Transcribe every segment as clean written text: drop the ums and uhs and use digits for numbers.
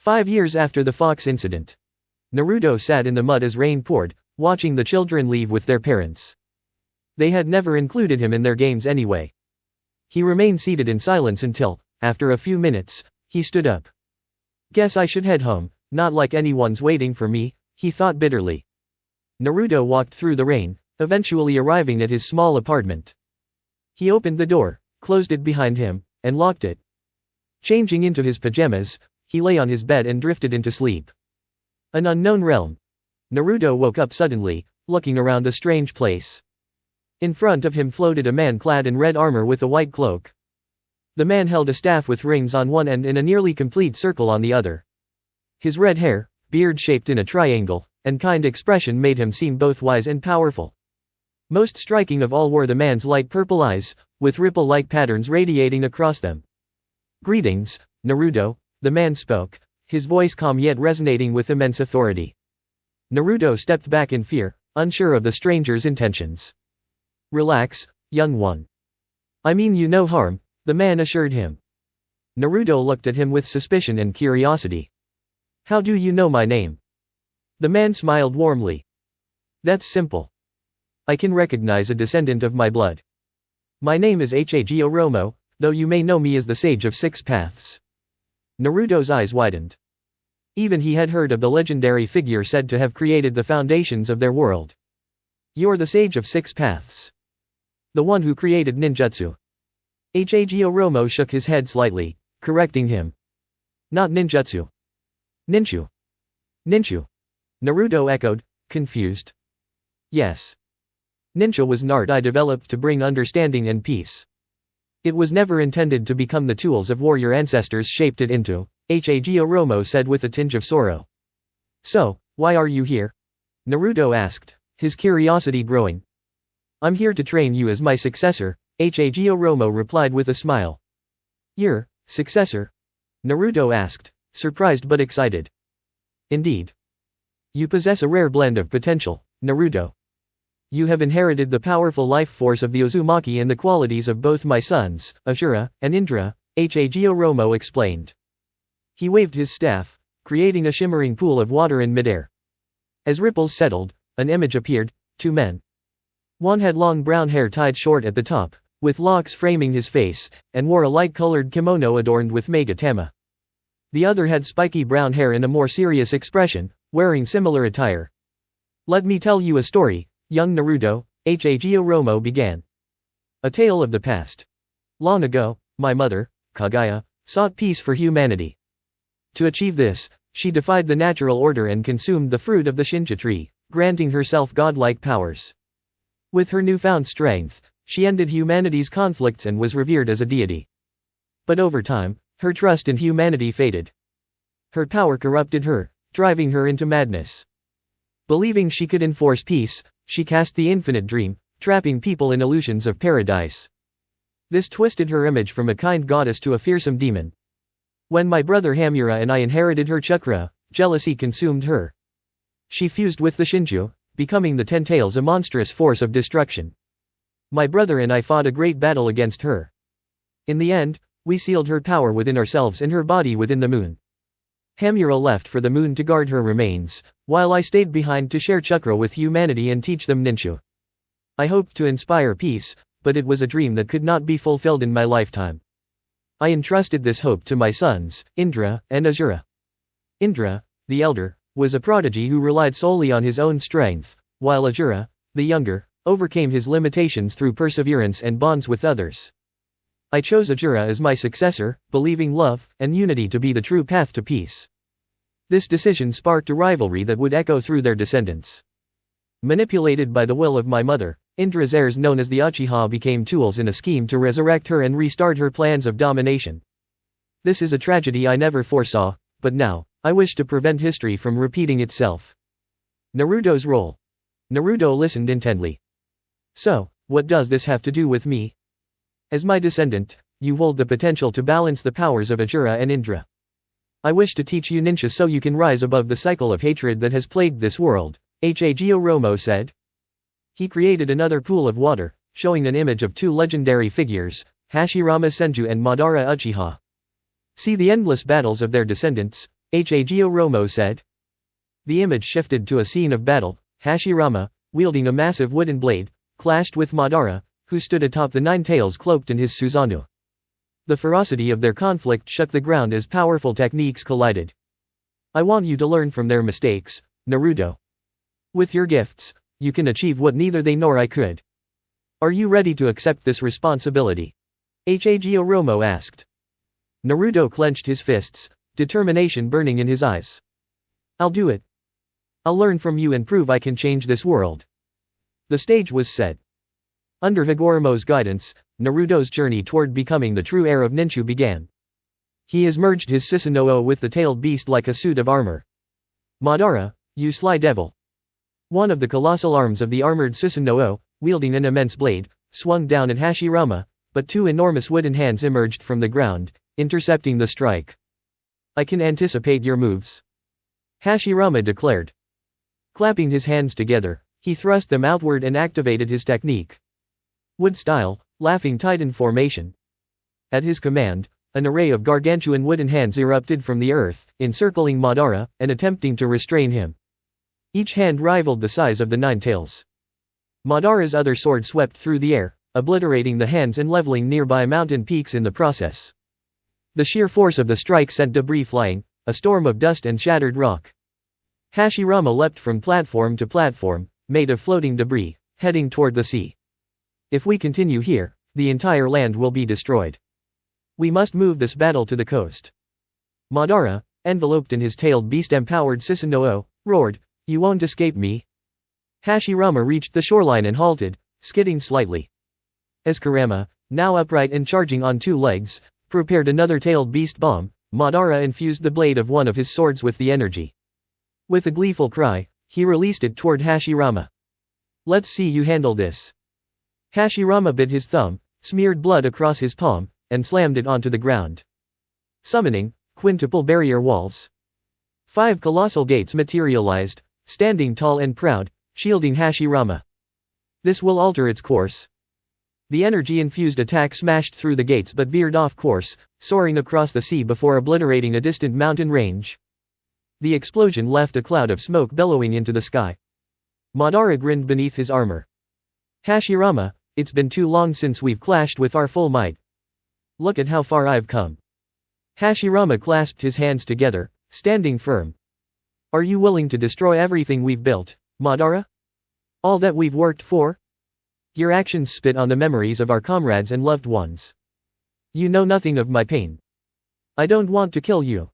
5 years after the fox incident. Naruto sat in the mud as rain poured, watching the children leave with their parents. They had never included him in their games anyway. He remained seated in silence until, after a few minutes, he stood up. Guess I should head home, not like anyone's waiting for me, he thought bitterly. Naruto walked through the rain, eventually arriving at his small apartment. He opened the door, closed it behind him, and locked it. Changing into his pajamas, he lay on his bed and drifted into sleep. An unknown realm. Naruto woke up suddenly, looking around the strange place. In front of him floated a man clad in red armor with a white cloak. The man held a staff with rings on one end and a nearly complete circle on the other. His red hair, beard shaped in a triangle, and kind expression made him seem both wise and powerful. Most striking of all were the man's light purple eyes, with ripple-like patterns radiating across them. Greetings, Naruto, the man spoke, his voice calm yet resonating with immense authority. Naruto stepped back in fear, unsure of the stranger's intentions. Relax, young one. I mean you no harm, the man assured him. Naruto looked at him with suspicion and curiosity. How do you know my name? The man smiled warmly. That's simple. I can recognize a descendant of my blood. My name is Hagoromo, though you may know me as the Sage of Six Paths. Naruto's eyes widened. Even he had heard of the legendary figure said to have created the foundations of their world. You're the Sage of Six Paths. The one who created ninjutsu. Hagoromo shook his head slightly, correcting him. Not ninjutsu. Ninshu. Ninshu. Naruto echoed, confused. Yes. Ninja was an art I developed to bring understanding and peace. It was never intended to become the tools of warrior ancestors shaped it into, Hagoromo said with a tinge of sorrow. So, why are you here? Naruto asked, his curiosity growing. I'm here to train you as my successor, Hagoromo replied with a smile. Your successor? Naruto asked, surprised but excited. Indeed. You possess a rare blend of potential, Naruto. You have inherited the powerful life force of the Uzumaki and the qualities of both my sons, Ashura and Indra, Hagoromo explained. He waved his staff, creating a shimmering pool of water in midair. As ripples settled, an image appeared, two men. One had long brown hair tied short at the top, with locks framing his face, and wore a light-colored kimono adorned with megatama. The other had spiky brown hair and a more serious expression, wearing similar attire. Let me tell you a story, young Naruto, Hagoromo began. A tale of the past. Long ago, my mother, Kaguya, sought peace for humanity. To achieve this, she defied the natural order and consumed the fruit of the Shinja tree, granting herself godlike powers. With her newfound strength, she ended humanity's conflicts and was revered as a deity. But over time, her trust in humanity faded. Her power corrupted her, driving her into madness. Believing she could enforce peace, she cast the infinite dream, trapping people in illusions of paradise. This twisted her image from a kind goddess to a fearsome demon. When my brother Hamura and I inherited her chakra, jealousy consumed her. She fused with the Shinju, becoming the Ten Tails, a monstrous force of destruction. My brother and I fought a great battle against her. In the end, we sealed her power within ourselves and her body within the moon. Hamura left for the moon to guard her remains, while I stayed behind to share chakra with humanity and teach them ninshu. I hoped to inspire peace, but it was a dream that could not be fulfilled in my lifetime. I entrusted this hope to my sons, Indra and Ashura. Indra, the elder, was a prodigy who relied solely on his own strength, while Ashura, the younger, overcame his limitations through perseverance and bonds with others. I chose Ashura as my successor, believing love and unity to be the true path to peace. This decision sparked a rivalry that would echo through their descendants. Manipulated by the will of my mother, Indra's heirs known as the Uchiha became tools in a scheme to resurrect her and restart her plans of domination. This is a tragedy I never foresaw, but now, I wish to prevent history from repeating itself. Naruto's role. Naruto listened intently. So, what does this have to do with me? As my descendant, you hold the potential to balance the powers of Ashura and Indra. I wish to teach you ninja so you can rise above the cycle of hatred that has plagued this world, Hagoromo said. He created another pool of water, showing an image of two legendary figures, Hashirama Senju and Madara Uchiha. See the endless battles of their descendants, Hagoromo said. The image shifted to a scene of battle. Hashirama, wielding a massive wooden blade, clashed with Madara, who stood atop the nine tails cloaked in his Susanoo. The ferocity of their conflict shook the ground as powerful techniques collided. I want you to learn from their mistakes, Naruto. With your gifts, you can achieve what neither they nor I could. Are you ready to accept this responsibility? Hagoromo asked. Naruto clenched his fists, determination burning in his eyes. I'll do it. I'll learn from you and prove I can change this world. The stage was set. Under Hagoromo's guidance, Naruto's journey toward becoming the true heir of Ninshu began. He has merged his Susanoo with the tailed beast like a suit of armor. Madara, you sly devil. One of the colossal arms of the armored Susanoo, wielding an immense blade, swung down at Hashirama, but two enormous wooden hands emerged from the ground, intercepting the strike. I can anticipate your moves. Hashirama declared. Clapping his hands together, he thrust them outward and activated his technique. Wood-style, laughing titan formation. At his command, an array of gargantuan wooden hands erupted from the earth, encircling Madara, and attempting to restrain him. Each hand rivaled the size of the nine tails. Madara's other sword swept through the air, obliterating the hands and leveling nearby mountain peaks in the process. The sheer force of the strike sent debris flying, a storm of dust and shattered rock. Hashirama leapt from platform to platform, made of floating debris, heading toward the sea. If we continue here, the entire land will be destroyed. We must move this battle to the coast. Madara, enveloped in his tailed beast-empowered Susanoo, roared, You won't escape me. Hashirama reached the shoreline and halted, skidding slightly. As Kurama, now upright and charging on two legs, prepared another tailed beast bomb, Madara infused the blade of one of his swords with the energy. With a gleeful cry, he released it toward Hashirama. Let's see you handle this. Hashirama bit his thumb, smeared blood across his palm, and slammed it onto the ground. Summoning quintuple barrier walls. 5 colossal gates materialized, standing tall and proud, shielding Hashirama. This will alter its course. The energy-infused attack smashed through the gates but veered off course, soaring across the sea before obliterating a distant mountain range. The explosion left a cloud of smoke billowing into the sky. Madara grinned beneath his armor. Hashirama, it's been too long since we've clashed with our full might. Look at how far I've come. Hashirama clasped his hands together, standing firm. Are you willing to destroy everything we've built, Madara? All that we've worked for? Your actions spit on the memories of our comrades and loved ones. You know nothing of my pain. I don't want to kill you.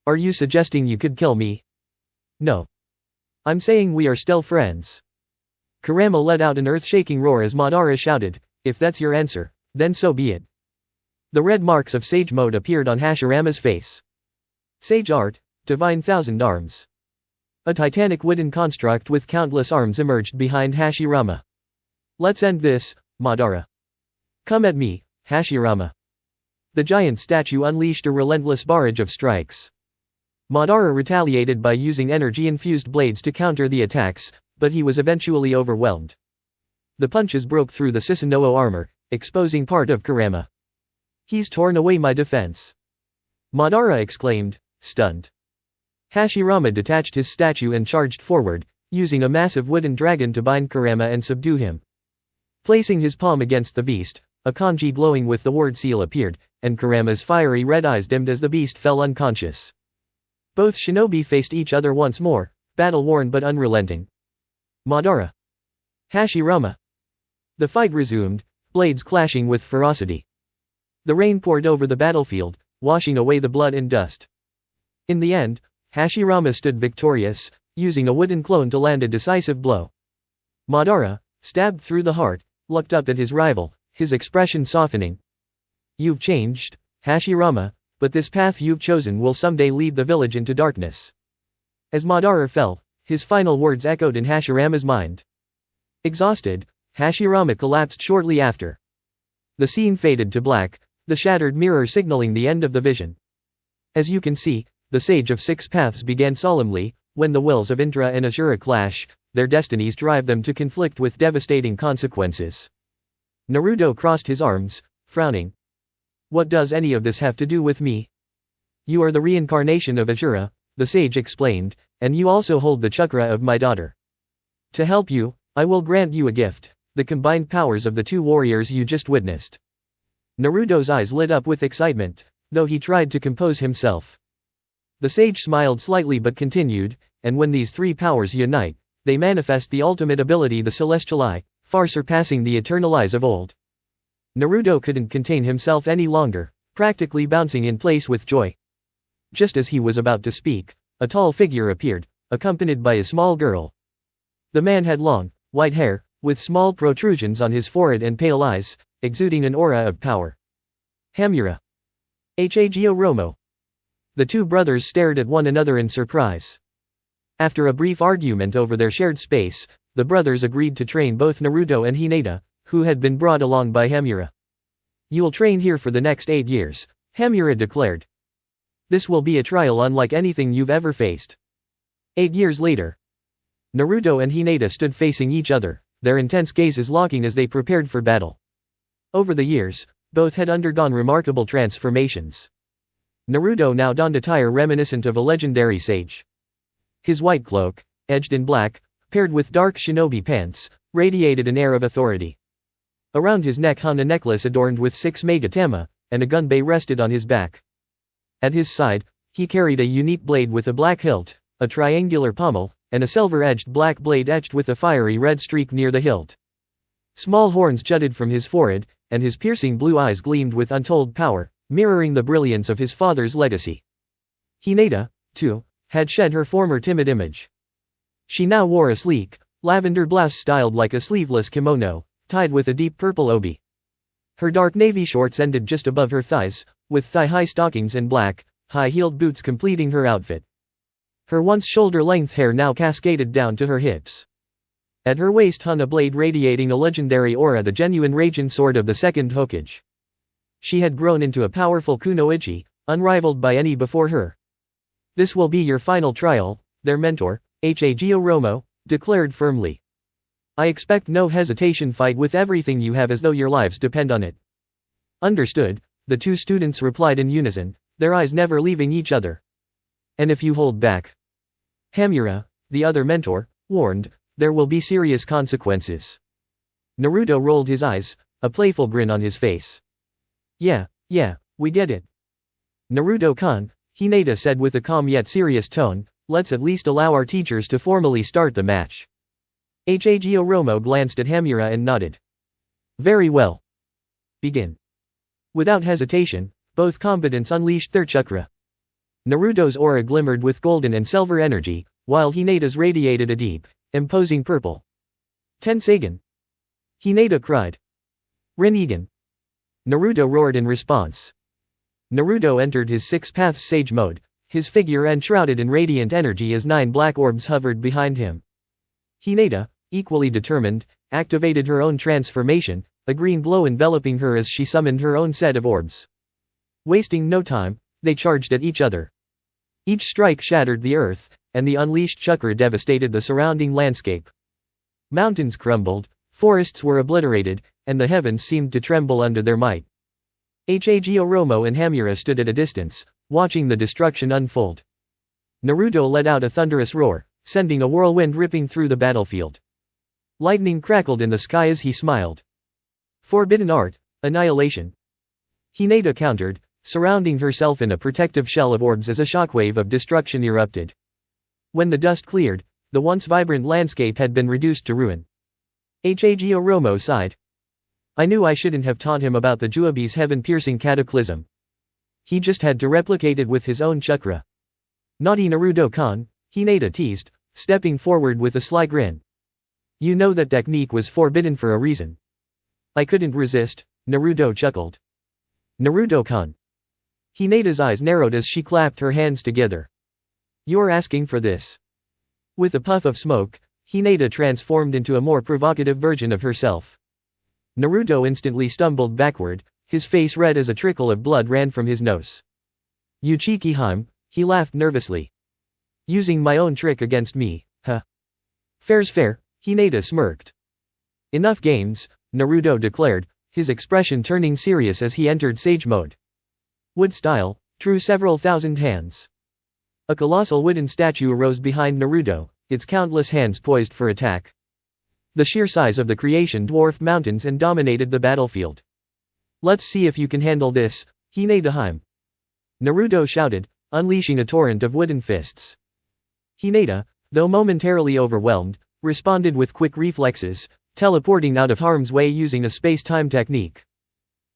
Are you suggesting you could kill me? No. I'm saying we are still friends. Kurama let out an earth-shaking roar as Madara shouted, If that's your answer, then so be it. The red marks of Sage Mode appeared on Hashirama's face. Sage Art, Divine Thousand Arms. A titanic wooden construct with countless arms emerged behind Hashirama. Let's end this, Madara. Come at me, Hashirama. The giant statue unleashed a relentless barrage of strikes. Madara retaliated by using energy-infused blades to counter the attacks, but he was eventually overwhelmed. The punches broke through the Susanoo armor, exposing part of Kurama. He's torn away my defense. Madara exclaimed, stunned. Hashirama detached his statue and charged forward, using a massive wooden dragon to bind Kurama and subdue him. Placing his palm against the beast, a kanji glowing with the word seal appeared, and Kurama's fiery red eyes dimmed as the beast fell unconscious. Both shinobi faced each other once more, battle-worn but unrelenting. Madara. Hashirama. The fight resumed, blades clashing with ferocity. The rain poured over the battlefield, washing away the blood and dust. In the end, Hashirama stood victorious, using a wooden clone to land a decisive blow. Madara, stabbed through the heart, looked up at his rival, his expression softening. You've changed, Hashirama, but this path you've chosen will someday lead the village into darkness. As Madara fell, his final words echoed in Hashirama's mind. Exhausted, Hashirama collapsed shortly after. The scene faded to black, the shattered mirror signaling the end of the vision. As you can see, the Sage of Six Paths began solemnly, when the wills of Indra and Asura clash, their destinies drive them to conflict with devastating consequences. Naruto crossed his arms, frowning. What does any of this have to do with me? You are the reincarnation of Ashura, the sage explained, and you also hold the chakra of my daughter. To help you, I will grant you a gift, the combined powers of the two warriors you just witnessed. Naruto's eyes lit up with excitement, though he tried to compose himself. The sage smiled slightly but continued, and when these three powers unite, they manifest the ultimate ability, the celestial eye, far surpassing the eternal eyes of old. Naruto couldn't contain himself any longer, practically bouncing in place with joy. Just as he was about to speak, a tall figure appeared, accompanied by a small girl. The man had long, white hair, with small protrusions on his forehead and pale eyes, exuding an aura of power. Hamura. Hagoromo. The two brothers stared at one another in surprise. After a brief argument over their shared space, the brothers agreed to train both Naruto and Hinata, who had been brought along by Hamura. You'll train here for the next 8 years, Hamura declared. This will be a trial unlike anything you've ever faced. 8 years later, Naruto and Hinata stood facing each other, their intense gazes locking as they prepared for battle. Over the years, both had undergone remarkable transformations. Naruto now donned attire reminiscent of a legendary sage. His white cloak, edged in black, paired with dark shinobi pants, radiated an air of authority. Around his neck hung a necklace adorned with 6 megatama, and a gunbei rested on his back. At his side, he carried a unique blade with a black hilt, a triangular pommel, and a silver-edged black blade etched with a fiery red streak near the hilt. Small horns jutted from his forehead, and his piercing blue eyes gleamed with untold power, mirroring the brilliance of his father's legacy. Hinata, too, had shed her former timid image. She now wore a sleek, lavender blouse styled like a sleeveless kimono, tied with a deep purple obi. Her dark navy shorts ended just above her thighs, with thigh-high stockings and black, high-heeled boots completing her outfit. Her once shoulder-length hair now cascaded down to her hips. At her waist hung a blade radiating a legendary aura, the genuine Raijin sword of the second Hokage. She had grown into a powerful kunoichi, unrivaled by any before her. This will be your final trial, their mentor, Hagoromo, declared firmly. I expect no hesitation. Fight with everything you have as though your lives depend on it. Understood, the two students replied in unison, their eyes never leaving each other. And if you hold back, Hamura, the other mentor, warned, there will be serious consequences. Naruto rolled his eyes, a playful grin on his face. Yeah, we get it. Naruto-kun, Hinata said with a calm yet serious tone, let's at least allow our teachers to formally start the match. Hagoromo glanced at Hamura and nodded. Very well. Begin. Without hesitation, both combatants unleashed their chakra. Naruto's aura glimmered with golden and silver energy, while Hinata's radiated a deep, imposing purple. Tensegan! Hinata cried. Rinnegan! Naruto roared in response. Naruto entered his 6 paths sage mode, his figure enshrouded in radiant energy as 9 black orbs hovered behind him. Hinata, equally determined, activated her own transformation, a green glow enveloping her as she summoned her own set of orbs. Wasting no time, they charged at each other. Each strike shattered the earth, and the unleashed chakra devastated the surrounding landscape. Mountains crumbled, forests were obliterated, and the heavens seemed to tremble under their might. Hagoromo and Hamura stood at a distance, watching the destruction unfold. Naruto let out a thunderous roar, sending a whirlwind ripping through the battlefield. Lightning crackled in the sky as he smiled. Forbidden art, annihilation. Hinata countered, surrounding herself in a protective shell of orbs as a shockwave of destruction erupted. When the dust cleared, the once vibrant landscape had been reduced to ruin. Hagoromo sighed. I knew I shouldn't have taught him about the Juabi's heaven-piercing cataclysm. He just had to replicate it with his own chakra. Naughty Naruto-kun, Hinata teased, stepping forward with a sly grin. You know that technique was forbidden for a reason. I couldn't resist, Naruto chuckled. Naruto-kun. Hinata's eyes narrowed as she clapped her hands together. You're asking for this. With a puff of smoke, Hinata transformed into a more provocative version of herself. Naruto instantly stumbled backward, his face red as a trickle of blood ran from his nose. You cheeky hime, he laughed nervously. Using my own trick against me, huh? Fair's fair, Hinata smirked. Enough games, Naruto declared, his expression turning serious as he entered sage mode. Wood style, drew several thousand hands. A colossal wooden statue arose behind Naruto, its countless hands poised for attack. The sheer size of the creation dwarfed mountains and dominated the battlefield. Let's see if you can handle this, Hinata. Naruto shouted, unleashing a torrent of wooden fists. Hinata, though momentarily overwhelmed, responded with quick reflexes, teleporting out of harm's way using a space-time technique.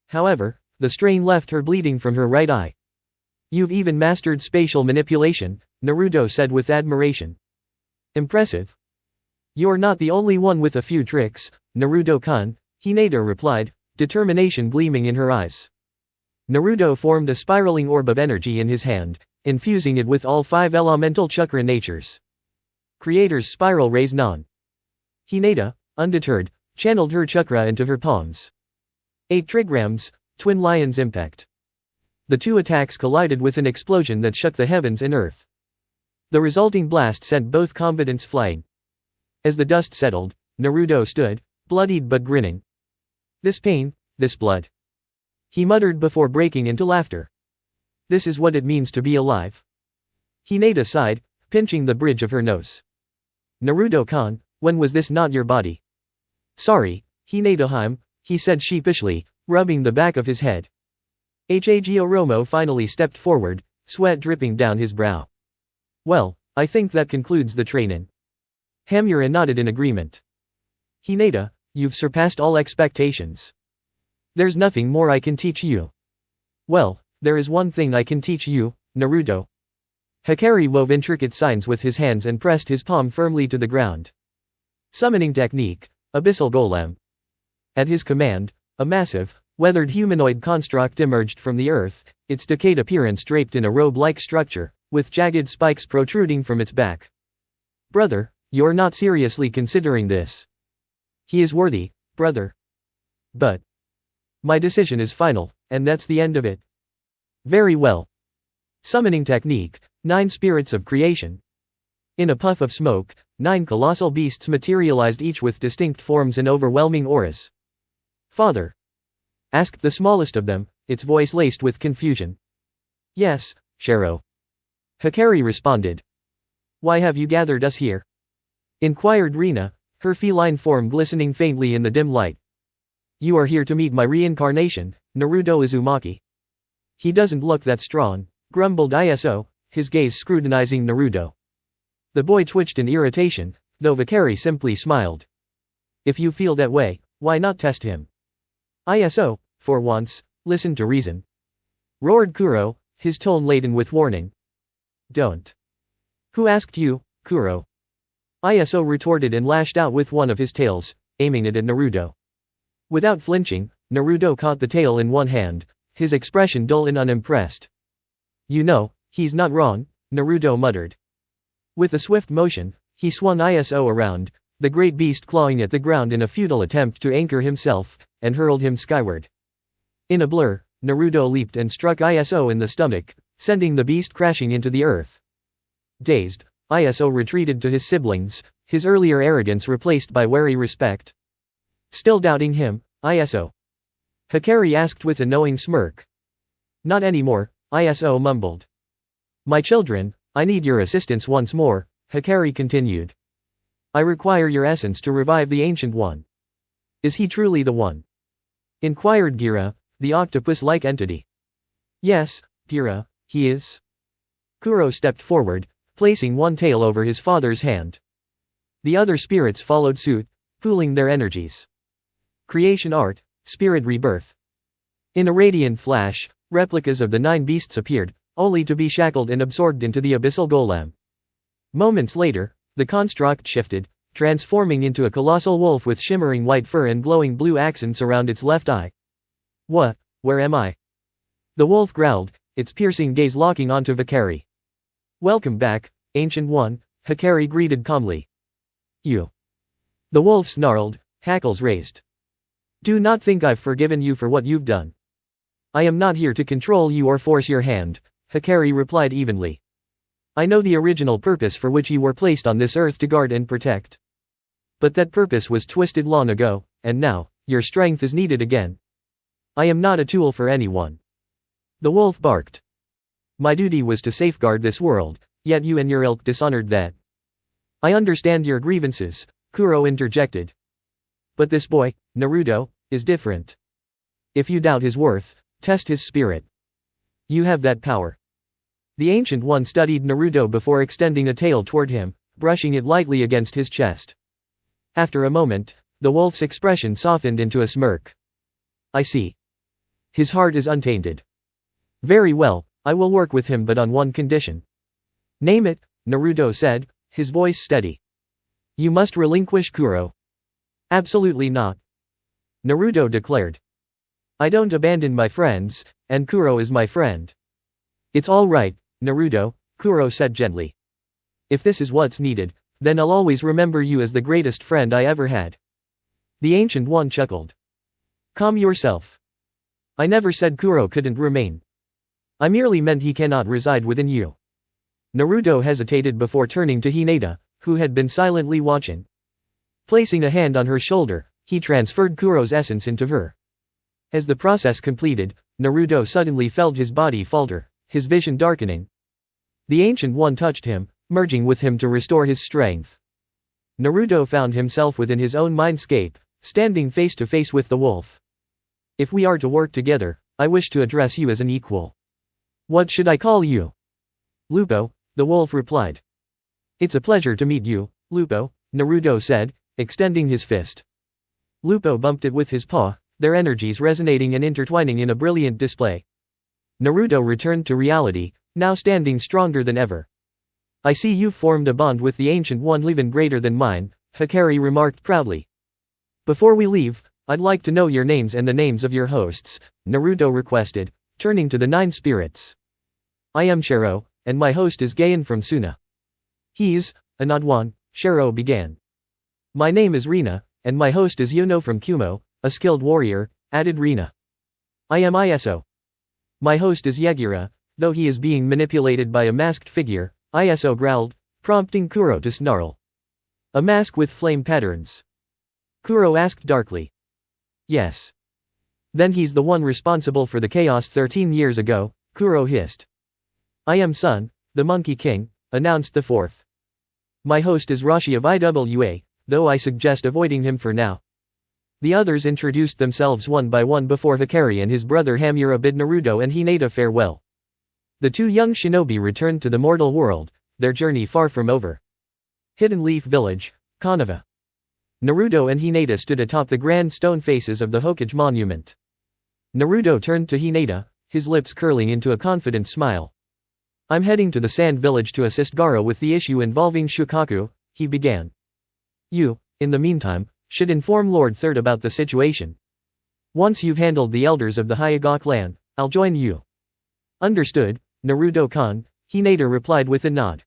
However, the strain left her bleeding from her right eye. You've even mastered spatial manipulation, Naruto said with admiration. Impressive. You're not the only one with a few tricks, Naruto-kun, Hinata replied, determination gleaming in her eyes. Naruto formed a spiraling orb of energy in his hand, infusing it with all 5 elemental chakra natures. Creator's spiral rays non. Hinata, undeterred, channeled her chakra into her palms. 8 trigrams, twin lions impact. The two attacks collided with an explosion that shook the heavens and earth. The resulting blast sent both combatants flying. As the dust settled, Naruto stood, bloodied but grinning. This pain, this blood. He muttered before breaking into laughter. This is what it means to be alive. Hinata sighed, pinching the bridge of her nose. Naruto-kun, when was this not your body? Sorry, Hinata, he said sheepishly, rubbing the back of his head. Hagoromo finally stepped forward, sweat dripping down his brow. Well, I think that concludes the training. Hamura nodded in agreement. Hinata, you've surpassed all expectations. There's nothing more I can teach you. Well, there is one thing I can teach you, Naruto. Hikari wove intricate signs with his hands and pressed his palm firmly to the ground. Summoning technique, Abyssal Golem. At his command, a massive, weathered humanoid construct emerged from the earth, its decayed appearance draped in a robe-like structure, with jagged spikes protruding from its back. Brother, you're not seriously considering this. He is worthy, brother. But my decision is final, and that's the end of it. Very well. Summoning technique, 9 spirits of creation. In a puff of smoke, 9 colossal beasts materialized, each with distinct forms and overwhelming auras. Father? Asked the smallest of them, its voice laced with confusion. Yes, Shiro. Hikari responded. Why have you gathered us here? Inquired Rina, her feline form glistening faintly in the dim light. You are here to meet my reincarnation, Naruto Uzumaki. He doesn't look that strong, grumbled Iso, his gaze scrutinizing Naruto. The boy twitched in irritation, though Hikari simply smiled. If you feel that way, why not test him? Iso, for once, listen to reason. Roared Kuro, his tone laden with warning. Don't. Who asked you, Kuro? Iso retorted and lashed out with one of his tails, aiming it at Naruto. Without flinching, Naruto caught the tail in one hand, his expression dull and unimpressed. You know, he's not wrong, Naruto muttered. With a swift motion, he swung Iso around, the great beast clawing at the ground in a futile attempt to anchor himself, and hurled him skyward. In a blur, Naruto leaped and struck Iso in the stomach, sending the beast crashing into the earth. Dazed, Iso retreated to his siblings, his earlier arrogance replaced by wary respect. Still doubting him, Iso? Hikari asked with a knowing smirk. Not anymore, Iso mumbled. My children, I need your assistance once more, Hikari continued. I require your essence to revive the Ancient One. Is he truly the one? Inquired Gaara, the octopus-like entity. Yes, Gaara, he is. Kuro stepped forward, placing one tail over his father's hand. The other spirits followed suit, pooling their energies. Creation art, spirit rebirth. In a radiant flash, replicas of the 9 beasts appeared, only to be shackled and absorbed into the Abyssal Golem. Moments later, the construct shifted, transforming into a colossal wolf with shimmering white fur and glowing blue accents around its left eye. What? Where am I? The wolf growled, its piercing gaze locking onto Hikari. Welcome back, Ancient One, Hikari greeted calmly. You. The wolf snarled, hackles raised. Do not think I've forgiven you for what you've done. I am not here to control you or force your hand, Hikari replied evenly. I know the original purpose for which you were placed on this earth to guard and protect. But that purpose was twisted long ago, and now, your strength is needed again. I am not a tool for anyone. The wolf barked. My duty was to safeguard this world, yet you and your ilk dishonored that. I understand your grievances, Kuro interjected. But this boy, Naruto, is different. If you doubt his worth, test his spirit. You have that power. The Ancient One studied Naruto before extending a tail toward him, brushing it lightly against his chest. After a moment, the wolf's expression softened into a smirk. I see. His heart is untainted. Very well, I will work with him but on one condition. Name it, Naruto said, his voice steady. You must relinquish Kuro. Absolutely not. Naruto declared. I don't abandon my friends, and Kuro is my friend. It's all right, Naruto, Kuro said gently. If this is what's needed, then I'll always remember you as the greatest friend I ever had. The Ancient One chuckled. Calm yourself. I never said Kuro couldn't remain. I merely meant he cannot reside within you. Naruto hesitated before turning to Hinata, who had been silently watching. Placing a hand on her shoulder, he transferred Kuro's essence into her. As the process completed, Naruto suddenly felt his body falter, his vision darkening. The Ancient One touched him, merging with him to restore his strength. Naruto found himself within his own mindscape, standing face to face with the wolf. If we are to work together, I wish to address you as an equal. What should I call you? Lupo, the wolf replied. It's a pleasure to meet you, Lupo, Naruto said, extending his fist. Lupo bumped it with his paw, their energies resonating and intertwining in a brilliant display. Naruto returned to reality, now standing stronger than ever. I see you've formed a bond with the Ancient One even greater than mine, Hikari remarked proudly. Before we leave, I'd like to know your names and the names of your hosts, Naruto requested, turning to the 9 spirits. I am Shiro, and my host is Gaon from Suna. He's, Anodwan, Shiro began. My name is Rina, and my host is Yuno from Kumo, a skilled warrior, added Rina. I am Iso. My host is Yagura, though he is being manipulated by a masked figure, Iso growled, prompting Kuro to snarl. A mask with flame patterns. Kuro asked darkly. Yes. Then he's the one responsible for the chaos 13 years ago, Kuro hissed. I am Sun, the Monkey King, announced the 4th. My host is Rashi of IWA, though I suggest avoiding him for now. The others introduced themselves one by one before Hikari and his brother Hamura bid Naruto and Hinata farewell. The 2 young shinobi returned to the mortal world, their journey far from over. Hidden Leaf Village, Kanava. Naruto and Hinata stood atop the grand stone faces of the Hokage monument. Naruto turned to Hinata, his lips curling into a confident smile. I'm heading to the Sand Village to assist Gaara with the issue involving Shukaku, he began. You, in the meantime, should inform Lord Third about the situation. Once you've handled the elders of the Hyuga clan, I'll join you. Understood, Naruto-kun, Hinata replied with a nod.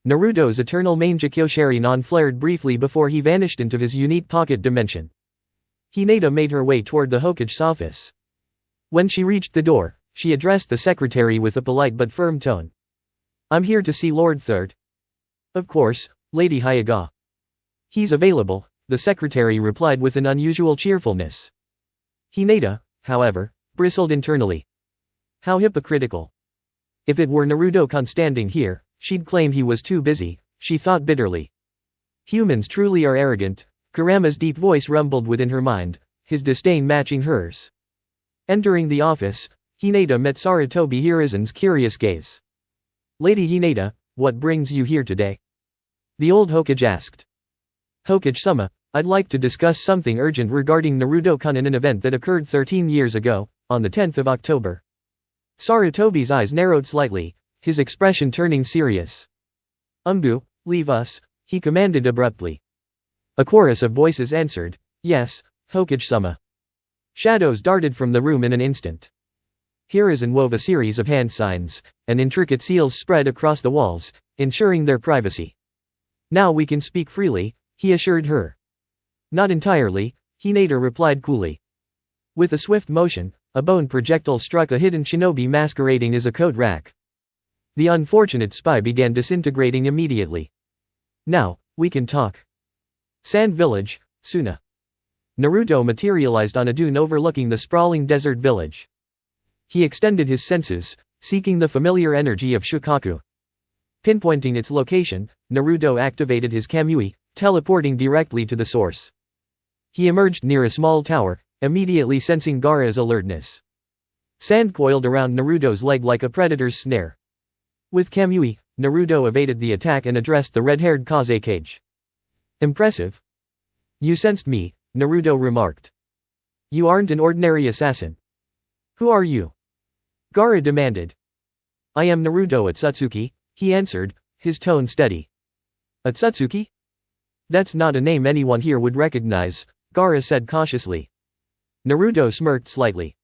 Naruto's eternal Mangekyo Sharingan flared briefly before he vanished into his unique pocket dimension. Hinata made her way toward the Hokage's office. When she reached the door, she addressed the secretary with a polite but firm tone. I'm here to see Lord Third. Of course, Lady Hyuga. He's available, the secretary replied with an unusual cheerfulness. Hinata, however, bristled internally. How hypocritical. If it were Naruto-kun standing here, she'd claim he was too busy, she thought bitterly. Humans truly are arrogant, Kurama's deep voice rumbled within her mind, his disdain matching hers. Entering the office, Hinata met Sarutobi Hiruzen's curious gaze. Lady Hinata, what brings you here today? The old Hokage asked. Hokage-sama, I'd like to discuss something urgent regarding Naruto-kun in an event that occurred 13 years ago, on the 10th of October. Sarutobi's eyes narrowed slightly, his expression turning serious. Umbu, leave us, he commanded abruptly. A chorus of voices answered, yes, Hokage-sama. Shadows darted from the room in an instant. Hiruzen wove a series of hand signs, and intricate seals spread across the walls, ensuring their privacy. Now we can speak freely, he assured her. Not entirely, Hinata replied coolly. With a swift motion, a bone projectile struck a hidden shinobi masquerading as a coat rack. The unfortunate spy began disintegrating immediately. Now, we can talk. Sand Village, Suna. Naruto materialized on a dune overlooking the sprawling desert village. He extended his senses, seeking the familiar energy of Shukaku. Pinpointing its location, Naruto activated his Kamui, teleporting directly to the source. He emerged near a small tower, immediately sensing Gaara's alertness. Sand coiled around Naruto's leg like a predator's snare. With Kamui, Naruto evaded the attack and addressed the red-haired Kazekage. Impressive. You sensed me, Naruto remarked. You aren't an ordinary assassin. Who are you? Gaara demanded. I am Naruto OTSUTSUKI, he answered, his tone steady. OTSUTSUKI? That's not a name anyone here would recognize, Gaara said cautiously. Naruto smirked slightly.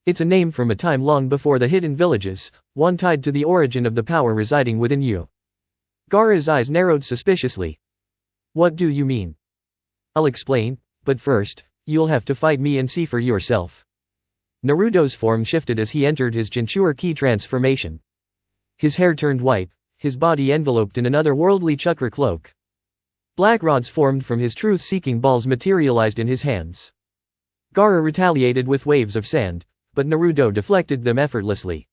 It's a name from a time long before the hidden villages, one tied to the origin of the power residing within you. Gaara's eyes narrowed suspiciously. What do you mean? I'll explain, but first, you'll have to fight me and see for yourself. Naruto's form shifted as he entered his Jinchuriki ki transformation. His hair turned white, his body enveloped in an otherworldly chakra cloak. Black rods formed from his truth-seeking balls materialized in his hands. Gaara retaliated with waves of sand, but Naruto deflected them effortlessly.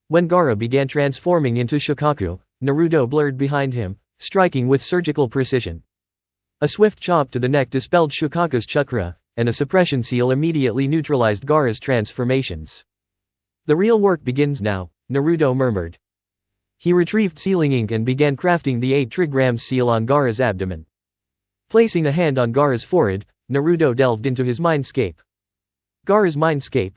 When Gaara began transforming into Shukaku, Naruto blurred behind him, striking with surgical precision. A swift chop to the neck dispelled Shukaku's chakra, and a suppression seal immediately neutralized Gaara's transformations. The real work begins now, Naruto murmured. He retrieved sealing ink and began crafting the 8 trigrams seal on Gaara's abdomen. Placing a hand on Gaara's forehead, Naruto delved into his mindscape. Gaara's mindscape.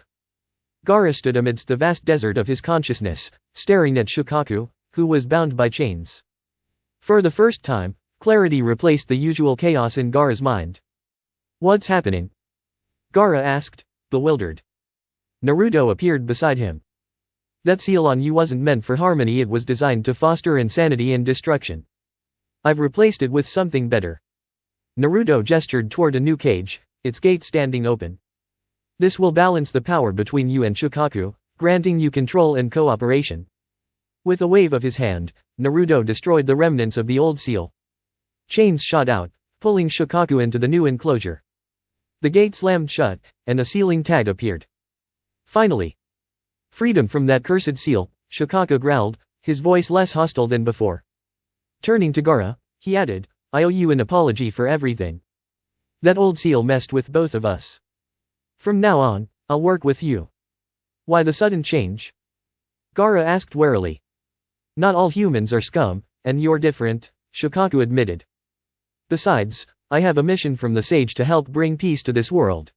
Gaara stood amidst the vast desert of his consciousness, staring at Shukaku, who was bound by chains. For the first time, clarity replaced the usual chaos in Gaara's mind. What's happening? Gaara asked, bewildered. Naruto appeared beside him. That seal on you wasn't meant for harmony, it was designed to foster insanity and destruction. I've replaced it with something better. Naruto gestured toward a new cage, its gate standing open. This will balance the power between you and Shukaku, granting you control and cooperation. With a wave of his hand, Naruto destroyed the remnants of the old seal. Chains shot out, pulling Shukaku into the new enclosure. The gate slammed shut, and a sealing tag appeared. Finally. Freedom from that cursed seal, Shukaku growled, his voice less hostile than before. Turning to Gaara, he added, I owe you an apology for everything. That old seal messed with both of us. From now on, I'll work with you. Why the sudden change? Gaara asked warily. Not all humans are scum, and you're different, Shukaku admitted. Besides, I have a mission from the sage to help bring peace to this world.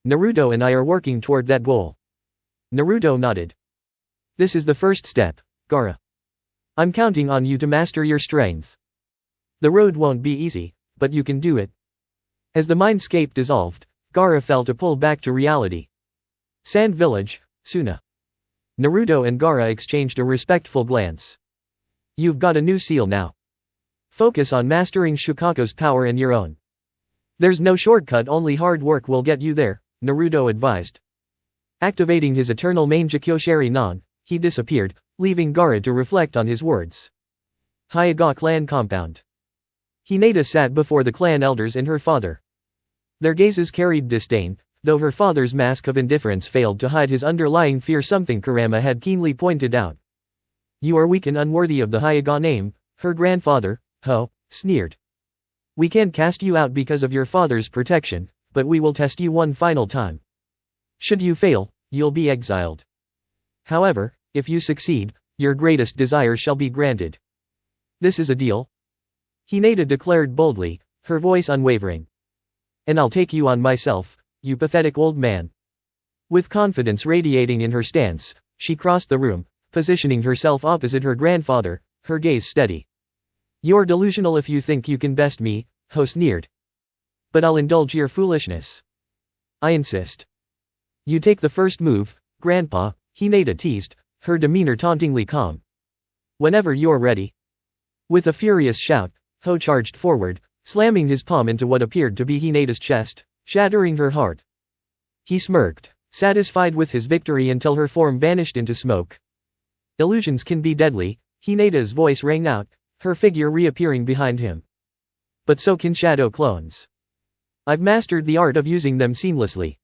Naruto and I are working toward that goal. Naruto nodded. This is the first step, Gaara. I'm counting on you to master your strength. The road won't be easy, but you can do it. As the mindscape dissolved, Gaara felt a pull back to reality. Sand Village, Suna. Naruto and Gaara exchanged a respectful glance. You've got a new seal now. Focus on mastering Shukaku's power and your own. There's no shortcut, only hard work will get you there, Naruto advised. Activating his eternal Mangekyou Sharingan, he disappeared, leaving Gaara to reflect on his words. Hyuga clan compound. Hinata sat before the clan elders and her father. Their gazes carried disdain, though her father's mask of indifference failed to hide his underlying fear, something Kurama had keenly pointed out. You are weak and unworthy of the Hyuga name, her grandfather, sneered. We can't cast you out because of your father's protection, but we will test you one final time. Should you fail, you'll be exiled. However, if you succeed, your greatest desire shall be granted. This is a deal? Hinata declared boldly, her voice unwavering. And I'll take you on myself, you pathetic old man. With confidence radiating in her stance, she crossed the room, positioning herself opposite her grandfather, her gaze steady. You're delusional if you think you can best me, sneered. But I'll indulge your foolishness. I insist. You take the first move, Grandpa, Hinata teased, her demeanor tauntingly calm. Whenever you're ready. With a furious shout, charged forward, slamming his palm into what appeared to be Hinata's chest, shattering her heart. He smirked, satisfied with his victory until her form vanished into smoke. Illusions can be deadly, Hinata's voice rang out, her figure reappearing behind him. But so can shadow clones. I've mastered the art of using them seamlessly.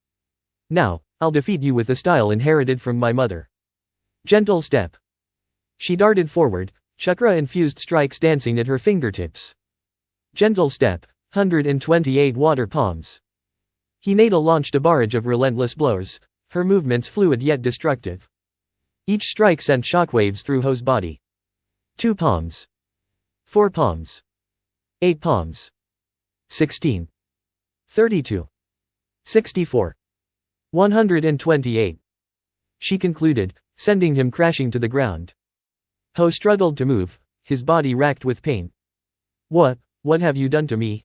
Now, I'll defeat you with a style inherited from my mother. Gentle step. She darted forward, chakra-infused strikes dancing at her fingertips. Gentle step, 128 water palms. Hinata launched a barrage of relentless blows, her movements fluid yet destructive. Each strike sent shockwaves through Ho's body. 2 palms. 4 palms. 8 palms. 16. 32. 64. 128. She concluded, sending him crashing to the ground. Ho struggled to move, his body racked with pain. What have you done to me?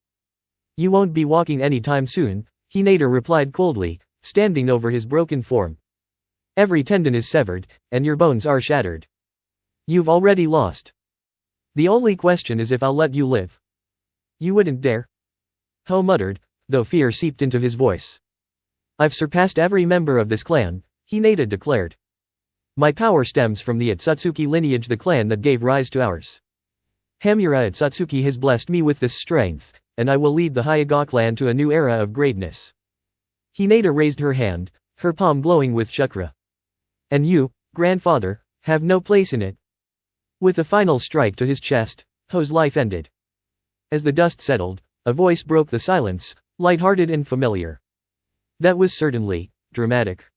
You won't be walking anytime soon, Hinata replied coldly, standing over his broken form. Every tendon is severed, and your bones are shattered. You've already lost. The only question is if I'll let you live. You wouldn't dare? Ho muttered, though fear seeped into his voice. I've surpassed every member of this clan, Hinata declared. My power stems from the OTSUTSUKI lineage, the clan that gave rise to ours. Hamura OTSUTSUKI has blessed me with this strength, and I will lead the Hyuga clan to a new era of greatness. Hinata raised her hand, her palm glowing with chakra. And you, grandfather, have no place in it. With a final strike to his chest, Ho's life ended. As the dust settled, a voice broke the silence, light-hearted and familiar. That was certainly dramatic.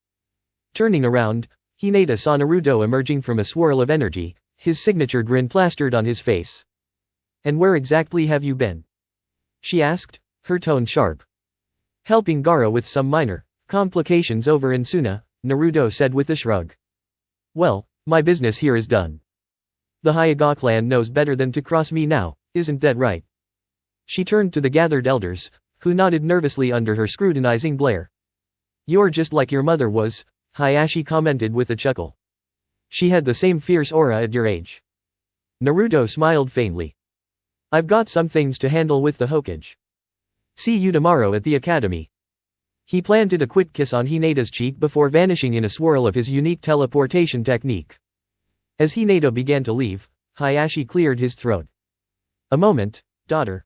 Turning around, Hinata saw Naruto emerging from a swirl of energy, his signature grin plastered on his face. And where exactly have you been? She asked, her tone sharp. Helping Gaara with some minor complications over in Suna, Naruto said with a shrug. Well, my business here is done. The Hyuga clan knows better than to cross me now, isn't that right? She turned to the gathered elders, who nodded nervously under her scrutinizing glare. You're just like your mother was, Hayashi commented with a chuckle. She had the same fierce aura at your age. Naruto smiled faintly. I've got some things to handle with the Hokage. See you tomorrow at the academy. He planted a quick kiss on Hinata's cheek before vanishing in a swirl of his unique teleportation technique. As Hinata began to leave, Hayashi cleared his throat. A moment, daughter.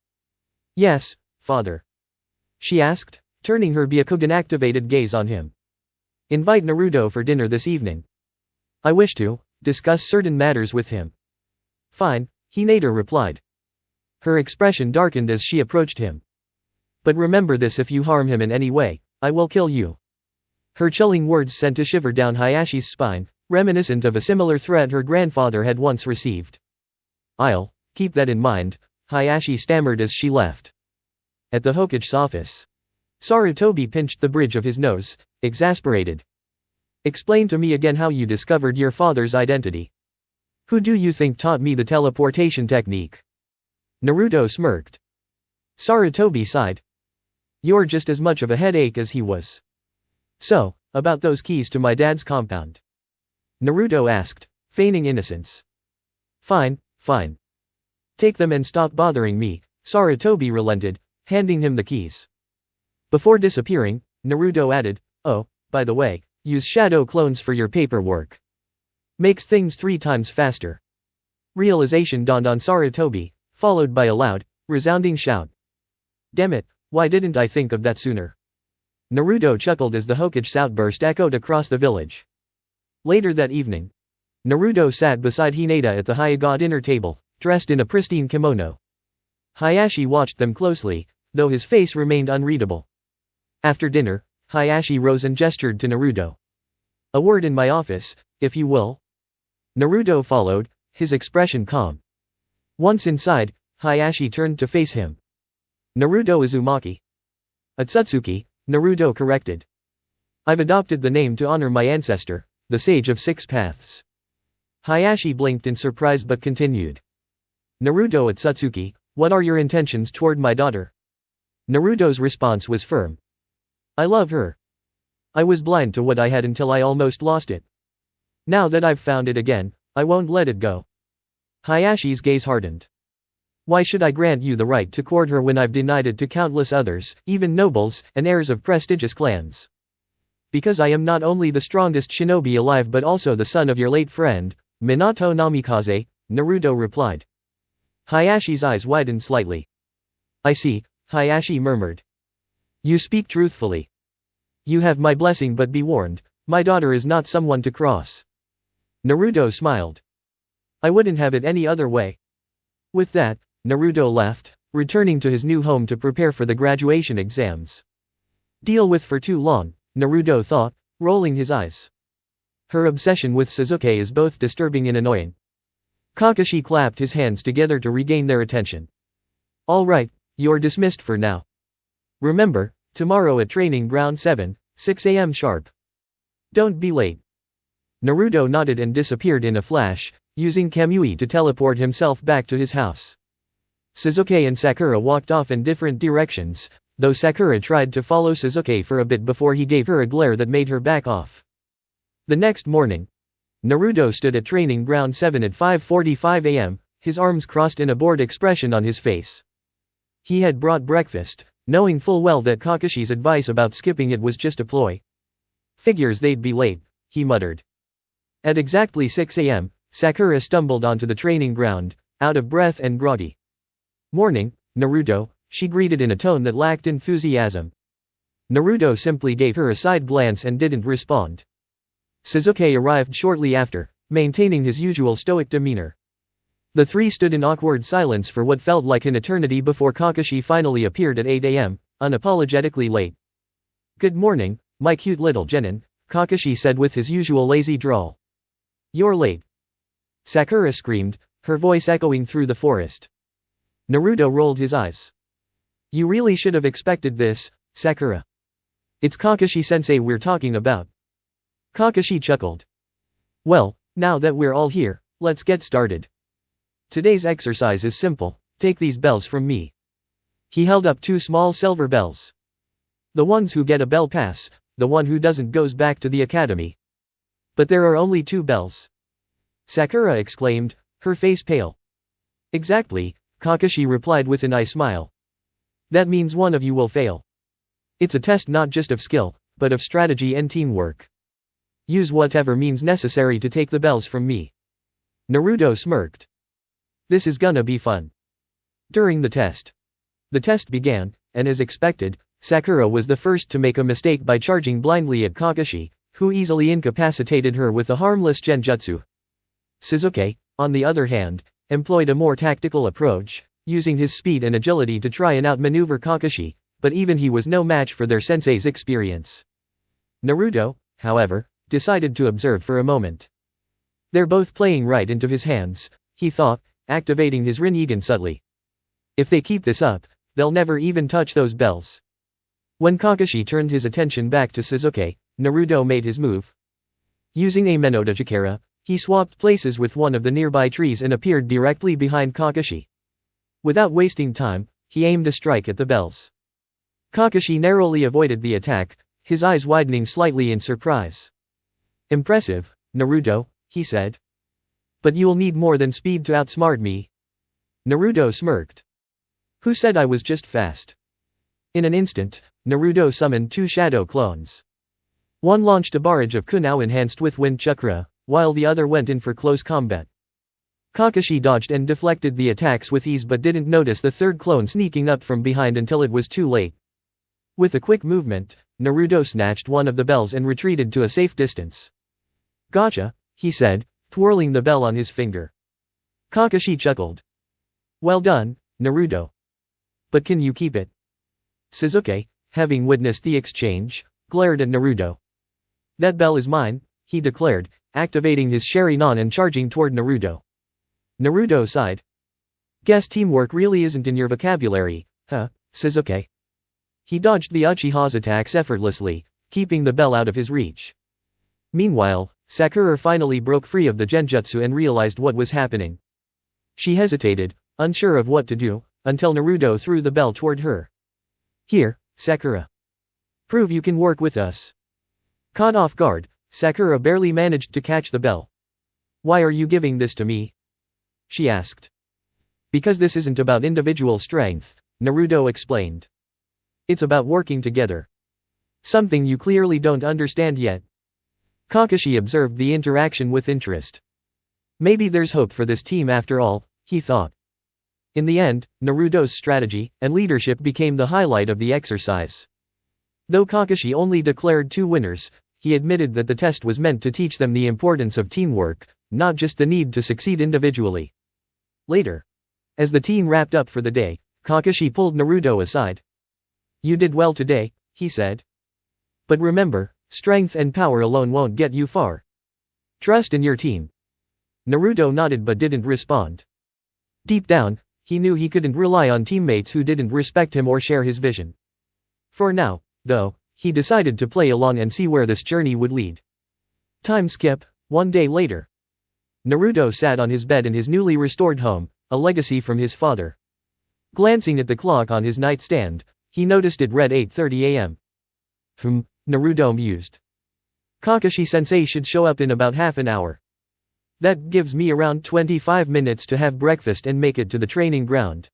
Yes, father. She asked, turning her Byakugan-activated gaze on him. Invite Naruto for dinner this evening. I wish to discuss certain matters with him. Fine, Hinata replied. Her expression darkened as she approached him. But remember this: if you harm him in any way, I will kill you. Her chilling words sent a shiver down Hayashi's spine, reminiscent of a similar threat her grandfather had once received. I'll keep that in mind, Hayashi stammered as she left. At the Hokage's office, Sarutobi pinched the bridge of his nose, exasperated. Explain to me again how you discovered your father's identity. Who do you think taught me the teleportation technique? Naruto smirked. Sarutobi sighed. You're just as much of a headache as he was. So, about those keys to my dad's compound? Naruto asked, feigning innocence. Fine. Take them and stop bothering me, Sarutobi relented, handing him the keys. Before disappearing, Naruto added, oh, by the way, use shadow clones for your paperwork. Makes things 3 times faster. Realization dawned on Sarutobi, followed by a loud, resounding shout. Damn it, why didn't I think of that sooner? Naruto chuckled as the Hokage's outburst echoed across the village. Later that evening, Naruto sat beside Hinata at the Hyuga dinner table, dressed in a pristine kimono. Hayashi watched them closely, though his face remained unreadable. After dinner, Hayashi rose and gestured to Naruto. A word in my office, if you will. Naruto followed, his expression calm. Once inside, Hayashi turned to face him. Naruto Uzumaki. OTSUTSUKI, Naruto corrected. I've adopted the name to honor my ancestor, the Sage of 6 Paths. Hayashi blinked in surprise but continued. Naruto OTSUTSUKI, what are your intentions toward my daughter? Naruto's response was firm. I love her. I was blind to what I had until I almost lost it. Now that I've found it again, I won't let it go. Hayashi's gaze hardened. Why should I grant you the right to court her when I've denied it to countless others, even nobles, and heirs of prestigious clans? Because I am not only the strongest shinobi alive but also the son of your late friend, Minato Namikaze, Naruto replied. Hayashi's eyes widened slightly. I see, Hayashi murmured. You speak truthfully. You have my blessing, but be warned, my daughter is not someone to cross. Naruto smiled. I wouldn't have it any other way. With that, Naruto left, returning to his new home to prepare for the graduation exams. Deal with for too long, Naruto thought, rolling his eyes. Her obsession with Sasuke is both disturbing and annoying. Kakashi clapped his hands together to regain their attention. Alright, you're dismissed for now. Remember, tomorrow at training ground 7, 6 AM sharp. Don't be late. Naruto nodded and disappeared in a flash, using Kamui to teleport himself back to his house. Sasuke and Sakura walked off in different directions, though Sakura tried to follow Sasuke for a bit before he gave her a glare that made her back off. The next morning, Naruto stood at training ground 7 at 5:45 AM, his arms crossed in a bored expression on his face. He had brought breakfast, knowing full well that Kakashi's advice about skipping it was just a ploy. Figures they'd be late, he muttered. At exactly 6 AM, Sakura stumbled onto the training ground, out of breath and groggy. Morning, Naruto, she greeted in a tone that lacked enthusiasm. Naruto simply gave her a side glance and didn't respond. Sasuke arrived shortly after, maintaining his usual stoic demeanor. The three stood in awkward silence for what felt like an eternity before Kakashi finally appeared at 8 AM, unapologetically late. Good morning, my cute little genin, Kakashi said with his usual lazy drawl. You're late. Sakura screamed, her voice echoing through the forest. Naruto rolled his eyes. You really should have expected this, Sakura. It's Kakashi-sensei we're talking about. Kakashi chuckled. Well, now that we're all here, let's get started. Today's exercise is simple, take these bells from me. He held up two small silver bells. The ones who get a bell pass, the one who doesn't goes back to the academy. But there are only two bells. Sakura exclaimed, her face pale. Exactly, Kakashi replied with an eye smile. That means one of you will fail. It's a test not just of skill, but of strategy and teamwork. Use whatever means necessary to take the bells from me. Naruto smirked. This is gonna be fun. During the test began, and as expected, Sakura was the first to make a mistake by charging blindly at Kakashi, who easily incapacitated her with a harmless genjutsu. Sasuke, on the other hand, employed a more tactical approach, using his speed and agility to try and outmaneuver Kakashi, but even he was no match for their sensei's experience. Naruto, however, decided to observe for a moment. They're both playing right into his hands, he thought, activating his Rinnegan subtly. If they keep this up, they'll never even touch those bells. When Kakashi turned his attention back to Sasuke, Naruto made his move. Using a Menotachikara, he swapped places with one of the nearby trees and appeared directly behind Kakashi. Without wasting time, he aimed a strike at the bells. Kakashi narrowly avoided the attack, his eyes widening slightly in surprise. Impressive, Naruto, he said. But you'll need more than speed to outsmart me. Naruto smirked. Who said I was just fast? In an instant, Naruto summoned two shadow clones. One launched a barrage of Kunao enhanced with wind chakra, while the other went in for close combat. Kakashi dodged and deflected the attacks with ease but didn't notice the third clone sneaking up from behind until it was too late. With a quick movement, Naruto snatched one of the bells and retreated to a safe distance. Gotcha, he said, twirling the bell on his finger. Kakashi chuckled. Well done, Naruto. But can you keep it? Sasuke, having witnessed the exchange, glared at Naruto. That bell is mine, he declared, activating his Sharingan and charging toward Naruto. Naruto sighed. Guess teamwork really isn't in your vocabulary, huh, Sasuke? He dodged the Uchiha's attacks effortlessly, keeping the bell out of his reach. Meanwhile, Sakura finally broke free of the genjutsu and realized what was happening. She hesitated, unsure of what to do, until Naruto threw the bell toward her. Here, Sakura. Prove you can work with us. Caught off guard, Sakura barely managed to catch the bell. Why are you giving this to me? She asked. Because this isn't about individual strength, Naruto explained. It's about working together. Something you clearly don't understand yet. Kakashi observed the interaction with interest. Maybe there's hope for this team after all, he thought. In the end, Naruto's strategy and leadership became the highlight of the exercise. Though Kakashi only declared 2 winners, he admitted that the test was meant to teach them the importance of teamwork, not just the need to succeed individually. Later, as the team wrapped up for the day, Kakashi pulled Naruto aside. "You did well today," he said. "But remember, strength and power alone won't get you far. Trust in your team." Naruto nodded but didn't respond. Deep down, he knew he couldn't rely on teammates who didn't respect him or share his vision. For now, though, he decided to play along and see where this journey would lead. Time skip, 1 day later. Naruto sat on his bed in his newly restored home, a legacy from his father. Glancing at the clock on his nightstand, he noticed it read 8:30 a.m. Naruto mused. Kakashi-sensei should show up in about half an hour. That gives me around 25 minutes to have breakfast and make it to the training ground.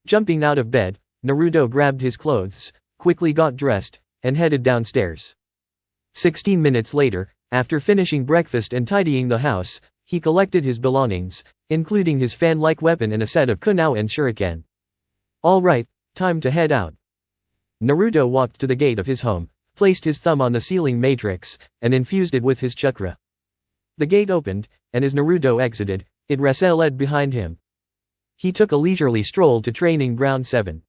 Jumping out of bed, Naruto grabbed his clothes, quickly got dressed, and headed downstairs. 16 minutes later, after finishing breakfast and tidying the house, he collected his belongings, including his fan-like weapon and a set of kunai and shuriken. All right, time to head out. Naruto walked to the gate of his home, placed his thumb on the ceiling matrix, and infused it with his chakra. The gate opened, and as Naruto exited, it resettled behind him. He took a leisurely stroll to Training Ground 7.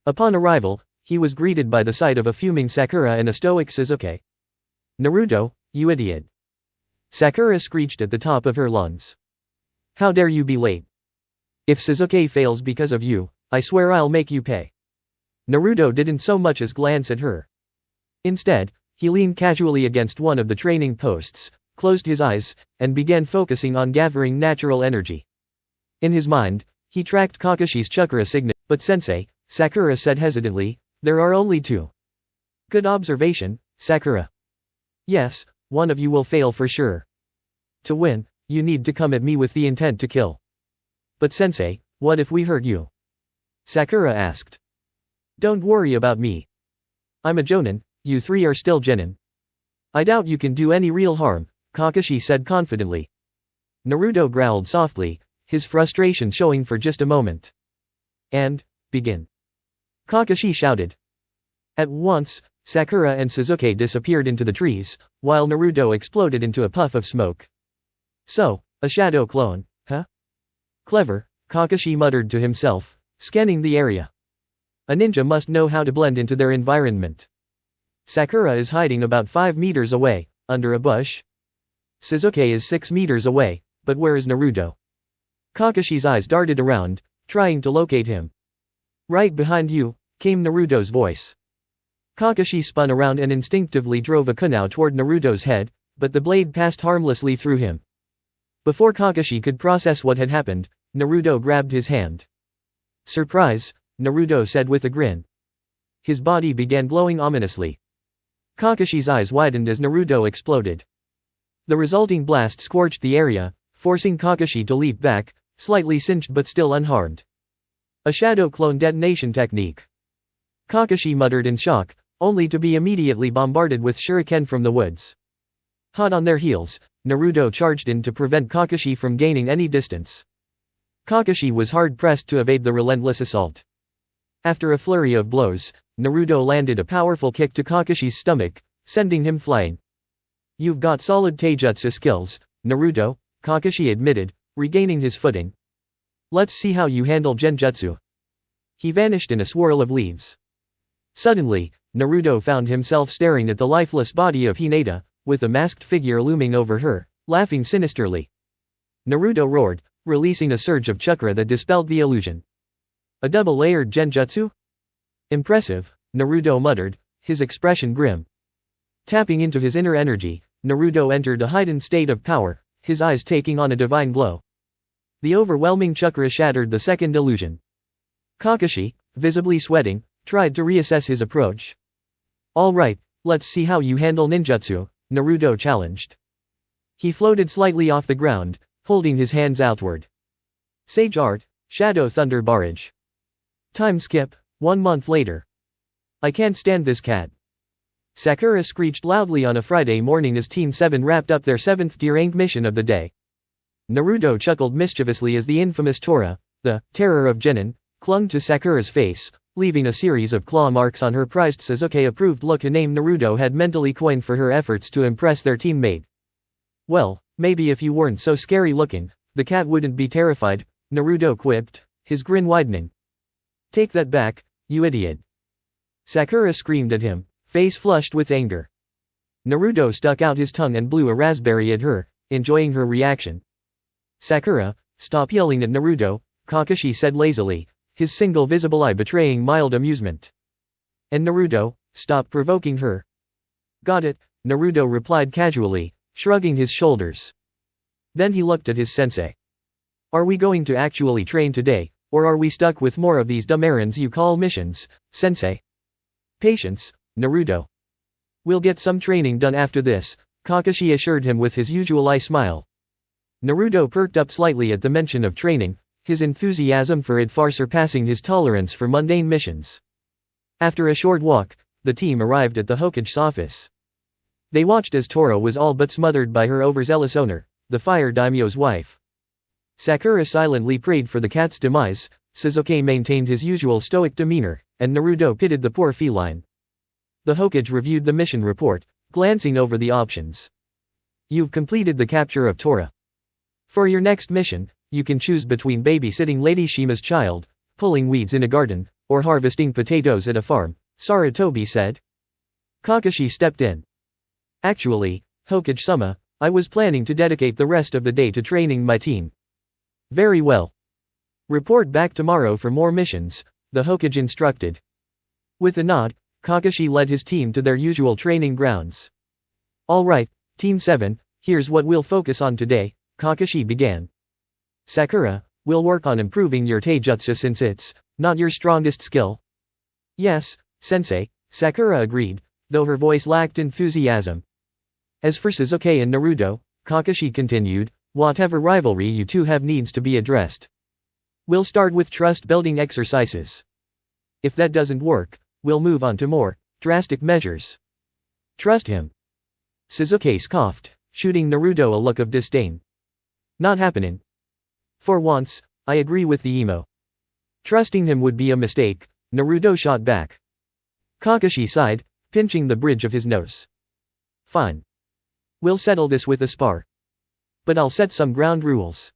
Upon arrival, he was greeted by the sight of a fuming Sakura and a stoic Sasuke. "Naruto, you idiot!" Sakura screeched at the top of her lungs. "How dare you be late? If Sasuke fails because of you, I swear I'll make you pay." Naruto didn't so much as glance at her. Instead, he leaned casually against one of the training posts, closed his eyes, and began focusing on gathering natural energy. In his mind, he tracked Kakashi's chakra signature. "But sensei," Sakura said hesitantly, "there are only 2. "Good observation, Sakura. Yes, one of you will fail for sure. To win, you need to come at me with the intent to kill." "But sensei, what if we hurt you?" Sakura asked. "Don't worry about me. I'm a jonin, you 3 are still genin. I doubt you can do any real harm," Kakashi said confidently. Naruto growled softly, his frustration showing for just a moment. "And, begin," Kakashi shouted. At once, Sakura and Sasuke disappeared into the trees, while Naruto exploded into a puff of smoke. "So, a shadow clone, huh? Clever," Kakashi muttered to himself, scanning the area. "A ninja must know how to blend into their environment. Sakura is hiding about 5 meters away, under a bush. Sasuke is 6 meters away, but where is Naruto?" Kakashi's eyes darted around, trying to locate him. "Right behind you," came Naruto's voice. Kakashi spun around and instinctively drove a kunai toward Naruto's head, but the blade passed harmlessly through him. Before Kakashi could process what had happened, Naruto grabbed his hand. "Surprise," Naruto said with a grin. His body began glowing ominously. Kakashi's eyes widened as Naruto exploded. The resulting blast scorched the area, forcing Kakashi to leap back, slightly singed but still unharmed. "A shadow clone detonation technique." Kakashi muttered in shock, only to be immediately bombarded with shuriken from the woods. Hot on their heels, Naruto charged in to prevent Kakashi from gaining any distance. Kakashi was hard-pressed to evade the relentless assault. After a flurry of blows, Naruto landed a powerful kick to Kakashi's stomach, sending him flying. "You've got solid taijutsu skills, Naruto," Kakashi admitted, regaining his footing. "Let's see how you handle genjutsu." He vanished in a swirl of leaves. Suddenly, Naruto found himself staring at the lifeless body of Hinata, with a masked figure looming over her, laughing sinisterly. Naruto roared, releasing a surge of chakra that dispelled the illusion. "A double-layered genjutsu? Impressive," Naruto muttered, his expression grim. Tapping into his inner energy, Naruto entered a heightened state of power, his eyes taking on a divine glow. The overwhelming chakra shattered the second illusion. Kakashi, visibly sweating, tried to reassess his approach. "All right, let's see how you handle ninjutsu," Naruto challenged. He floated slightly off the ground, holding his hands outward. Sage Art, Shadow Thunder Barrage. Time skip, 1 month later. "I can't stand this cat." Sakura screeched loudly on a Friday morning as Team 7 wrapped up their 7th tier-ranked mission of the day. Naruto chuckled mischievously as the infamous Tora, the terror of Genin, clung to Sakura's face, leaving a series of claw marks on her prized Sasuke-approved look, a name Naruto had mentally coined for her efforts to impress their teammate. Well, maybe if you weren't so scary looking, the cat wouldn't be terrified, Naruto quipped, his grin widening. Take that back, you idiot. Sakura screamed at him, face flushed with anger. Naruto stuck out his tongue and blew a raspberry at her, enjoying her reaction. Sakura, stop yelling at Naruto, Kakashi said lazily, his single visible eye betraying mild amusement. And Naruto, stop provoking her. Got it, Naruto replied casually, shrugging his shoulders. Then he looked at his sensei. Are we going to actually train today, or are we stuck with more of these dumb errands you call missions, sensei? Patience, Naruto. We'll get some training done after this, Kakashi assured him with his usual eye smile. Naruto perked up slightly at the mention of training, his enthusiasm for it far surpassing his tolerance for mundane missions. After a short walk, the team arrived at the Hokage's office. They watched as Toro was all but smothered by her overzealous owner, the fire daimyo's wife. Sakura silently prayed for the cat's demise, Sasuke maintained his usual stoic demeanor, and Naruto pitied the poor feline. The Hokage reviewed the mission report, glancing over the options. You've completed the capture of Tora. For your next mission, you can choose between babysitting Lady Shima's child, pulling weeds in a garden, or harvesting potatoes at a farm, Sarutobi said. Kakashi stepped in. Actually, Hokage-sama, I was planning to dedicate the rest of the day to training my team. Very well. Report back tomorrow for more missions, the Hokage instructed. With a nod, Kakashi led his team to their usual training grounds. Alright, Team 7, here's what we'll focus on today, Kakashi began. Sakura, we'll work on improving your taijutsu since it's not your strongest skill. Yes, sensei, Sakura agreed, though her voice lacked enthusiasm. As for Sasuke and Naruto, Kakashi continued, whatever rivalry you two have needs to be addressed. We'll start with trust-building exercises. If that doesn't work, we'll move on to more drastic measures. Trust him. Sasuke scoffed, shooting Naruto a look of disdain. Not happening. For once, I agree with the emo. Trusting him would be a mistake, Naruto shot back. Kakashi sighed, pinching the bridge of his nose. Fine. We'll settle this with a spar. But I'll set some ground rules.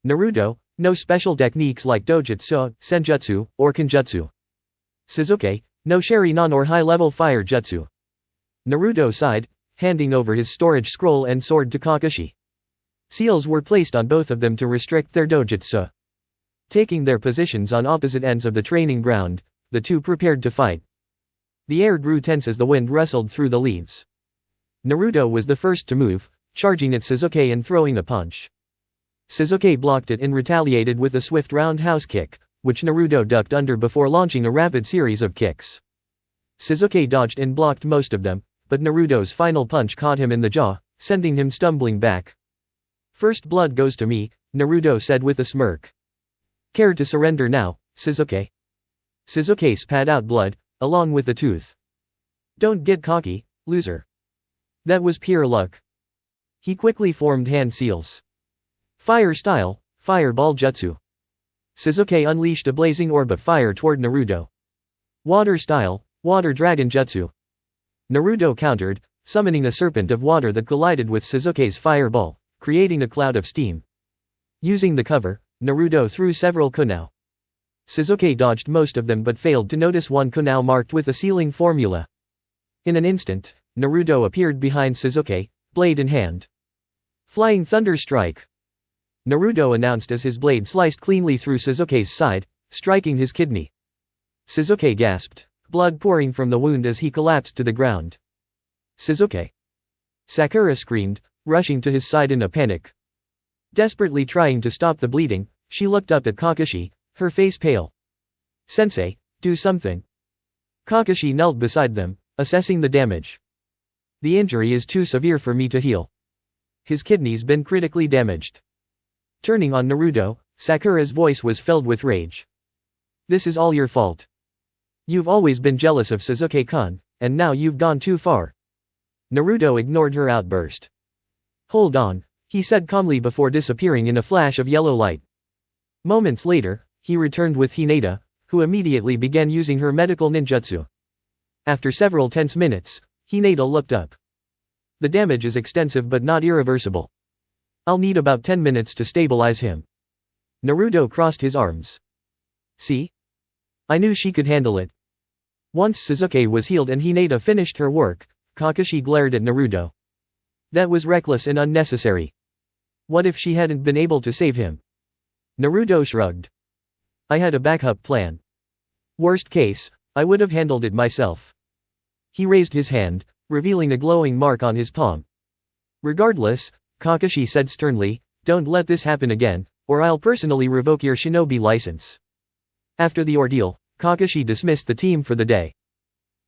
Naruto, no special techniques like dojutsu, senjutsu, or kenjutsu. Sasuke, no Sharingan or high-level fire jutsu. Naruto sighed, handing over his storage scroll and sword to Kakashi. Seals were placed on both of them to restrict their dojutsu. Taking their positions on opposite ends of the training ground, the two prepared to fight. The air grew tense as the wind rustled through the leaves. Naruto was the first to move, charging at Sasuke and throwing a punch. Sasuke blocked it and retaliated with a swift roundhouse kick, which Naruto ducked under before launching a rapid series of kicks. Sasuke dodged and blocked most of them, but Naruto's final punch caught him in the jaw, sending him stumbling back. First blood goes to me, Naruto said with a smirk. Care to surrender now, Sasuke? Sasuke spat out blood, along with a tooth. Don't get cocky, loser. That was pure luck. He quickly formed hand seals. Fire style, fireball jutsu. Sasuke unleashed a blazing orb of fire toward Naruto. Water style, water dragon jutsu. Naruto countered, summoning a serpent of water that collided with Sasuke's fireball, creating a cloud of steam. Using the cover, Naruto threw several kunai. Sasuke dodged most of them but failed to notice one kunai marked with a sealing formula. In an instant, Naruto appeared behind Sasuke, blade in hand. Flying Thunder Strike. Naruto announced as his blade sliced cleanly through Sasuke's side, striking his kidney. Sasuke gasped, blood pouring from the wound as he collapsed to the ground. Sasuke! Sakura screamed, rushing to his side in a panic. Desperately trying to stop the bleeding, she looked up at Kakashi, her face pale. Sensei, do something. Kakashi knelt beside them, assessing the damage. The injury is too severe for me to heal. His kidney's been critically damaged. Turning on Naruto, Sakura's voice was filled with rage. This is all your fault. You've always been jealous of Sasuke-kun, and now you've gone too far. Naruto ignored her outburst. Hold on, he said calmly before disappearing in a flash of yellow light. Moments later, he returned with Hinata, who immediately began using her medical ninjutsu. After several tense minutes, Hinata looked up. The damage is extensive but not irreversible. I'll need about 10 minutes to stabilize him. Naruto crossed his arms. See? I knew she could handle it. Once Sasuke was healed and Hinata finished her work, Kakashi glared at Naruto. That was reckless and unnecessary. What if she hadn't been able to save him? Naruto shrugged. I had a backup plan. Worst case, I would have handled it myself. He raised his hand, revealing a glowing mark on his palm. Regardless, Kakashi said sternly, don't let this happen again, or I'll personally revoke your shinobi license. After the ordeal, Kakashi dismissed the team for the day.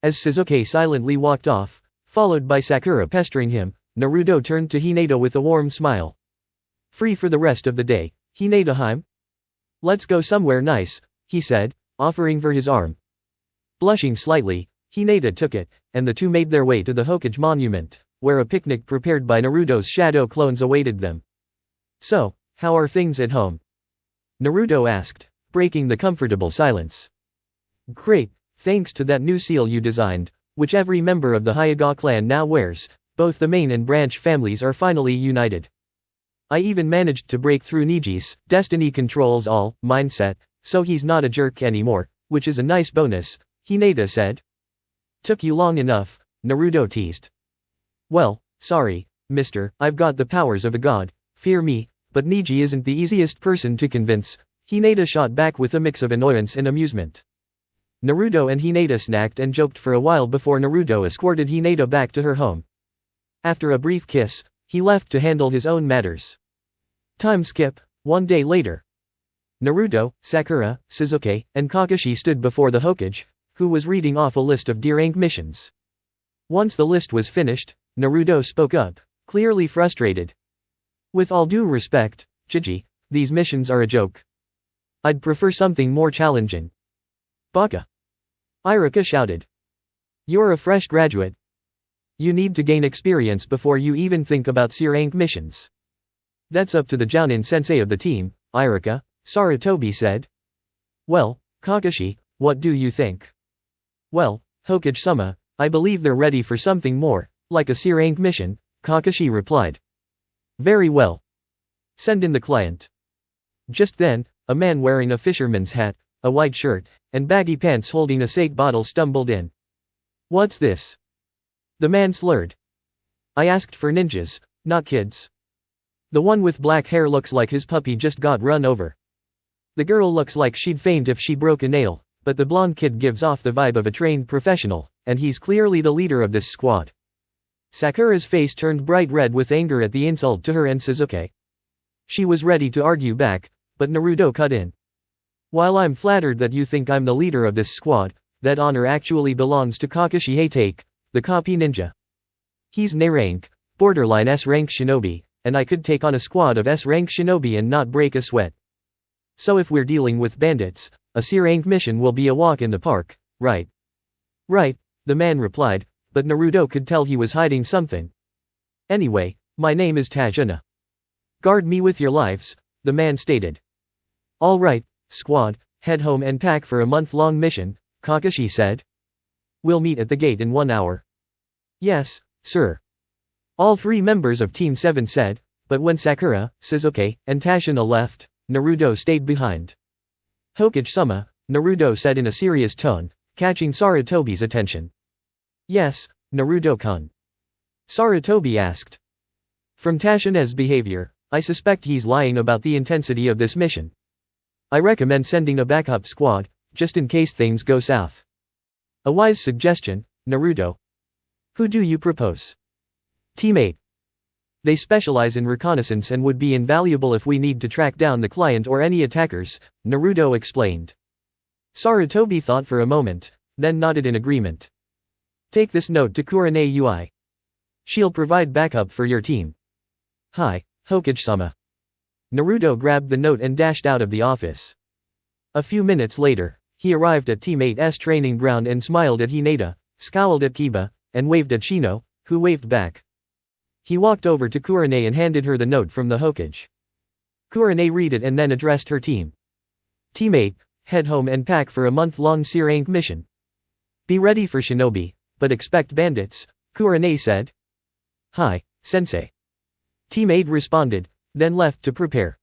As Sasuke silently walked off, followed by Sakura pestering him, Naruto turned to Hinata with a warm smile. Free for the rest of the day, Hinata-heim? Let's go somewhere nice, he said, offering for his arm. Blushing slightly, Hinata took it, and the two made their way to the Hokage monument, where a picnic prepared by Naruto's shadow clones awaited them. So, how are things at home? Naruto asked, breaking the comfortable silence. Great, thanks to that new seal you designed, which every member of the Hyuga clan now wears, both the main and branch families are finally united. I even managed to break through Neji's destiny controls all mindset, so he's not a jerk anymore, which is a nice bonus, Hinata said. Took you long enough, Naruto teased. Well, sorry, mister, I've got the powers of a god, fear me, but Neji isn't the easiest person to convince, Hinata shot back with a mix of annoyance and amusement. Naruto and Hinata snacked and joked for a while before Naruto escorted Hinata back to her home. After a brief kiss, he left to handle his own matters. Time skip, one day later. Naruto, Sakura, Sasuke, and Kakashi stood before the Hokage, who was reading off a list of D-rank missions. Once the list was finished, Naruto spoke up, clearly frustrated. With all due respect, Chichi, these missions are a joke. I'd prefer something more challenging. Baka. Iruka shouted. You're a fresh graduate. You need to gain experience before you even think about C-rank missions. That's up to the Jounin sensei of the team, Iruka, Sarutobi said. Well, Kakashi, what do you think? Well, Hokage-sama, I believe they're ready for something more, like a C-rank mission, Kakashi replied. Very well. Send in the client. Just then, a man wearing a fisherman's hat, a white shirt, and baggy pants holding a sake bottle stumbled in. What's this? The man slurred. I asked for ninjas, not kids. The one with black hair looks like his puppy just got run over. The girl looks like she'd faint if she broke a nail, but the blonde kid gives off the vibe of a trained professional, and he's clearly the leader of this squad. Sakura's face turned bright red with anger at the insult to her and Sasuke. She was ready to argue back, but Naruto cut in. While I'm flattered that you think I'm the leader of this squad, that honor actually belongs to Kakashi Hatake, the copy ninja. He's an A-rank, borderline S-rank shinobi, and I could take on a squad of S-rank shinobi and not break a sweat. So if we're dealing with bandits, a C-rank mission will be a walk in the park, right? Right, the man replied, but Naruto could tell he was hiding something. Anyway, my name is Tajana. Guard me with your lives, the man stated. All right, squad, head home and pack for a month-long mission, Kakashi said. We'll meet at the gate in 1 hour. Yes, sir. All three members of Team 7 said, but when Sakura, Sasuke, and Tajana left, Naruto stayed behind. Hokage-sama, Naruto said in a serious tone, catching Sarutobi's attention. Yes, Naruto-kun. Sarutobi asked. From Tajana's behavior, I suspect he's lying about the intensity of this mission. I recommend sending a backup squad, just in case things go south. A wise suggestion, Naruto. Who do you propose? Teammate. They specialize in reconnaissance and would be invaluable if we need to track down the client or any attackers, Naruto explained. Sarutobi thought for a moment, then nodded in agreement. Take this note to Kurane Ui. She'll provide backup for your team. Hi, Hokage-sama. Naruto grabbed the note and dashed out of the office. A few minutes later, he arrived at Team 8's training ground and smiled at Hinata, scowled at Kiba, and waved at Shino, who waved back. He walked over to Kurane and handed her the note from the Hokage. Kurane read it and then addressed her team. Teammate, head home and pack for a month-long Sparring mission. Be ready for shinobi, but expect bandits, Kurane said. Hi, sensei. Team 8 responded, then left to prepare.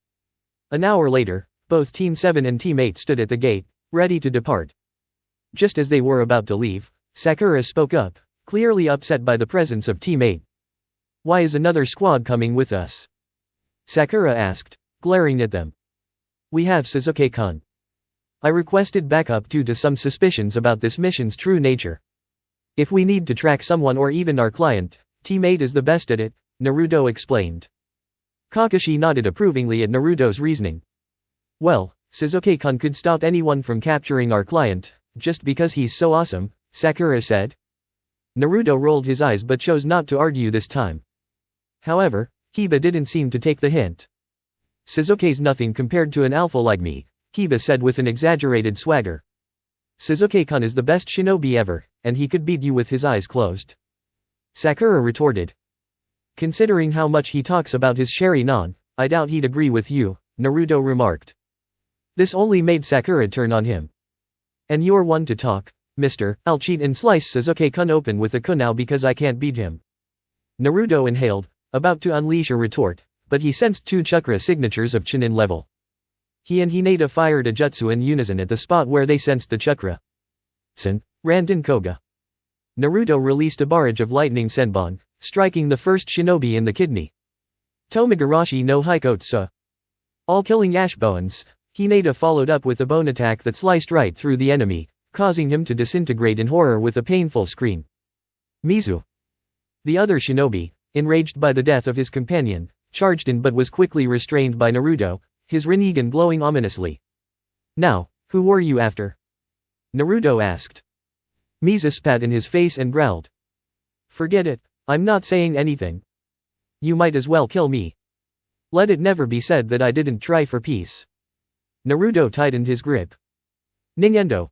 An hour later, both Team 7 and Team 8 stood at the gate, ready to depart. Just as they were about to leave, Sakura spoke up, clearly upset by the presence of Team 8. Why is another squad coming with us? Sakura asked, glaring at them. We have Sasuke-kun. I requested backup due to some suspicions about this mission's true nature. If we need to track someone or even our client, Team 8 is the best at it, Naruto explained. Kakashi nodded approvingly at Naruto's reasoning. Well, Sasuke-kun could stop anyone from capturing our client, just because he's so awesome, Sakura said. Naruto rolled his eyes but chose not to argue this time. However, Kiba didn't seem to take the hint. Sasuke's nothing compared to an alpha like me, Kiba said with an exaggerated swagger. Sasuke-kun is the best shinobi ever, and he could beat you with his eyes closed. Sakura retorted. Considering how much he talks about his Sharingan, I doubt he'd agree with you, Naruto remarked. This only made Sakura turn on him. And you're one to talk, mister, I'll cheat and slice Sasuke-kun open with a kunai because I can't beat him. Naruto inhaled, about to unleash a retort, but he sensed 2 chakra signatures of Chunin level. He and Hinata fired a jutsu in unison at the spot where they sensed the chakra. Sen, Randen Koga. Naruto released a barrage of lightning senbon, striking the first shinobi in the kidney. Tomigarashi no Hikotsu. All killing ash bones, Hinata followed up with a bone attack that sliced right through the enemy, causing him to disintegrate in horror with a painful scream. Mizu. The other shinobi, enraged by the death of his companion, charged in but was quickly restrained by Naruto, his Rinnegan glowing ominously. Now, who were you after? Naruto asked. Mizu spat in his face and growled. Forget it, I'm not saying anything. You might as well kill me. Let it never be said that I didn't try for peace. Naruto tightened his grip. Ningendo.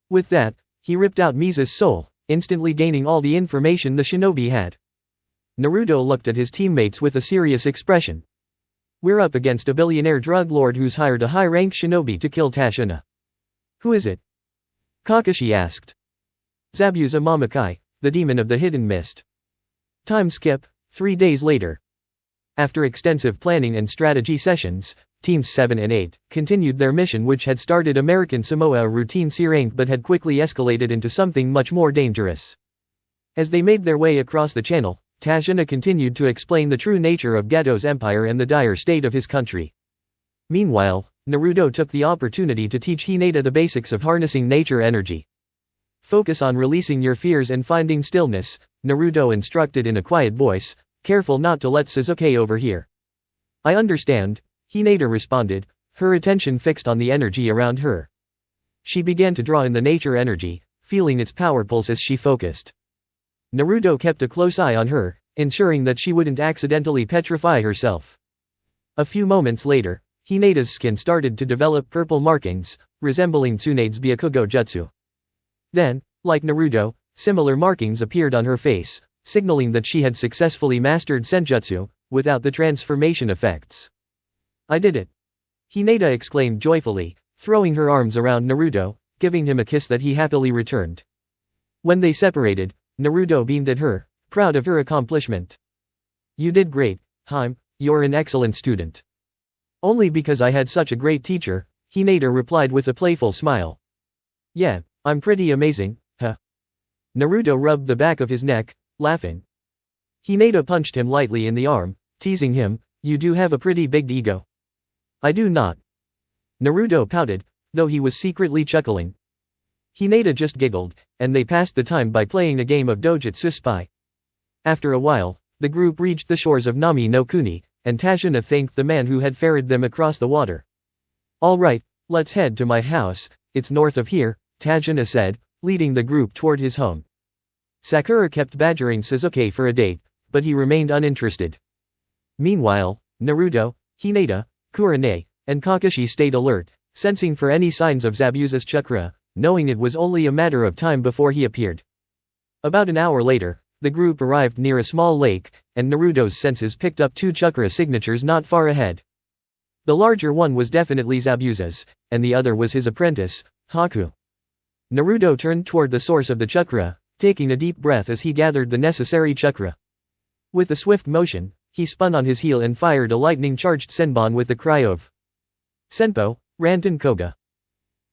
With that, he ripped out Mizu's soul, instantly gaining all the information the shinobi had. Naruto looked at his teammates with a serious expression. We're up against a billionaire drug lord who's hired a high-rank shinobi to kill Tashina. Who is it? Kakashi asked. Zabuza Mamakai, the demon of the hidden mist. Time skip, 3 days later. After extensive planning and strategy sessions, Teams 7 and 8 continued their mission, which had started American Samoa a routine Sparring but had quickly escalated into something much more dangerous. As they made their way across the channel, Tashina continued to explain the true nature of Geto's empire and the dire state of his country. Meanwhile, Naruto took the opportunity to teach Hinata the basics of harnessing nature energy. Focus on releasing your fears and finding stillness, Naruto instructed in a quiet voice, careful not to let Sasuke overhear. I understand, Hinata responded, her attention fixed on the energy around her. She began to draw in the nature energy, feeling its power pulse as she focused. Naruto kept a close eye on her, ensuring that she wouldn't accidentally petrify herself. A few moments later, Hinata's skin started to develop purple markings, resembling Tsunade's Byakugo jutsu. Then, like Naruto, similar markings appeared on her face, signaling that she had successfully mastered senjutsu, without the transformation effects. I did it! Hinata exclaimed joyfully, throwing her arms around Naruto, giving him a kiss that he happily returned. When they separated, Naruto beamed at her, proud of her accomplishment. You did great, Hime, you're an excellent student. Only because I had such a great teacher, Hinata replied with a playful smile. Yeah, I'm pretty amazing, huh? Naruto rubbed the back of his neck, laughing. Hinata punched him lightly in the arm, teasing him, you do have a pretty big ego. I do not. Naruto pouted, though he was secretly chuckling. Hinata just giggled, and they passed the time by playing a game of Dojutsu Spy. After a while, the group reached the shores of Nami no Kuni, and Tashina thanked the man who had ferried them across the water. All right, let's head to my house, it's north of here, Tashina said, leading the group toward his home. Sakura kept badgering Sasuke for a date, but he remained uninterested. Meanwhile, Naruto, Hinata, Kurane, and Kakashi stayed alert, sensing for any signs of Zabuza's chakra, knowing it was only a matter of time before he appeared. About an hour later, the group arrived near a small lake, and Naruto's senses picked up 2 chakra signatures not far ahead. The larger one was definitely Zabuza's, and the other was his apprentice, Haku. Naruto turned toward the source of the chakra, taking a deep breath as he gathered the necessary chakra. With a swift motion, he spun on his heel and fired a lightning-charged senbon with the cry of Senpo, Ranten Koga.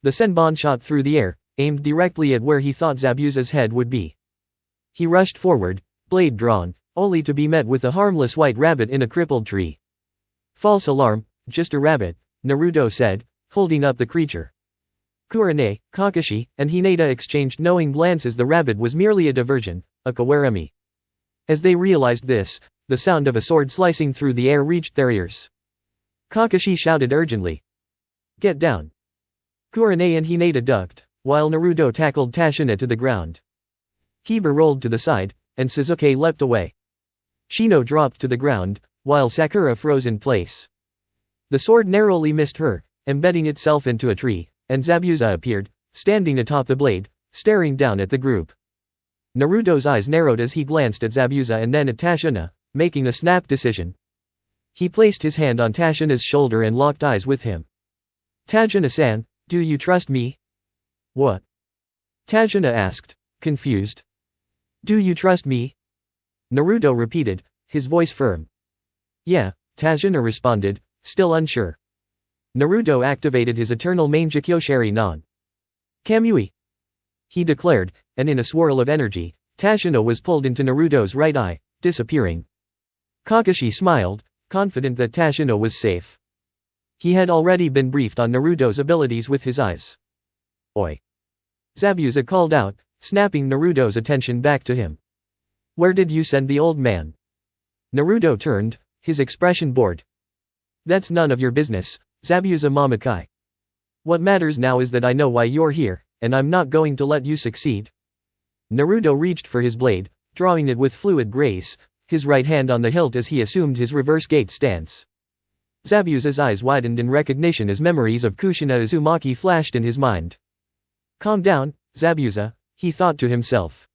The senbon shot through the air, aimed directly at where he thought Zabuza's head would be. He rushed forward, blade drawn, only to be met with a harmless white rabbit in a crippled tree. False alarm, just a rabbit, Naruto said, holding up the creature. Kurane, Kakashi, and Hinata exchanged knowing glances. The rabbit was merely a diversion, a kawarami. As they realized this, the sound of a sword slicing through the air reached their ears. Kakashi shouted urgently. Get down. Kurane and Hinata ducked, while Naruto tackled Tashina to the ground. Kiba rolled to the side, and Sasuke leapt away. Shino dropped to the ground, while Sakura froze in place. The sword narrowly missed her, embedding itself into a tree, and Zabuza appeared, standing atop the blade, staring down at the group. Naruto's eyes narrowed as he glanced at Zabuza and then at Tashina, making a snap decision. He placed his hand on Tashina's shoulder and locked eyes with him. Tashina-san, do you trust me? What? Tashina asked, confused. Do you trust me? Naruto repeated, his voice firm. Yeah, Tashina responded, still unsure. Naruto activated his eternal Mangekyo Sharingan. Kamui! He declared, and in a swirl of energy, Tashina was pulled into Naruto's right eye, disappearing. Kakashi smiled, confident that Tashina was safe. He had already been briefed on Naruto's abilities with his eyes. Oi! Zabuza called out, snapping Naruto's attention back to him. Where did you send the old man? Naruto turned, his expression bored. That's none of your business, Zabuza Mamakai. What matters now is that I know why you're here, and I'm not going to let you succeed. Naruto reached for his blade, drawing it with fluid grace, his right hand on the hilt as he assumed his reverse gate stance. Zabuza's eyes widened in recognition as memories of Kushina Uzumaki flashed in his mind. Calm down, Zabuza, he thought to himself.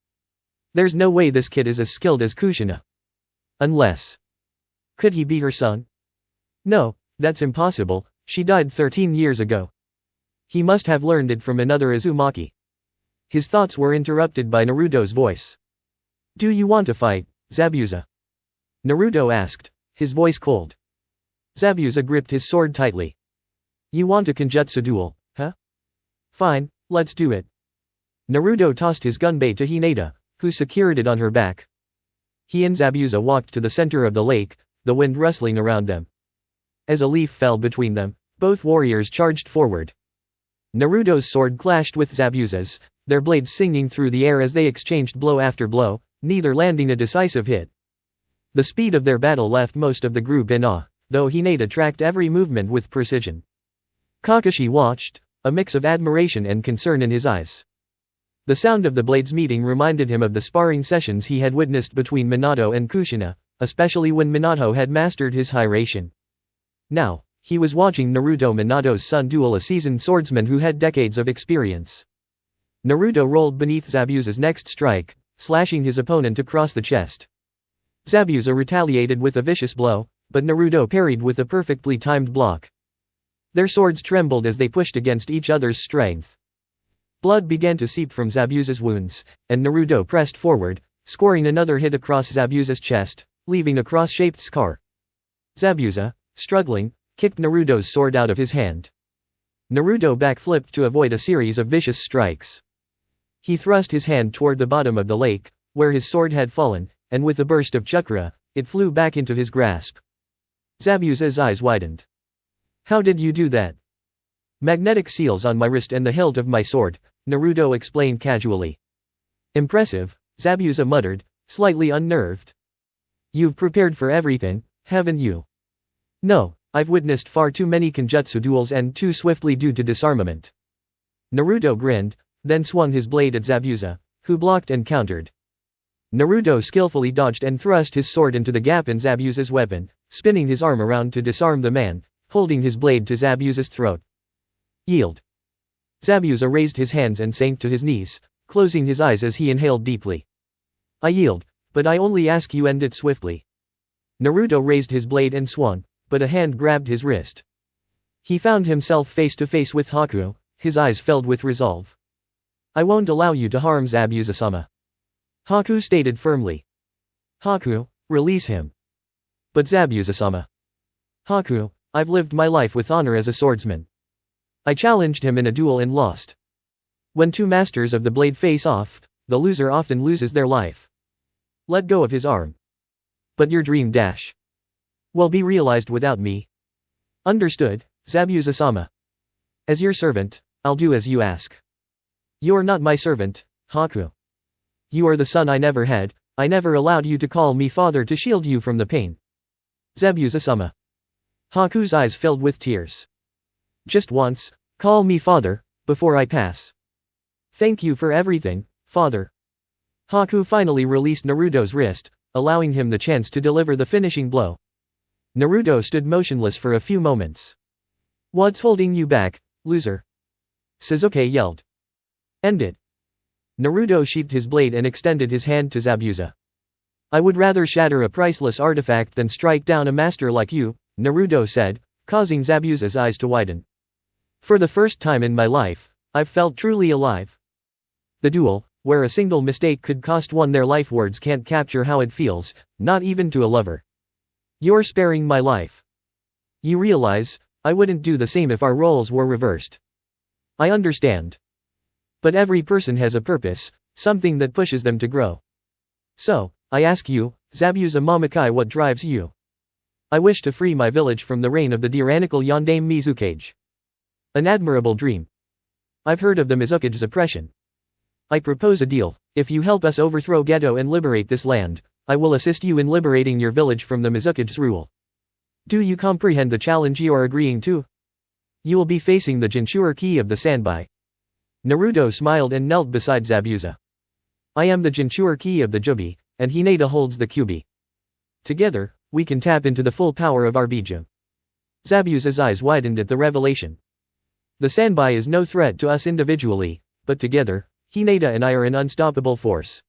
There's no way this kid is as skilled as Kushina. Unless. Could he be her son? No, that's impossible, she died 13 years ago. He must have learned it from another Uzumaki. His thoughts were interrupted by Naruto's voice. Do you want to fight, Zabuza? Naruto asked, his voice cold. Zabuza gripped his sword tightly. You want a Kenjutsu duel, huh? Fine, let's do it. Naruto tossed his gunbei to Hinata, who secured it on her back. He and Zabuza walked to the center of the lake, the wind rustling around them. As a leaf fell between them, both warriors charged forward. Naruto's sword clashed with Zabuza's, their blades singing through the air as they exchanged blow after blow, neither landing a decisive hit. The speed of their battle left most of the group in awe, though Hinata tracked every movement with precision. Kakashi watched, a mix of admiration and concern in his eyes. The sound of the blades meeting reminded him of the sparring sessions he had witnessed between Minato and Kushina, especially when Minato had mastered his Hiraishin. Now, he was watching Naruto Minato's son duel a seasoned swordsman who had decades of experience. Naruto rolled beneath Zabuza's next strike, slashing his opponent across the chest. Zabuza retaliated with a vicious blow, but Naruto parried with a perfectly timed block. Their swords trembled as they pushed against each other's strength. Blood began to seep from Zabuza's wounds, and Naruto pressed forward, scoring another hit across Zabuza's chest, leaving a cross-shaped scar. Zabuza, struggling, kicked Naruto's sword out of his hand. Naruto backflipped to avoid a series of vicious strikes. He thrust his hand toward the bottom of the lake, where his sword had fallen, and with a burst of chakra, it flew back into his grasp. Zabuza's eyes widened. How did you do that? Magnetic seals on my wrist and the hilt of my sword, Naruto explained casually. Impressive, Zabuza muttered, slightly unnerved. You've prepared for everything, haven't you? No, I've witnessed far too many Kenjutsu duels and too swiftly due to disarmament. Naruto grinned, then swung his blade at Zabuza, who blocked and countered. Naruto skillfully dodged and thrust his sword into the gap in Zabuza's weapon, spinning his arm around to disarm the man, holding his blade to Zabuza's throat. Yield. Zabuza raised his hands and sank to his knees, closing his eyes as he inhaled deeply. I yield, but I only ask you end it swiftly. Naruto raised his blade and swung, but a hand grabbed his wrist. He found himself face to face with Haku, his eyes filled with resolve. I won't allow you to harm Zabuza-sama. Haku stated firmly. Haku, release him. But Zabuza-sama. Haku, I've lived my life with honor as a swordsman. I challenged him in a duel and lost. When two masters of the blade face off, the loser often loses their life. Let go of his arm. But your dream will be realized without me. Understood, Zabuza-sama. As your servant, I'll do as you ask. You're not my servant, Haku. You are the son I never had, I never allowed you to call me father to shield you from the pain. Zabuza-sama. Haku's eyes filled with tears. Just once, call me father, before I pass. Thank you for everything, father. Haku finally released Naruto's wrist, allowing him the chance to deliver the finishing blow. Naruto stood motionless for a few moments. What's holding you back, loser? Sasuke yelled. End it. Naruto sheathed his blade and extended his hand to Zabuza. I would rather shatter a priceless artifact than strike down a master like you, Naruto said, causing Zabuza's eyes to widen. For the first time in my life, I've felt truly alive. The duel, where a single mistake could cost one their life, words can't capture how it feels, not even to a lover. You're sparing my life. You realize, I wouldn't do the same if our roles were reversed. I understand. But every person has a purpose, something that pushes them to grow. So, I ask you, Zabuza Momokai, what drives you? I wish to free my village from the reign of the tyrannical Yondaime Mizukage. An admirable dream. I've heard of the Mizukage's oppression. I propose a deal. If you help us overthrow Geto and liberate this land, I will assist you in liberating your village from the Mizukage's rule. Do you comprehend the challenge you are agreeing to? You will be facing the Jinchuriki of the Sanbai. Naruto smiled and knelt beside Zabuza. I am the Jinchuriki of the Jubi, and Hinata holds the Kyubi. Together, we can tap into the full power of our Bijou. Zabuza's eyes widened at the revelation. The Sanbai is no threat to us individually, but together, Hinata and I are an unstoppable force.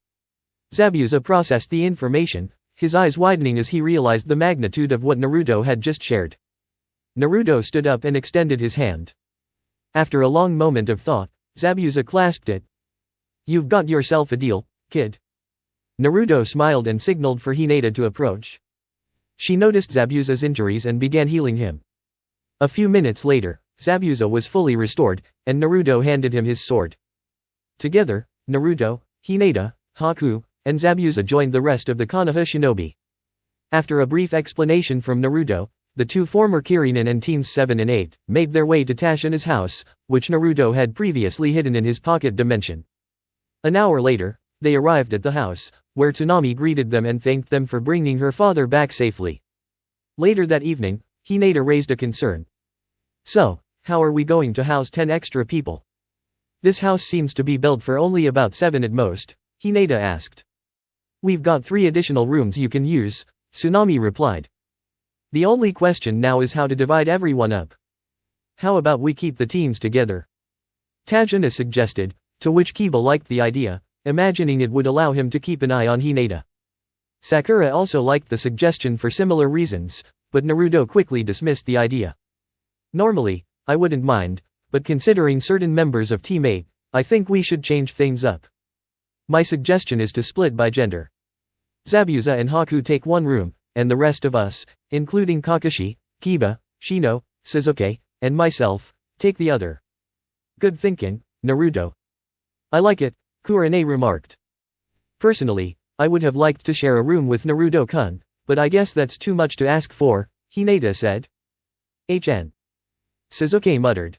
Zabuza processed the information, his eyes widening as he realized the magnitude of what Naruto had just shared. Naruto stood up and extended his hand. After a long moment of thought, Zabuza clasped it. You've got yourself a deal, kid. Naruto smiled and signaled for Hinata to approach. She noticed Zabuza's injuries and began healing him. A few minutes later, Zabuza was fully restored, and Naruto handed him his sword. Together, Naruto, Hinata, Haku, and Zabuza joined the rest of the Konoha shinobi. After a brief explanation from Naruto, the two former Kirinin and teams 7 and 8 made their way to Tashina's house, which Naruto had previously hidden in his pocket dimension. An hour later, they arrived at the house, where Tsunami greeted them and thanked them for bringing her father back safely. Later that evening, Hinata raised a concern. So, how are we going to house 10 extra people? This house seems to be built for only about 7 at most, Hinata asked. We've got 3 additional rooms you can use, Tsunami replied. The only question now is how to divide everyone up. How about we keep the teams together? Tashina suggested, to which Kiba liked the idea, imagining it would allow him to keep an eye on Hinata. Sakura also liked the suggestion for similar reasons, but Naruto quickly dismissed the idea. Normally, I wouldn't mind, but considering certain members of Team 8, I think we should change things up. My suggestion is to split by gender. Zabuza and Haku take one room, and the rest of us, including Kakashi, Kiba, Shino, Sasuke, and myself, take the other. Good thinking, Naruto. I like it, Kurane remarked. Personally, I would have liked to share a room with Naruto-kun, but I guess that's too much to ask for, Hinata said. Sasuke muttered.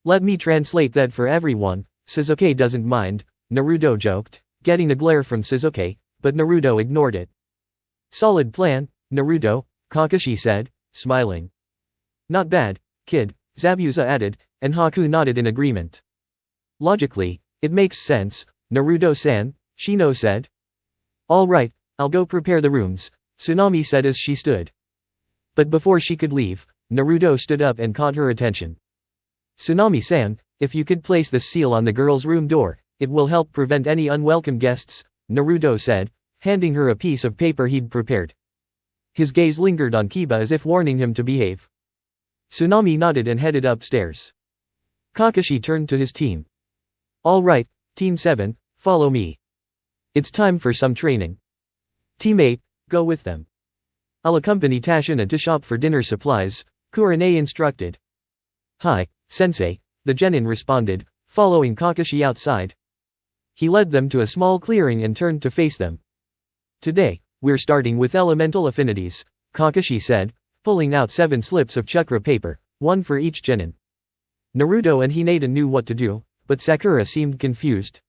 Let me translate that for everyone, Sasuke doesn't mind, Naruto joked, getting a glare from Sasuke, but Naruto ignored it. Solid plan, Naruto, Kakashi said, smiling. Not bad, kid, Zabuza added, and Haku nodded in agreement. Logically, it makes sense, Naruto-san, Shino said. All right, I'll go prepare the rooms, Tsunami said as she stood. But before she could leave, Naruto stood up and caught her attention. Tsunami-san, if you could place this seal on the girl's room door, it will help prevent any unwelcome guests, Naruto said, handing her a piece of paper he'd prepared. His gaze lingered on Kiba as if warning him to behave. Tsunami nodded and headed upstairs. Kakashi turned to his team. Alright, Team 7, follow me. It's time for some training. Team 8, go with them. I'll accompany Tashina to shop for dinner supplies, Kurane instructed. Hi, sensei, the genin responded, following Kakashi outside. He led them to a small clearing and turned to face them. Today, we're starting with elemental affinities, Kakashi said, pulling out 7 slips of chakra paper, one for each genin. Naruto and Hinata knew what to do, but Sakura seemed confused.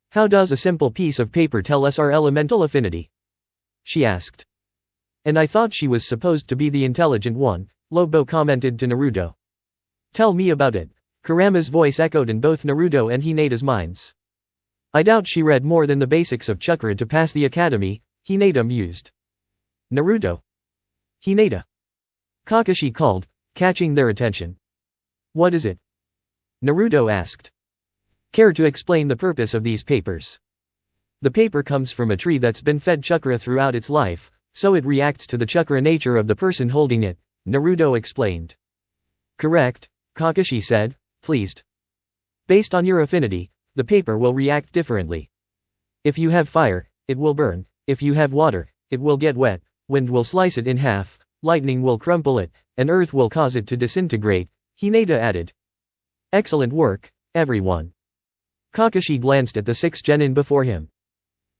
How does a simple piece of paper tell us our elemental affinity? She asked. And I thought she was supposed to be the intelligent one, Lobo commented to Naruto. Tell me about it, Kurama's voice echoed in both Naruto and Hinata's minds. I doubt she read more than the basics of chakra to pass the academy, Hinata mused. Naruto. Hinata. Kakashi called, catching their attention. What is it? Naruto asked. Care to explain the purpose of these papers? The paper comes from a tree that's been fed chakra throughout its life, so it reacts to the chakra nature of the person holding it, Naruto explained. Correct, Kakashi said, pleased. Based on your affinity, the paper will react differently. If you have fire, it will burn, if you have water, it will get wet, wind will slice it in half, lightning will crumple it, and earth will cause it to disintegrate, Hinata added. Excellent work, everyone. Kakashi glanced at the 6 genin before him.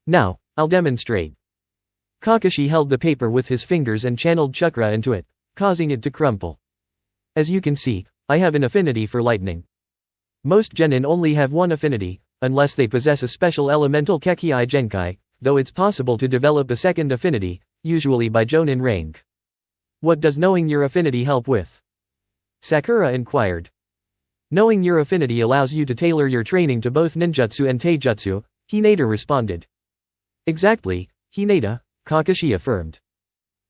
Now, I'll demonstrate. Kakashi held the paper with his fingers and channeled chakra into it, causing it to crumple. As you can see, I have an affinity for lightning. Most genin only have one affinity, unless they possess a special elemental Kekii Genkai, though it's possible to develop a second affinity, usually by Jonin rank. What does knowing your affinity help with? Sakura inquired. Knowing your affinity allows you to tailor your training to both ninjutsu and taijutsu, Hinata responded. Exactly, Hinata, Kakashi affirmed.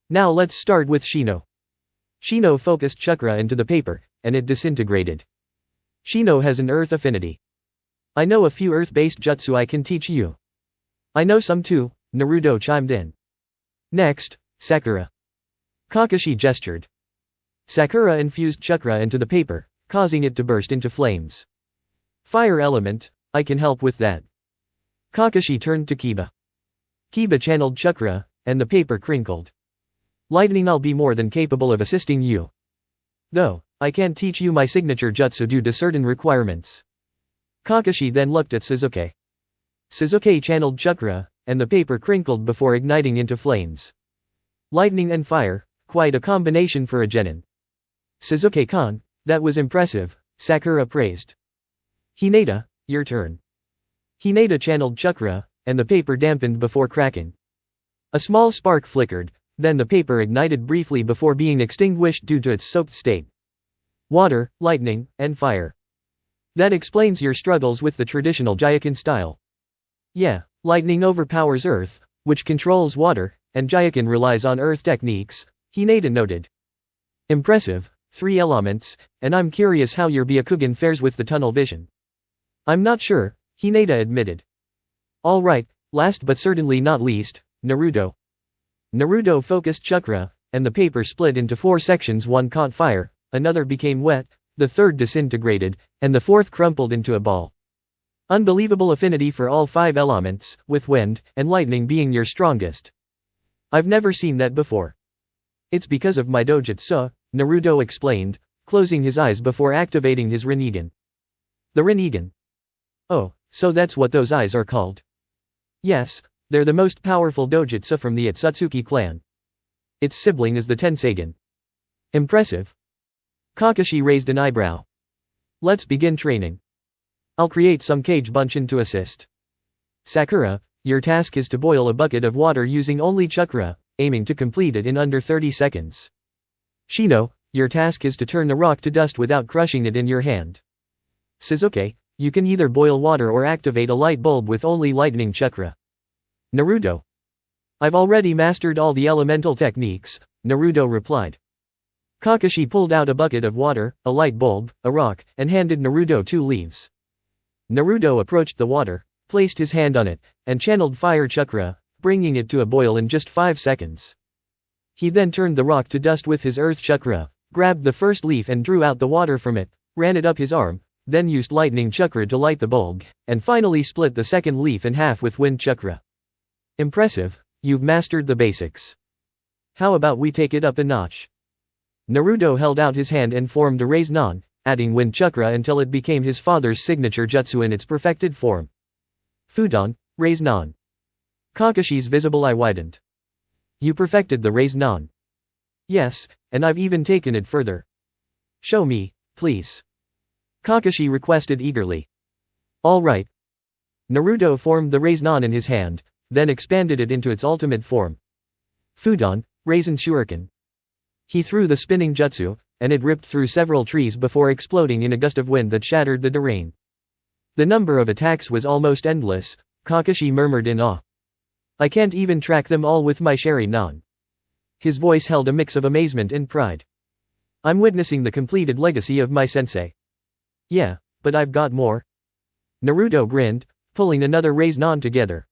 Now let's start with Shino. Shino focused chakra into the paper, and it disintegrated. Shino has an earth affinity. I know a few earth-based jutsu I can teach you. I know some too, Naruto chimed in. Next, Sakura. Kakashi gestured. Sakura infused chakra into the paper, causing it to burst into flames. Fire element, I can help with that. Kakashi turned to Kiba. Kiba channeled chakra, and the paper crinkled. Lightning, I'll be more than capable of assisting you. Though, I can't teach you my signature jutsu due to certain requirements. Kakashi then looked at Sasuke. Sasuke channeled chakra, and the paper crinkled before igniting into flames. Lightning and fire, quite a combination for a genin. Sasuke-kun, that was impressive, Sakura praised. Hinata, your turn. Hinata channeled chakra, and the paper dampened before cracking. A small spark flickered, then the paper ignited briefly before being extinguished due to its soaked state. Water, lightning, and fire. That explains your struggles with the traditional Jaiken style. Yeah, lightning overpowers earth, which controls water, and Jaiken relies on earth techniques, Hinata noted. Impressive, 3 elements, and I'm curious how your Byakugan fares with the tunnel vision. I'm not sure, Hinata admitted. Alright, last but certainly not least, Naruto. Naruto focused chakra, and the paper split into 4 sections. One caught fire, another became wet, the third disintegrated, and the fourth crumpled into a ball. Unbelievable affinity for all 5 elements, with wind and lightning being your strongest. I've never seen that before. It's because of my dojutsu, Naruto explained, closing his eyes before activating his Rinnegan. The Rinnegan. Oh, so that's what those eyes are called. Yes, they're the most powerful dojutsu from the OTSUTSUKI clan. Its sibling is the Tenseigan. Impressive. Kakashi raised an eyebrow. Let's begin training. I'll create some Kage Bunshin to assist. Sakura, your task is to boil a bucket of water using only chakra, aiming to complete it in under 30 seconds. Shino, your task is to turn a rock to dust without crushing it in your hand. Sasuke, you can either boil water or activate a light bulb with only lightning chakra. Naruto. I've already mastered all the elemental techniques, Naruto replied. Kakashi pulled out a bucket of water, a light bulb, a rock, and handed Naruto 2 leaves. Naruto approached the water, placed his hand on it, and channeled fire chakra, bringing it to a boil in just 5 seconds. He then turned the rock to dust with his earth chakra, grabbed the first leaf and drew out the water from it, ran it up his arm, then used lightning chakra to light the bulb, and finally split the second leaf in half with wind chakra. Impressive, you've mastered the basics. How about we take it up a notch? Naruto held out his hand and formed a raised non, adding wind chakra until it became his father's signature jutsu in its perfected form. Fudan, raised non. Kakashi's visible eye widened. You perfected the raised non. Yes, and I've even taken it further. Show me, please. Kakashi requested eagerly. All right. Naruto formed the raised non in his hand, then expanded it into its ultimate form. Fudan, Raisin Shuriken. He threw the spinning jutsu, and it ripped through several trees before exploding in a gust of wind that shattered the terrain. The number of attacks was almost endless, Kakashi murmured in awe. I can't even track them all with my Sharingan. His voice held a mix of amazement and pride. I'm witnessing the completed legacy of my sensei. Yeah, but I've got more. Naruto grinned, pulling another raised non together.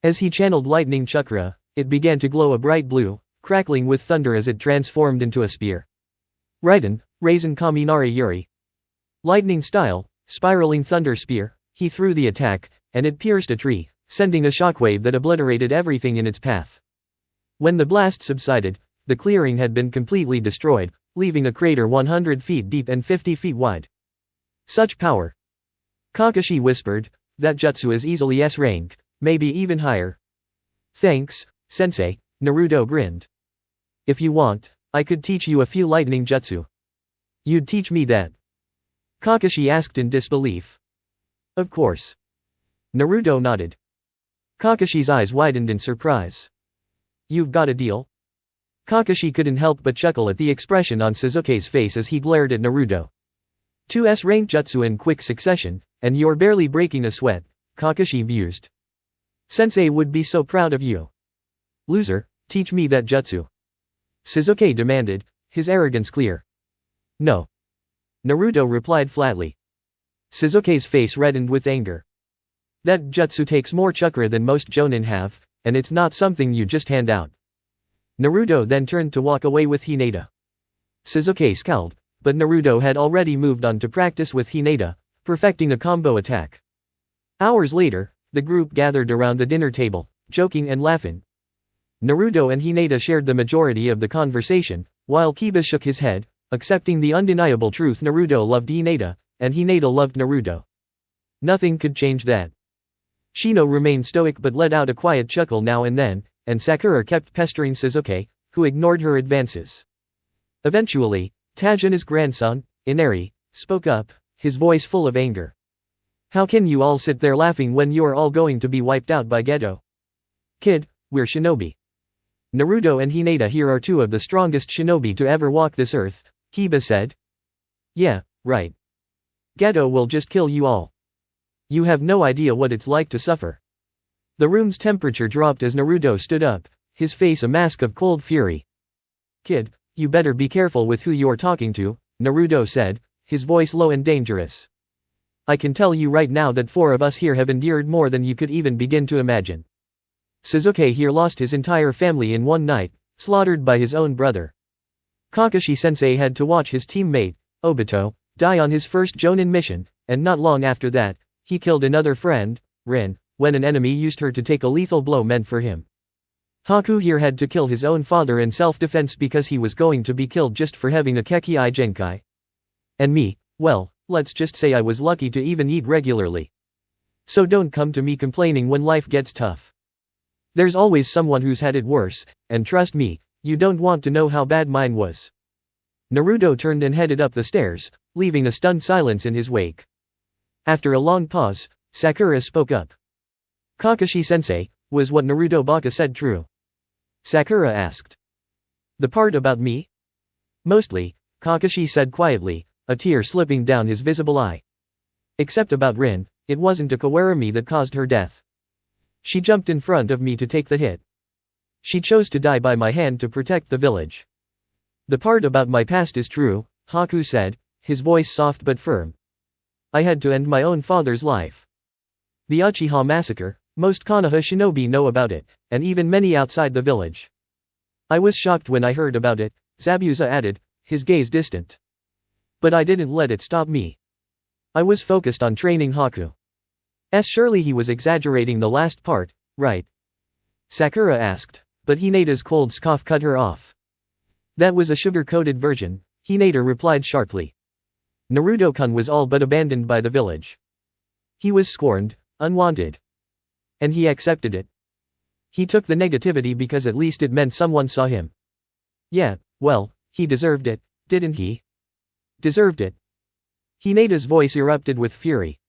As he channeled lightning chakra, it began to glow a bright blue, crackling with thunder as it transformed into a spear. Raiden, Raisin Kaminari Yuri. Lightning style, spiraling thunder spear, he threw the attack, and it pierced a tree, sending a shockwave that obliterated everything in its path. When the blast subsided, the clearing had been completely destroyed, leaving a crater 100 feet deep and 50 feet wide. Such power. Kakashi whispered, that jutsu is easily S-rank, maybe even higher. Thanks, sensei, Naruto grinned. If you want, I could teach you a few lightning jutsu. You'd teach me that? Kakashi asked in disbelief. Of course. Naruto nodded. Kakashi's eyes widened in surprise. You've got a deal? Kakashi couldn't help but chuckle at the expression on Sasuke's face as he glared at Naruto. 2 S-rank jutsu in quick succession, and you're barely breaking a sweat, Kakashi mused. Sensei would be so proud of you. Loser, teach me that jutsu. Sasuke demanded, his arrogance clear. No. Naruto replied flatly. Sasuke's face reddened with anger. That jutsu takes more chakra than most jonin have, and it's not something you just hand out. Naruto then turned to walk away with Hinata. Sasuke scowled, but Naruto had already moved on to practice with Hinata, perfecting a combo attack. Hours later, the group gathered around the dinner table, joking and laughing. Naruto and Hinata shared the majority of the conversation, while Kiba shook his head, accepting the undeniable truth Naruto loved Hinata, and Hinata loved Naruto. Nothing could change that. Shino remained stoic but let out a quiet chuckle now and then, and Sakura kept pestering Sasuke, who ignored her advances. Eventually, Tajana's grandson, Inari, spoke up, his voice full of anger. How can you all sit there laughing when you're all going to be wiped out by Geto? Kid, we're shinobi. Naruto and Hinata here are 2 of the strongest shinobi to ever walk this earth, Kiba said. Yeah, right. Geto will just kill you all. You have no idea what it's like to suffer. The room's temperature dropped as Naruto stood up, his face a mask of cold fury. Kid, you better be careful with who you're talking to, Naruto said, his voice low and dangerous. I can tell you right now that 4 of us here have endured more than you could even begin to imagine. Sasuke here lost his entire family in one night, slaughtered by his own brother. Kakashi-sensei had to watch his teammate, Obito, die on his first Jonin mission, and not long after that, he killed another friend, Rin, when an enemy used her to take a lethal blow meant for him. Haku here had to kill his own father in self-defense because he was going to be killed just for having a Kekkai Genkai. And me, well, let's just say I was lucky to even eat regularly. So don't come to me complaining when life gets tough. There's always someone who's had it worse, and trust me, you don't want to know how bad mine was. Naruto turned and headed up the stairs, leaving a stunned silence in his wake. After a long pause, Sakura spoke up. Kakashi-sensei, was what Naruto Baka said true? Sakura asked. The part about me? Mostly, Kakashi said quietly, a tear slipping down his visible eye. Except about Rin, it wasn't a Kawarami that caused her death. She jumped in front of me to take the hit. She chose to die by my hand to protect the village. The part about my past is true, Haku said, his voice soft but firm. I had to end my own father's life. The Uchiha massacre, most Konoha shinobi know about it, and even many outside the village. I was shocked when I heard about it, Zabuza added, his gaze distant. But I didn't let it stop me. I was focused on training Haku. Surely he was exaggerating the last part, right? Sakura asked, but Hinata's cold scoff cut her off. That was a sugar-coated version, Hinata replied sharply. Naruto-kun was all but abandoned by the village. He was scorned, unwanted. And he accepted it. He took the negativity because at least it meant someone saw him. Yeah, well, he deserved it, didn't he? Deserved it. Hinata's voice erupted with fury.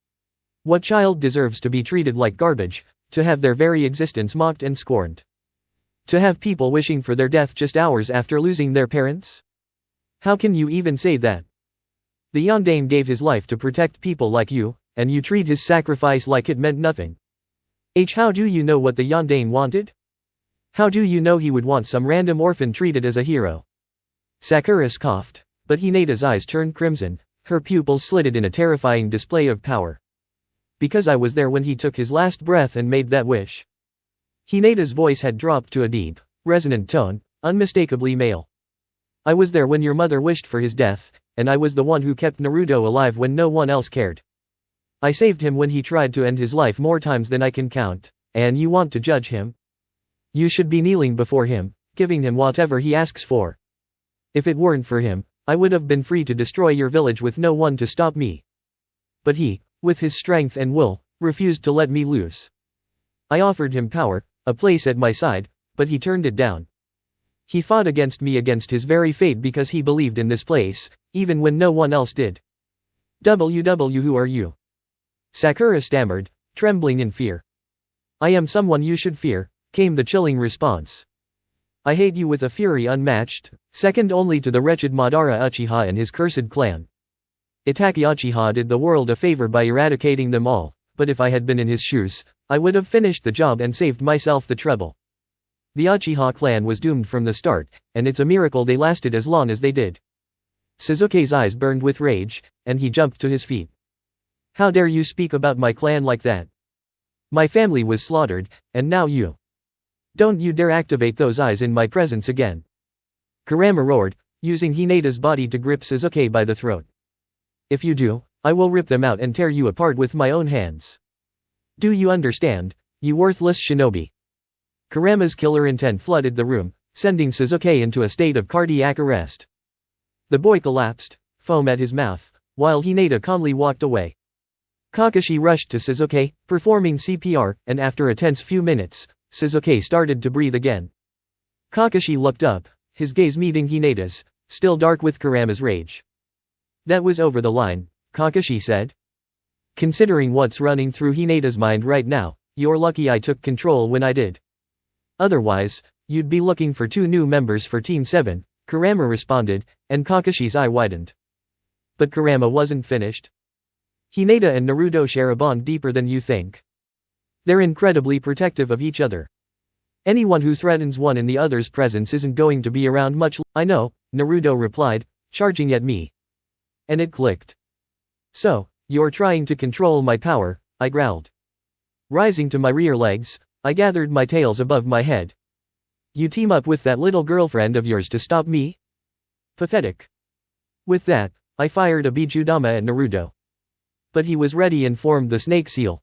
What child deserves to be treated like garbage, to have their very existence mocked and scorned? To have people wishing for their death just hours after losing their parents? How can you even say that? The Yondaime gave his life to protect people like you, and you treat his sacrifice like it meant nothing. How do you know what the Yondaime wanted? How do you know he would want some random orphan treated as a hero? Sakura scoffed, but Hinata's eyes turned crimson, her pupils slitted in a terrifying display of power. Because I was there when he took his last breath and made that wish. Hinata's voice had dropped to a deep, resonant tone, unmistakably male. I was there when your mother wished for his death, and I was the one who kept Naruto alive when no one else cared. I saved him when he tried to end his life more times than I can count, and you want to judge him? You should be kneeling before him, giving him whatever he asks for. If it weren't for him, I would have been free to destroy your village with no one to stop me. But he, with his strength and will, refused to let me lose. I offered him power, a place at my side, but he turned it down. He fought against me against his very fate because he believed in this place, even when no one else did. Who are you? Sakura stammered, trembling in fear. I am someone you should fear, came the chilling response. I hate you with a fury unmatched, second only to the wretched Madara Uchiha and his cursed clan. Itachi Uchiha did the world a favor by eradicating them all, but if I had been in his shoes, I would have finished the job and saved myself the trouble. The Uchiha clan was doomed from the start, and it's a miracle they lasted as long as they did. Sasuke's eyes burned with rage, and he jumped to his feet. How dare you speak about my clan like that? My family was slaughtered, and now you. Don't you dare activate those eyes in my presence again. Kurama roared, using Hinata's body to grip Sasuke by the throat. If you do, I will rip them out and tear you apart with my own hands. Do you understand, you worthless shinobi? Kurama's killer intent flooded the room, sending Sasuke into a state of cardiac arrest. The boy collapsed, foam at his mouth, while Hinata calmly walked away. Kakashi rushed to Sasuke, performing CPR, and after a tense few minutes, Sasuke started to breathe again. Kakashi looked up, his gaze meeting Hinata's, still dark with Kurama's rage. That was over the line, Kakashi said. Considering what's running through Hinata's mind right now, you're lucky I took control when I did. Otherwise, you'd be looking for 2 new members for Team 7, Kurama responded, and Kakashi's eye widened. But Kurama wasn't finished. Hinata and Naruto share a bond deeper than you think. They're incredibly protective of each other. Anyone who threatens one in the other's presence isn't going to be around much. I know, Naruto replied, charging at me. And it clicked. So, you're trying to control my power, I growled. Rising to my rear legs, I gathered my tails above my head. You team up with that little girlfriend of yours to stop me? Pathetic. With that, I fired a Bijudama at Naruto. But he was ready and formed the snake seal.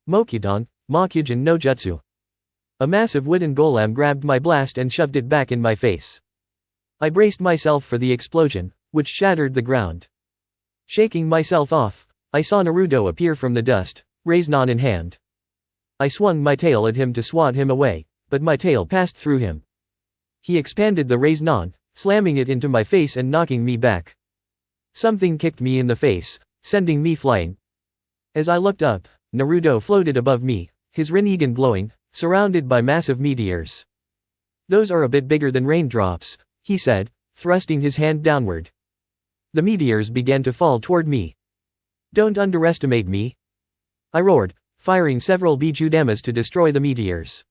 Mokudan, Mokugen no Jutsu. A massive wooden golem grabbed my blast and shoved it back in my face. I braced myself for the explosion, which shattered the ground. Shaking myself off, I saw Naruto appear from the dust, Raiznan in hand. I swung my tail at him to swat him away, but my tail passed through him. He expanded the Raiznan, slamming it into my face and knocking me back. Something kicked me in the face, sending me flying. As I looked up, Naruto floated above me, his Rinnegan glowing, surrounded by massive meteors. Those are a bit bigger than raindrops, he said, thrusting his hand downward. The meteors began to fall toward me. Don't underestimate me. I roared, firing several Bijudamas to destroy the meteors.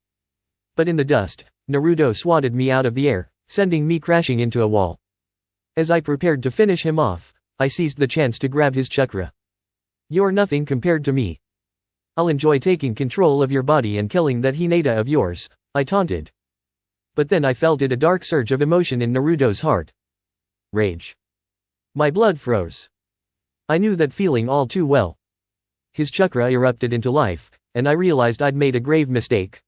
But in the dust, Naruto swatted me out of the air, sending me crashing into a wall. As I prepared to finish him off, I seized the chance to grab his chakra. You're nothing compared to me. I'll enjoy taking control of your body and killing that Hinata of yours, I taunted. But then I felt a dark surge of emotion in Naruto's heart. Rage. My blood froze. I knew that feeling all too well. His chakra erupted into life, and I realized I'd made a grave mistake.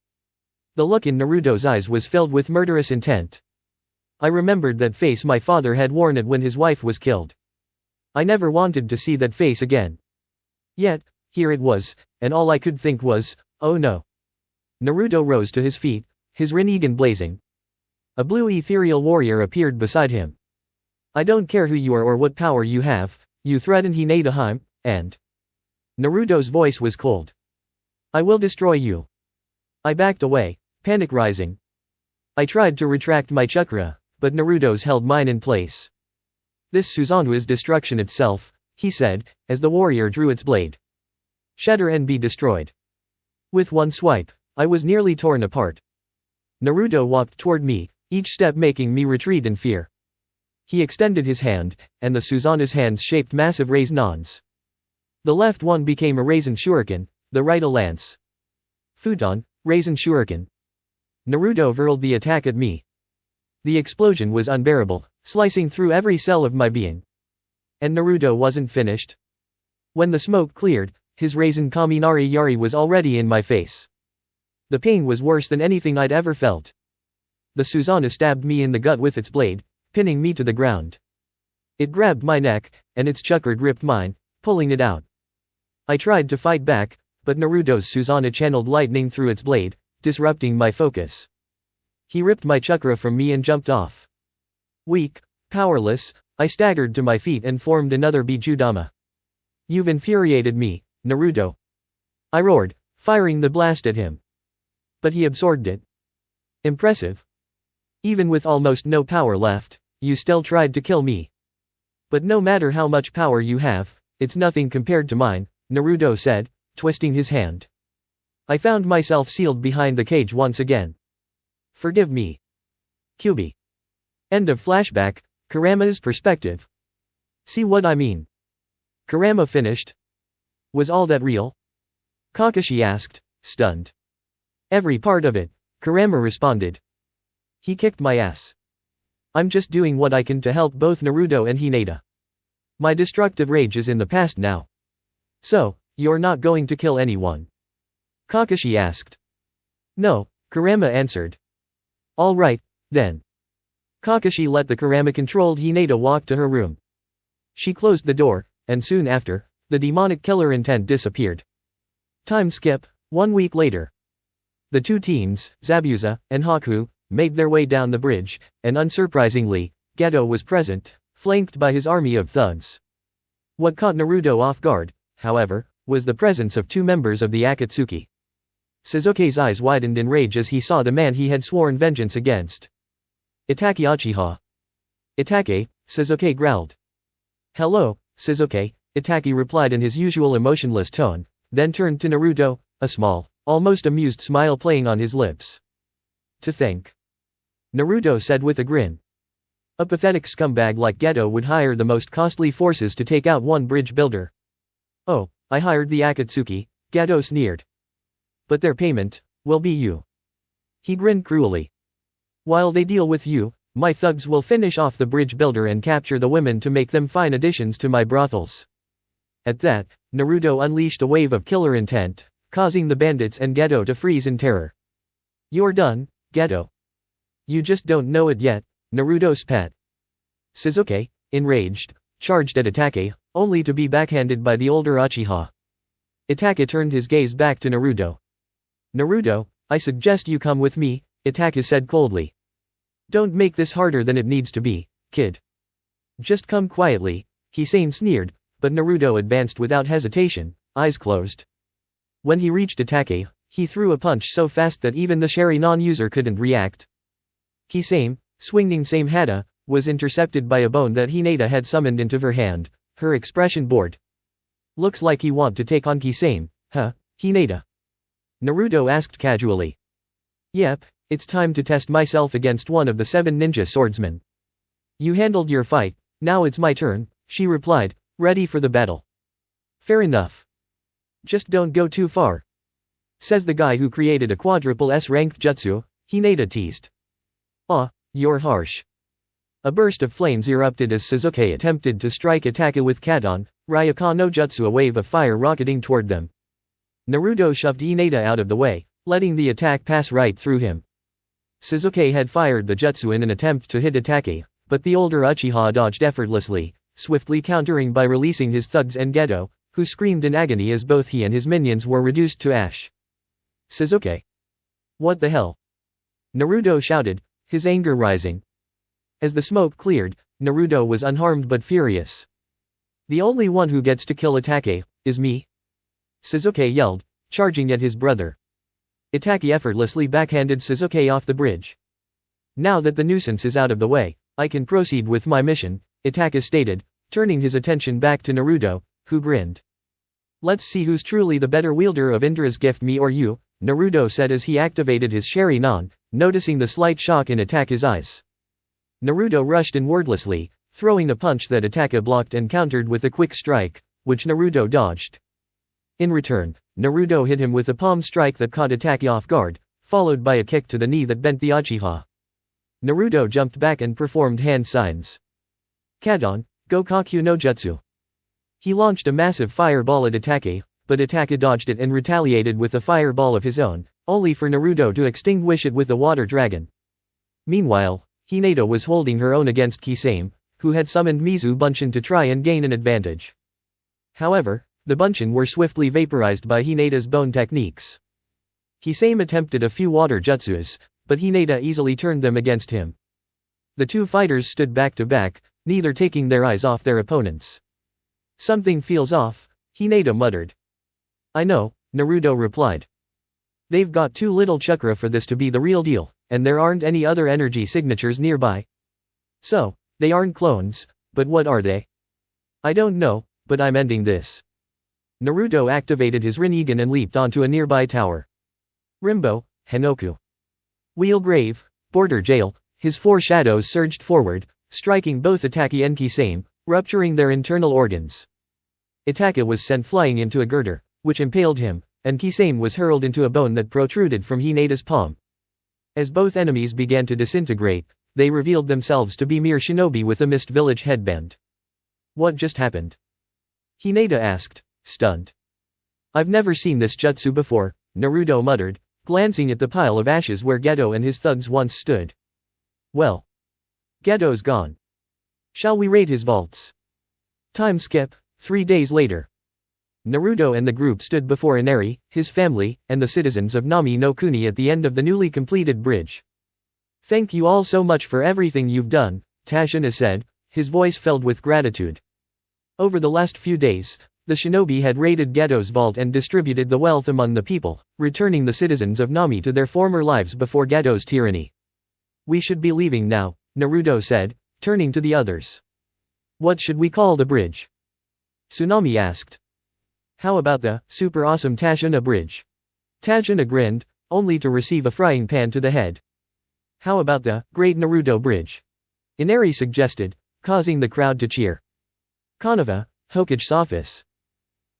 The look in Naruto's eyes was filled with murderous intent. I remembered that face my father had worn it when his wife was killed. I never wanted to see that face again. Yet, here it was, and all I could think was, oh no. Naruto rose to his feet, his Rinnegan blazing. A blue ethereal warrior appeared beside him. I don't care who you are or what power you have, you threaten Hinata, and... Naruto's voice was cold. I will destroy you. I backed away, panic rising. I tried to retract my chakra, but Naruto's held mine in place. This Susanoo is destruction itself, he said, as the warrior drew its blade. Shatter and be destroyed. With one swipe, I was nearly torn apart. Naruto walked toward me, each step making me retreat in fear. He extended his hand, and the Susanoo's hands shaped massive raisins. The left one became a raisin shuriken, the right a lance. Futon, raisin shuriken. Naruto hurled the attack at me. The explosion was unbearable, slicing through every cell of my being. And Naruto wasn't finished. When the smoke cleared, his raisin Kaminari Yari was already in my face. The pain was worse than anything I'd ever felt. The Susanoo stabbed me in the gut with its blade, pinning me to the ground. It grabbed my neck, and its chakra gripped mine, pulling it out. I tried to fight back, but Naruto's Susanoo channeled lightning through its blade, disrupting my focus. He ripped my chakra from me and jumped off. Weak, powerless, I staggered to my feet and formed another Bijudama. You've infuriated me, Naruto. I roared, firing the blast at him. But he absorbed it. Impressive. Even with almost no power left, you still tried to kill me. But no matter how much power you have, it's nothing compared to mine, Naruto said, twisting his hand. I found myself sealed behind the cage once again. Forgive me. Kyuubi. End of flashback, Kurama's perspective. See what I mean? Kurama finished. Was all that real? Kakashi asked, stunned. Every part of it, Kurama responded. He kicked my ass. I'm just doing what I can to help both Naruto and Hinata. My destructive rage is in the past now. So, you're not going to kill anyone? Kakashi asked. No, Kurama answered. All right, then. Kakashi let the Kurama-controlled Hinata walk to her room. She closed the door, and soon after, the demonic killer intent disappeared. Time skip, 1 week later. The two teens, Zabuza and Haku, made their way down the bridge, and unsurprisingly, Geto was present, flanked by his army of thugs. What caught Naruto off guard, however, was the presence of two members of the Akatsuki. Sasuke's eyes widened in rage as he saw the man he had sworn vengeance against. Itake Uchiha. Itake, Sasuke growled. Hello, Sasuke, Itake replied in his usual emotionless tone, then turned to Naruto, a small, almost amused smile playing on his lips. To think. Naruto said with a grin. A pathetic scumbag like Geto would hire the most costly forces to take out one bridge builder. Oh, I hired the Akatsuki, Geto sneered. But their payment will be you. He grinned cruelly. While they deal with you, my thugs will finish off the bridge builder and capture the women to make them fine additions to my brothels. At that, Naruto unleashed a wave of killer intent, causing the bandits and Geto to freeze in terror. You're done, Geto. You just don't know it yet, Naruto spat. Sasuke, enraged, charged at Itake, only to be backhanded by the older Uchiha. Itake turned his gaze back to Naruto. Naruto, I suggest you come with me, Itake said coldly. Don't make this harder than it needs to be, kid. Just come quietly, Hisame sneered, but Naruto advanced without hesitation, eyes closed. When he reached Itake, he threw a punch so fast that even the Sharingan user couldn't react. Hisame, swinging same hata, was intercepted by a bone that Hinata had summoned into her hand, her expression bored. Looks like you want to take on Hisame, huh, Hinata? Naruto asked casually. Yep, it's time to test myself against one of the 7 ninja swordsmen. You handled your fight, now it's my turn, she replied, ready for the battle. Fair enough. Just don't go too far. Says the guy who created a quadruple S-ranked jutsu, Hinata teased. Aw, you're harsh. A burst of flames erupted as Sasuke attempted to strike Ataka with Kadon, Ryuka no Jutsu, a wave of fire rocketing toward them. Naruto shoved Hinata out of the way, letting the attack pass right through him. Sasuke had fired the jutsu in an attempt to hit Atake, but the older Uchiha dodged effortlessly, swiftly countering by releasing his thugs and Geto, who screamed in agony as both he and his minions were reduced to ash. Sasuke? What the hell? Naruto shouted, his anger rising. As the smoke cleared, Naruto was unharmed but furious. The only one who gets to kill Atake is me? Sasuke yelled, charging at his brother. Atake effortlessly backhanded Sasuke off the bridge. Now that the nuisance is out of the way, I can proceed with my mission, Atake stated, turning his attention back to Naruto, who grinned. Let's see who's truly the better wielder of Indra's gift, me or you, Naruto said as he activated his Sharingan, noticing the slight shock in Atake's eyes. Naruto rushed in wordlessly, throwing a punch that Atake blocked and countered with a quick strike, which Naruto dodged. In return, Naruto hit him with a palm strike that caught Atake off guard, followed by a kick to the knee that bent the Uchiha. Naruto jumped back and performed hand signs. Kadon, Gokakyu no Jutsu. He launched a massive fireball at Atake, but Atake dodged it and retaliated with a fireball of his own, only for Naruto to extinguish it with a water dragon. Meanwhile, Hinata was holding her own against Kisame, who had summoned Mizu Bunshin to try and gain an advantage. However, the Bunshin were swiftly vaporized by Hinata's bone techniques. Kisame attempted a few water jutsus, but Hinata easily turned them against him. The two fighters stood back to back, neither taking their eyes off their opponents. Something feels off, Hinata muttered. I know, Naruto replied. They've got too little chakra for this to be the real deal, and there aren't any other energy signatures nearby. So, they aren't clones, but what are they? I don't know, but I'm ending this. Naruto activated his Rinnegan and leaped onto a nearby tower. Rimbo, Henoku. Wheel Grave, Border Jail, his four shadows surged forward, striking both Atake and Kisame, rupturing their internal organs. Atake was sent flying into a girder, which impaled him, and Kisame was hurled into a bone that protruded from Hinata's palm. As both enemies began to disintegrate, they revealed themselves to be mere shinobi with a Mist Village headband. What just happened? Hinata asked, stunned. I've never seen this jutsu before, Naruto muttered, glancing at the pile of ashes where Geto and his thugs once stood. Well. Geto's gone. Shall we raid his vaults? Time skip, 3 days later. Naruto and the group stood before Inari, his family, and the citizens of Nami no Kuni at the end of the newly completed bridge. Thank you all so much for everything you've done, Tashina said, his voice filled with gratitude. Over the last few days, the shinobi had raided Geto's vault and distributed the wealth among the people, returning the citizens of Nami to their former lives before Geto's tyranny. We should be leaving now, Naruto said, turning to the others. What should we call the bridge? Tsunami asked. How about the super awesome Tashina bridge? Tashina grinned, only to receive a frying pan to the head. How about the Great Naruto Bridge? Inari suggested, causing the crowd to cheer. Kanava, Hokage's office.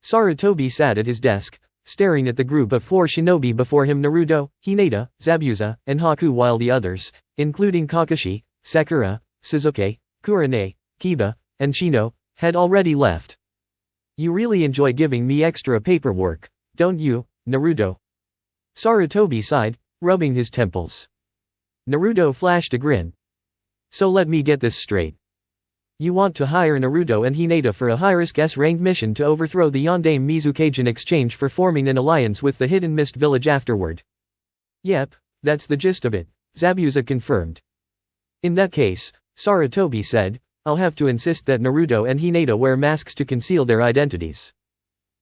Sarutobi sat at his desk, staring at the group of 4 shinobi before him: Naruto, Hinata, Zabuza, and Haku, while the others, including Kakashi, Sakura, Sasuke, Kurane, Kiba, and Shino, had already left. You really enjoy giving me extra paperwork, don't you, Naruto? Sarutobi sighed, rubbing his temples. Naruto flashed a grin. So let me get this straight. You want to hire Naruto and Hinata for a high-risk S-ranked mission to overthrow the Yondaime Mizukage in exchange for forming an alliance with the Hidden Mist Village afterward. Yep, that's the gist of it, Zabuza confirmed. In that case, Sarutobi said, I'll have to insist that Naruto and Hinata wear masks to conceal their identities.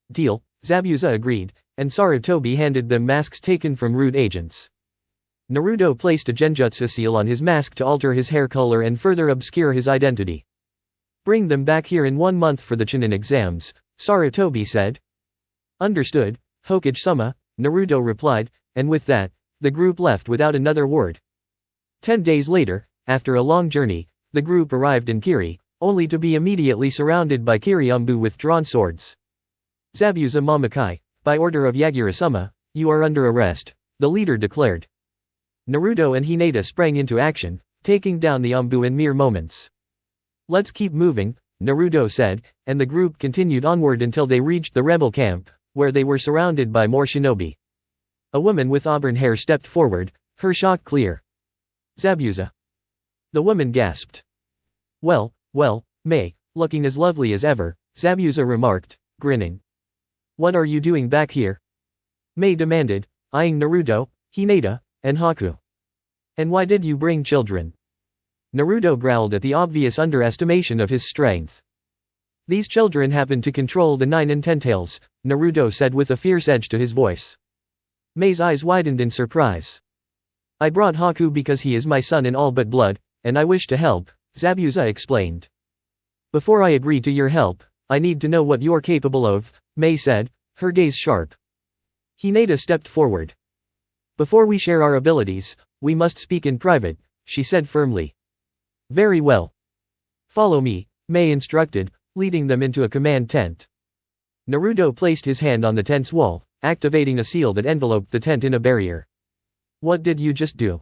Deal, Zabuza agreed, and Sarutobi handed them masks taken from root agents. Naruto placed a genjutsu seal on his mask to alter his hair color and further obscure his identity. Bring them back here in 1 month for the Chunin exams, Sarutobi said. Understood, Hokage-sama, Naruto replied, and with that, the group left without another word. 10 days later, after a long journey, the group arrived in Kiri, only to be immediately surrounded by Kiriumbu with drawn swords. Zabuza Mamakai, by order of Yagura-sama, you are under arrest, the leader declared. Naruto and Hinata sprang into action, taking down the Umbu in mere moments. Let's keep moving, Naruto said, and the group continued onward until they reached the rebel camp, where they were surrounded by more shinobi. A woman with auburn hair stepped forward, her shock clear. Zabuza. The woman gasped. Well, Mei, looking as lovely as ever, Zabuza remarked, grinning. What are you doing back here? Mei demanded, eyeing Naruto, Hinata, and Haku. And why did you bring children? Naruto growled at the obvious underestimation of his strength. These children happen to control the 9 and 10 tails, Naruto said with a fierce edge to his voice. Mei's eyes widened in surprise. I brought Haku because he is my son in all but blood, and I wish to help, Zabuza explained. Before I agree to your help, I need to know what you're capable of, Mei said, her gaze sharp. Hinata stepped forward. Before we share our abilities, we must speak in private, she said firmly. Very well. Follow me, Mei instructed, leading them into a command tent. Naruto placed his hand on the tent's wall, activating a seal that enveloped the tent in a barrier. What did you just do?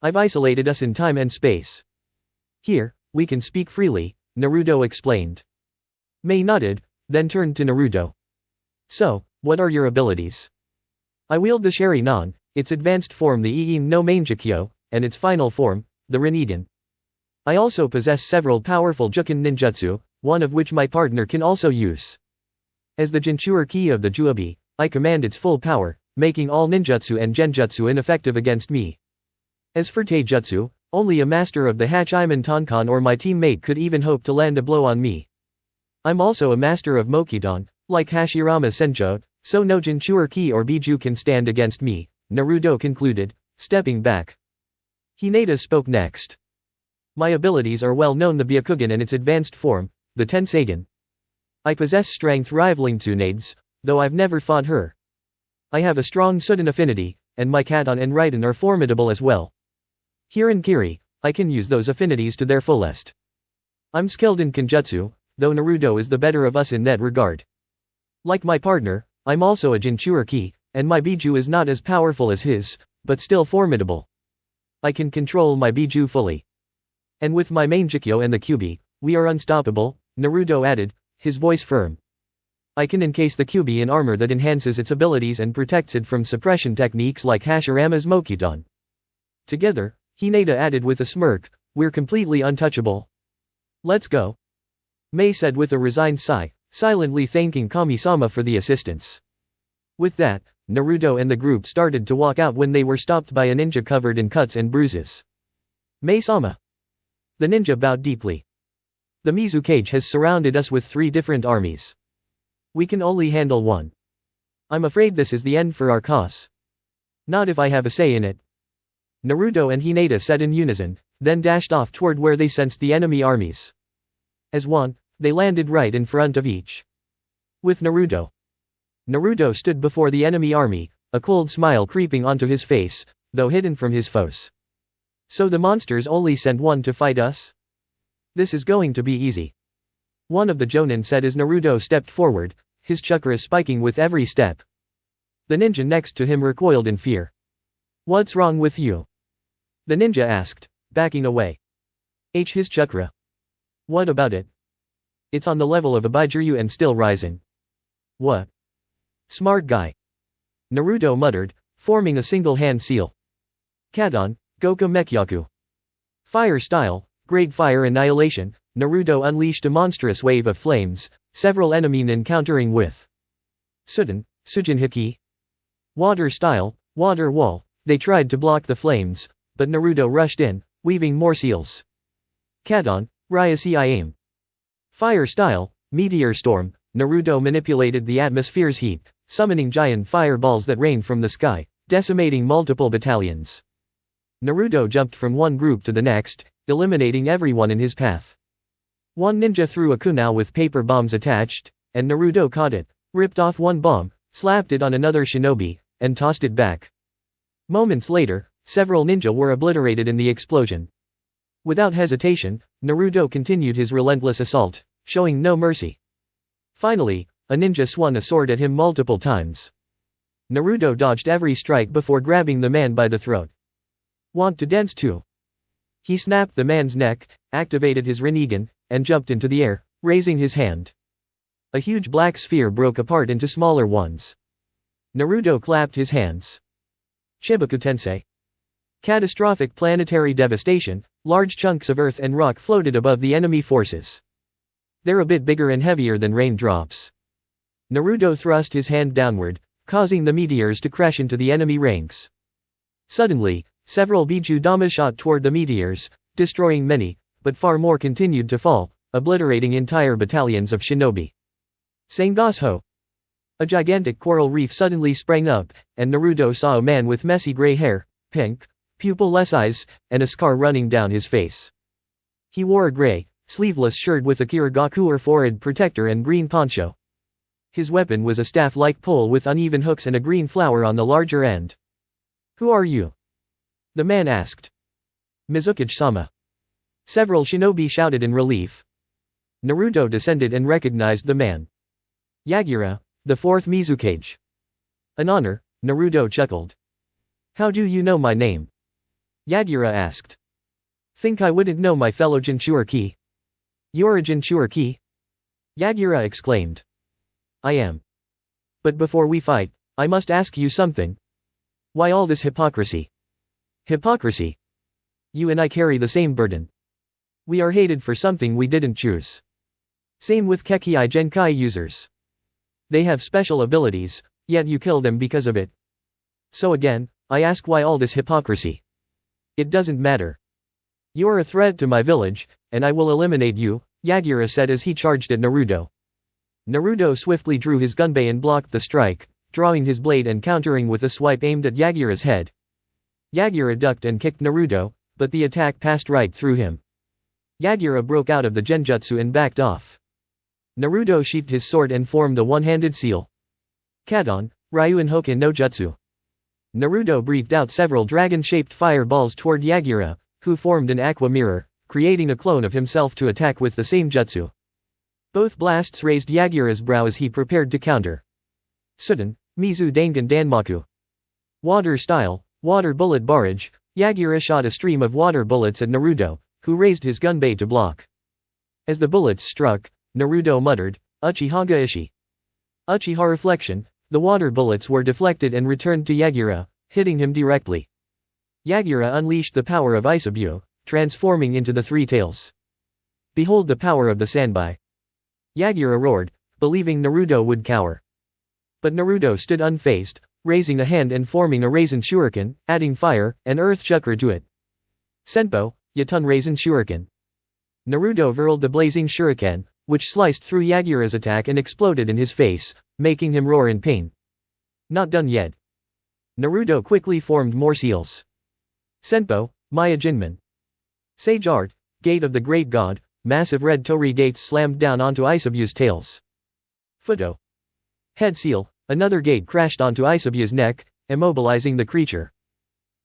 I've isolated us in time and space. Here, we can speak freely, Naruto explained. Mei nodded, then turned to Naruto. So, what are your abilities? I wield the Sharingan, its advanced form the Iin no Mangekyo, and its final form, the Rinnegan. I also possess several powerful Juken ninjutsu, one of which my partner can also use. As the Jinchuriki key of the Juobi, I command its full power, making all ninjutsu and genjutsu ineffective against me. As for taijutsu, only a master of the Hachiman Tonkan or my teammate could even hope to land a blow on me. I'm also a master of Mokidan, like Hashirama Senjo, so no Jinchuriki or Biju can stand against me, Naruto concluded, stepping back. Hinata spoke next. My abilities are well known, the Byakugan and its advanced form, the Tenseigan. I possess strength rivaling Tsunade's, though I've never fought her. I have a strong Sudden affinity, and my Katon and Raiden are formidable as well. Kiri, I can use those affinities to their fullest. I'm skilled in Kenjutsu, though Naruto is the better of us in that regard. Like my partner, I'm also a Jinchuriki, and my Biju is not as powerful as his, but still formidable. I can control my Biju fully. And with my Mangekyo and the Kyuubi, we are unstoppable, Naruto added, his voice firm. I can encase the Kyuubi in armor that enhances its abilities and protects it from suppression techniques like Hashirama's Mokidan. Together, Hinata added with a smirk, we're completely untouchable. Let's go. Mei said with a resigned sigh, silently thanking Kami-sama for the assistance. With that, Naruto and the group started to walk out when they were stopped by a ninja covered in cuts and bruises. Mei-sama. The ninja bowed deeply. The Mizukage has surrounded us with 3 different armies. We can only handle one. I'm afraid this is the end for our cause. Not if I have a say in it. Naruto and Hinata said in unison, then dashed off toward where they sensed the enemy armies. As one, they landed right in front of each. With Naruto. Naruto stood before the enemy army, a cold smile creeping onto his face, though hidden from his foes. So the monsters only sent one to fight us? This is going to be easy. One of the Jonin said as Naruto stepped forward, his chakra spiking with every step. The ninja next to him recoiled in fear. What's wrong with you? The ninja asked, backing away. His chakra. What about it? It's on the level of a Baijiryu and still rising. What? Smart guy. Naruto muttered, forming a single hand seal. Kadon, Goku Mekyaku. Fire style, Great Fire Annihilation, Naruto unleashed a monstrous wave of flames, several enemy encountering with Sudden, Sujin Hiki. Water style, Water Wall, they tried to block the flames, but Naruto rushed in, weaving more seals. Kadon, Ryasi Aim. Fire style, Meteor Storm, Naruto manipulated the atmosphere's heat, summoning giant fireballs that rained from the sky, decimating multiple battalions. Naruto jumped from one group to the next, eliminating everyone in his path. One ninja threw a kunai with paper bombs attached, and Naruto caught it, ripped off one bomb, slapped it on another shinobi, and tossed it back. Moments later, several ninja were obliterated in the explosion. Without hesitation, Naruto continued his relentless assault, showing no mercy. Finally, a ninja swung a sword at him multiple times. Naruto dodged every strike before grabbing the man by the throat. Want to dance too? He snapped the man's neck, activated his Rinnegan, and jumped into the air, raising his hand. A huge black sphere broke apart into smaller ones. Naruto clapped his hands. Chibaku Tensei. Catastrophic planetary devastation, large chunks of earth and rock floated above the enemy forces. They're a bit bigger and heavier than raindrops. Naruto thrust his hand downward, causing the meteors to crash into the enemy ranks. Suddenly, several Bijudama shot toward the meteors, destroying many, but far more continued to fall, obliterating entire battalions of shinobi. Sangosu. A gigantic coral reef suddenly sprang up, and Naruto saw a man with messy gray hair, pink, pupil-less eyes, and a scar running down his face. He wore a gray, sleeveless shirt with a kirigaku or forehead protector and green poncho. His weapon was a staff-like pole with uneven hooks and a green flower on the larger end. "Who are you?" the man asked. "Mizukage-sama." Several shinobi shouted in relief. Naruto descended and recognized the man. "Gaara, the fourth Mizukage." "An honor," Naruto chuckled. "How do you know my name?" Gaara asked. "Think I wouldn't know my fellow Jinchuriki?" "You're a Jinchuriki?" Gaara exclaimed. "I am. But before we fight, I must ask you something. Why all this hypocrisy?" "Hypocrisy? You and I carry the same burden. We are hated for something we didn't choose. Same with Kekkai Genkai users. They have special abilities, yet you kill them because of it. So again, I ask why all this hypocrisy? It doesn't matter. You're a threat to my village, and I will eliminate you," Gaara said as he charged at Naruto. Naruto swiftly drew his gunbei and blocked the strike, drawing his blade and countering with a swipe aimed at Gaara's head. Gaara ducked and kicked Naruto, but the attack passed right through him. Gaara broke out of the genjutsu and backed off. Naruto sheathed his sword and formed a one-handed seal. Kadon, Ryuin Hoken no Jutsu. Naruto breathed out several dragon-shaped fireballs toward Gaara, who formed an aqua mirror, creating a clone of himself to attack with the same jutsu. Both blasts raised Gaara's brow as he prepared to counter. Sudden, Mizu Dangan Danmaku. Water style, water bullet barrage, Gaara shot a stream of water bullets at Naruto, who raised his gunbei to block. As the bullets struck, Naruto muttered, "Uchiha ga Ishi." Uchiha reflection, the water bullets were deflected and returned to Gaara, hitting him directly. Gaara unleashed the power of Isabue, transforming into the three tails. "Behold the power of the Sanbai." Gaara roared, believing Naruto would cower. But Naruto stood unfazed, raising a hand and forming a Raisin Shuriken, adding fire and earth chakra to it. Senpo, Yatun Raisin Shuriken. Naruto hurled the blazing shuriken, which sliced through Gaara's attack and exploded in his face, making him roar in pain. Not done yet. Naruto quickly formed more seals. Senpo, Maya Jinmen. Sage Art, Gate of the Great God, massive red torii gates slammed down onto Isabue's tails. Futo. Head seal, another gate crashed onto Isabue's neck, immobilizing the creature.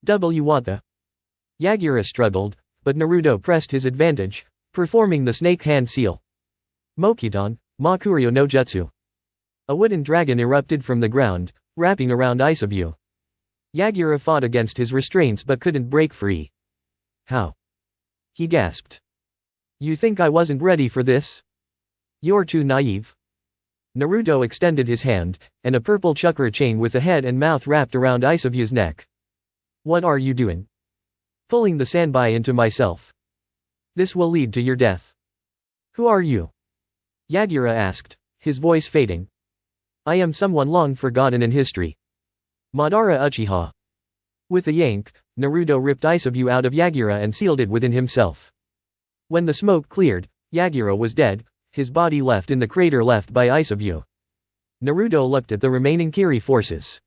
Wata. Gaara struggled, but Naruto pressed his advantage, performing the snake hand seal. Mokiton, Makurio no Jutsu. A wooden dragon erupted from the ground, wrapping around Isabue. Gaara fought against his restraints but couldn't break free. "How?" he gasped. "You think I wasn't ready for this? You're too naive." Naruto extended his hand, and a purple chakra chain with a head and mouth wrapped around Isabue's neck. "What are you doing?" "Pulling the Sanbai into myself. This will lead to your death." "Who are you?" Gaara asked, his voice fading. "I am someone long forgotten in history. Madara Uchiha." With a yank, Naruto ripped Isabue out of Gaara and sealed it within himself. When the smoke cleared, Gaara was dead, his body left in the crater left by Isabue. Naruto looked at the remaining Kiri forces.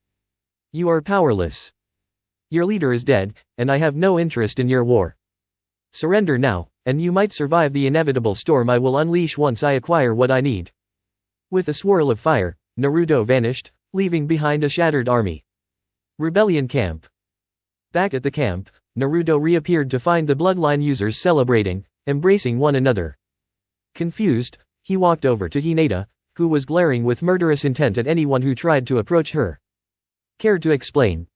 "You are powerless. Your leader is dead, and I have no interest in your war. Surrender now, and you might survive the inevitable storm I will unleash once I acquire what I need." With a swirl of fire, Naruto vanished, leaving behind a shattered army. Rebellion Camp. Back at the camp, Naruto reappeared to find the bloodline users celebrating, embracing one another. Confused, he walked over to Hinata, who was glaring with murderous intent at anyone who tried to approach her. "Care to explain?"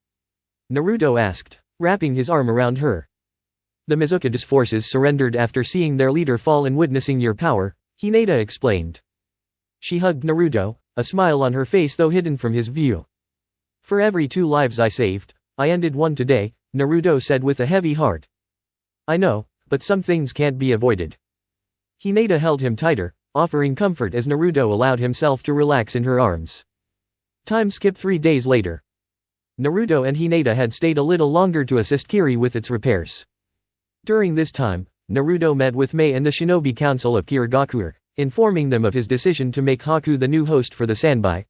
Naruto asked, wrapping his arm around her. The Mizukage's forces surrendered after seeing their leader fall and witnessing your power, Hinata explained. She hugged Naruto, a smile on her face though hidden from his view. For every 2 lives I saved, I ended one today, Naruto said with a heavy heart. I know, but some things can't be avoided. Hinata held him tighter, offering comfort as Naruto allowed himself to relax in her arms. Time skipped 3 days later. Naruto and Hinata had stayed a little longer to assist Kiri with its repairs. During this time, Naruto met with Mei and the Shinobi Council of Kirigakure, informing them of his decision to make Haku the new host for the Sanbai.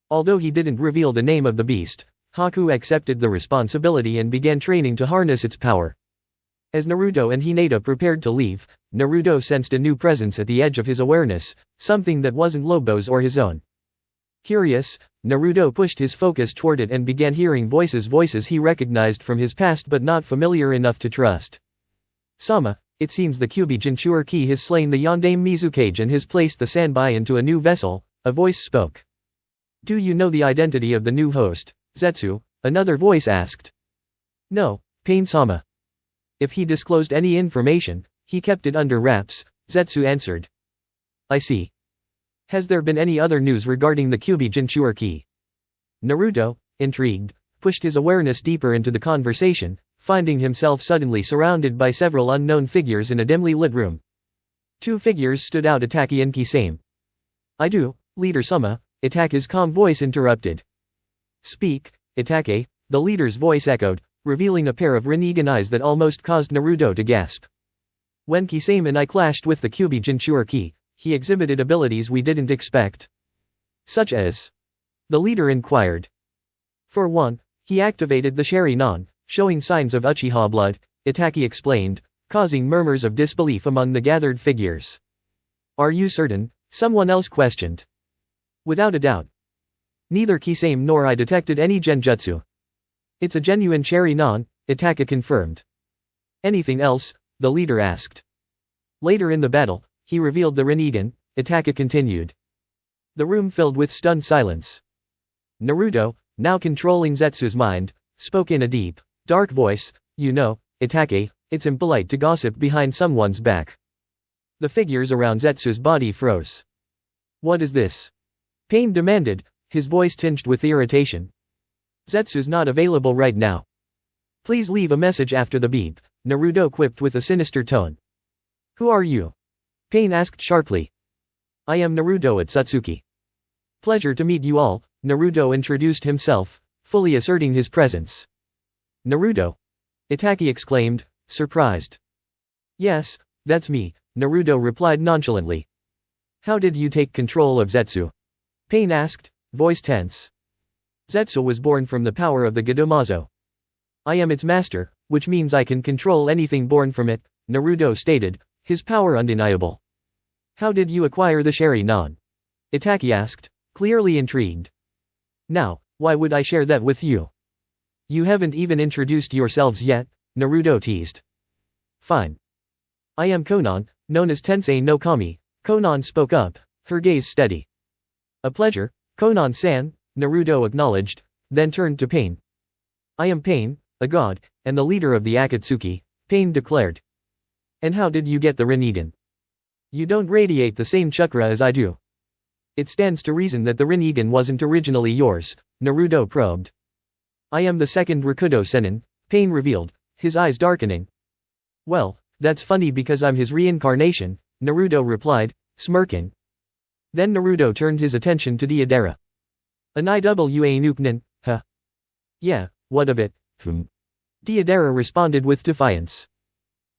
Although he didn't reveal the name of the beast, Haku accepted the responsibility and began training to harness its power. As Naruto and Hinata prepared to leave, Naruto sensed a new presence at the edge of his awareness, something that wasn't Lobo's or his own. Curious, Naruto pushed his focus toward it and began hearing voices he recognized from his past but not familiar enough to trust. Sama, it seems the Kyuubi Jinchuriki has slain the Yondaime Mizukage and has placed the Sanbai into a new vessel, a voice spoke. Do you know the identity of the new host, Zetsu? Another voice asked. No, Pain-sama. If he disclosed any information, he kept it under wraps, Zetsu answered. I see. Has there been any other news regarding the Kyuubi Jinchuriki? Naruto, intrigued, pushed his awareness deeper into the conversation, finding himself suddenly surrounded by several unknown figures in a dimly lit room. 2 figures stood out, Itaki and Kisame. I do, Leader Sama, Itake's calm voice interrupted. Speak, Itake, the leader's voice echoed, revealing a pair of Rinnegan eyes that almost caused Naruto to gasp. When Kisame and I clashed with the Kyuubi Jinchuriki, he exhibited abilities we didn't expect. Such as? The leader inquired. For one, he activated the Sharingan, showing signs of Uchiha blood, Itaki explained, causing murmurs of disbelief among the gathered figures. Are you certain? Someone else questioned. Without a doubt. Neither Kisame nor I detected any genjutsu. It's a genuine Sharingan, Itaka confirmed. Anything else? The leader asked. Later in the battle, he revealed the Rinnegan, Itaka continued. The room filled with stunned silence. Naruto, now controlling Zetsu's mind, spoke in a deep, dark voice, you know, Itake, it's impolite to gossip behind someone's back. The figures around Zetsu's body froze. What is this? Pain demanded, his voice tinged with irritation. Zetsu's not available right now. Please leave a message after the beep, Naruto quipped with a sinister tone. Who are you? Pain asked sharply. I am Naruto OTSUTSUKI. Pleasure to meet you all, Naruto introduced himself, fully asserting his presence. Naruto? Itaki exclaimed, surprised. Yes, that's me, Naruto replied nonchalantly. How did you take control of Zetsu? Pain asked, voice tense. Zetsu was born from the power of the Gadomazo. I am its master, which means I can control anything born from it, Naruto stated, his power undeniable. How did you acquire the Sharingan? Itaki asked, clearly intrigued. Now, why would I share that with you? You haven't even introduced yourselves yet, Naruto teased. Fine. I am Konan, known as Tensei no Kami, Konan spoke up, her gaze steady. A pleasure, Konan-san, Naruto acknowledged, then turned to Pain. I am Pain, a god, and the leader of the Akatsuki, Pain declared. And how did you get the Rinnegan? You don't radiate the same chakra as I do. It stands to reason that the Rinnegan wasn't originally yours, Naruto probed. I am the second Rakudo Sennin, Pain revealed, his eyes darkening. Well, that's funny because I'm his reincarnation, Naruto replied, smirking. Then Naruto turned his attention to Deidara. An IWA Nuknin, huh? Yeah, what of it, Deidara responded with defiance.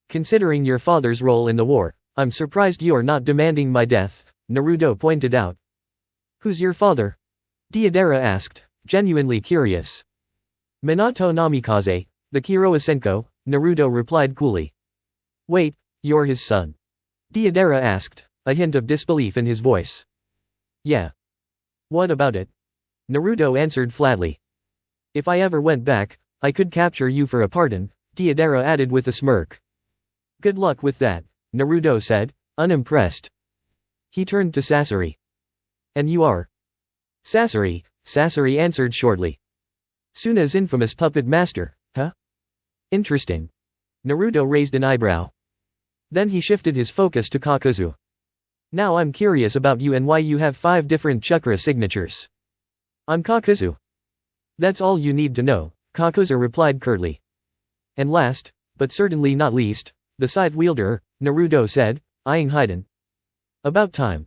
Considering your father's role in the war, I'm surprised you're not demanding my death, Naruto pointed out. Who's your father? Deidara asked, genuinely curious. Minato Namikaze, the Kiroasenko, Naruto replied coolly. Wait, you're his son? Deidara asked, a hint of disbelief in his voice. Yeah. What about it? Naruto answered flatly. If I ever went back, I could capture you for a pardon, Deidara added with a smirk. Good luck with that, Naruto said, unimpressed. He turned to Sasori. And you are? Sasori answered shortly. Suna's infamous puppet master, huh? Interesting. Naruto raised an eyebrow. Then he shifted his focus to Kakuzu. Now I'm curious about you and why you have 5 different chakra signatures. I'm Kakuzu. That's all you need to know, Kakuzu replied curtly. And last, but certainly not least, the scythe wielder, Naruto said, eyeing Hiden. About time.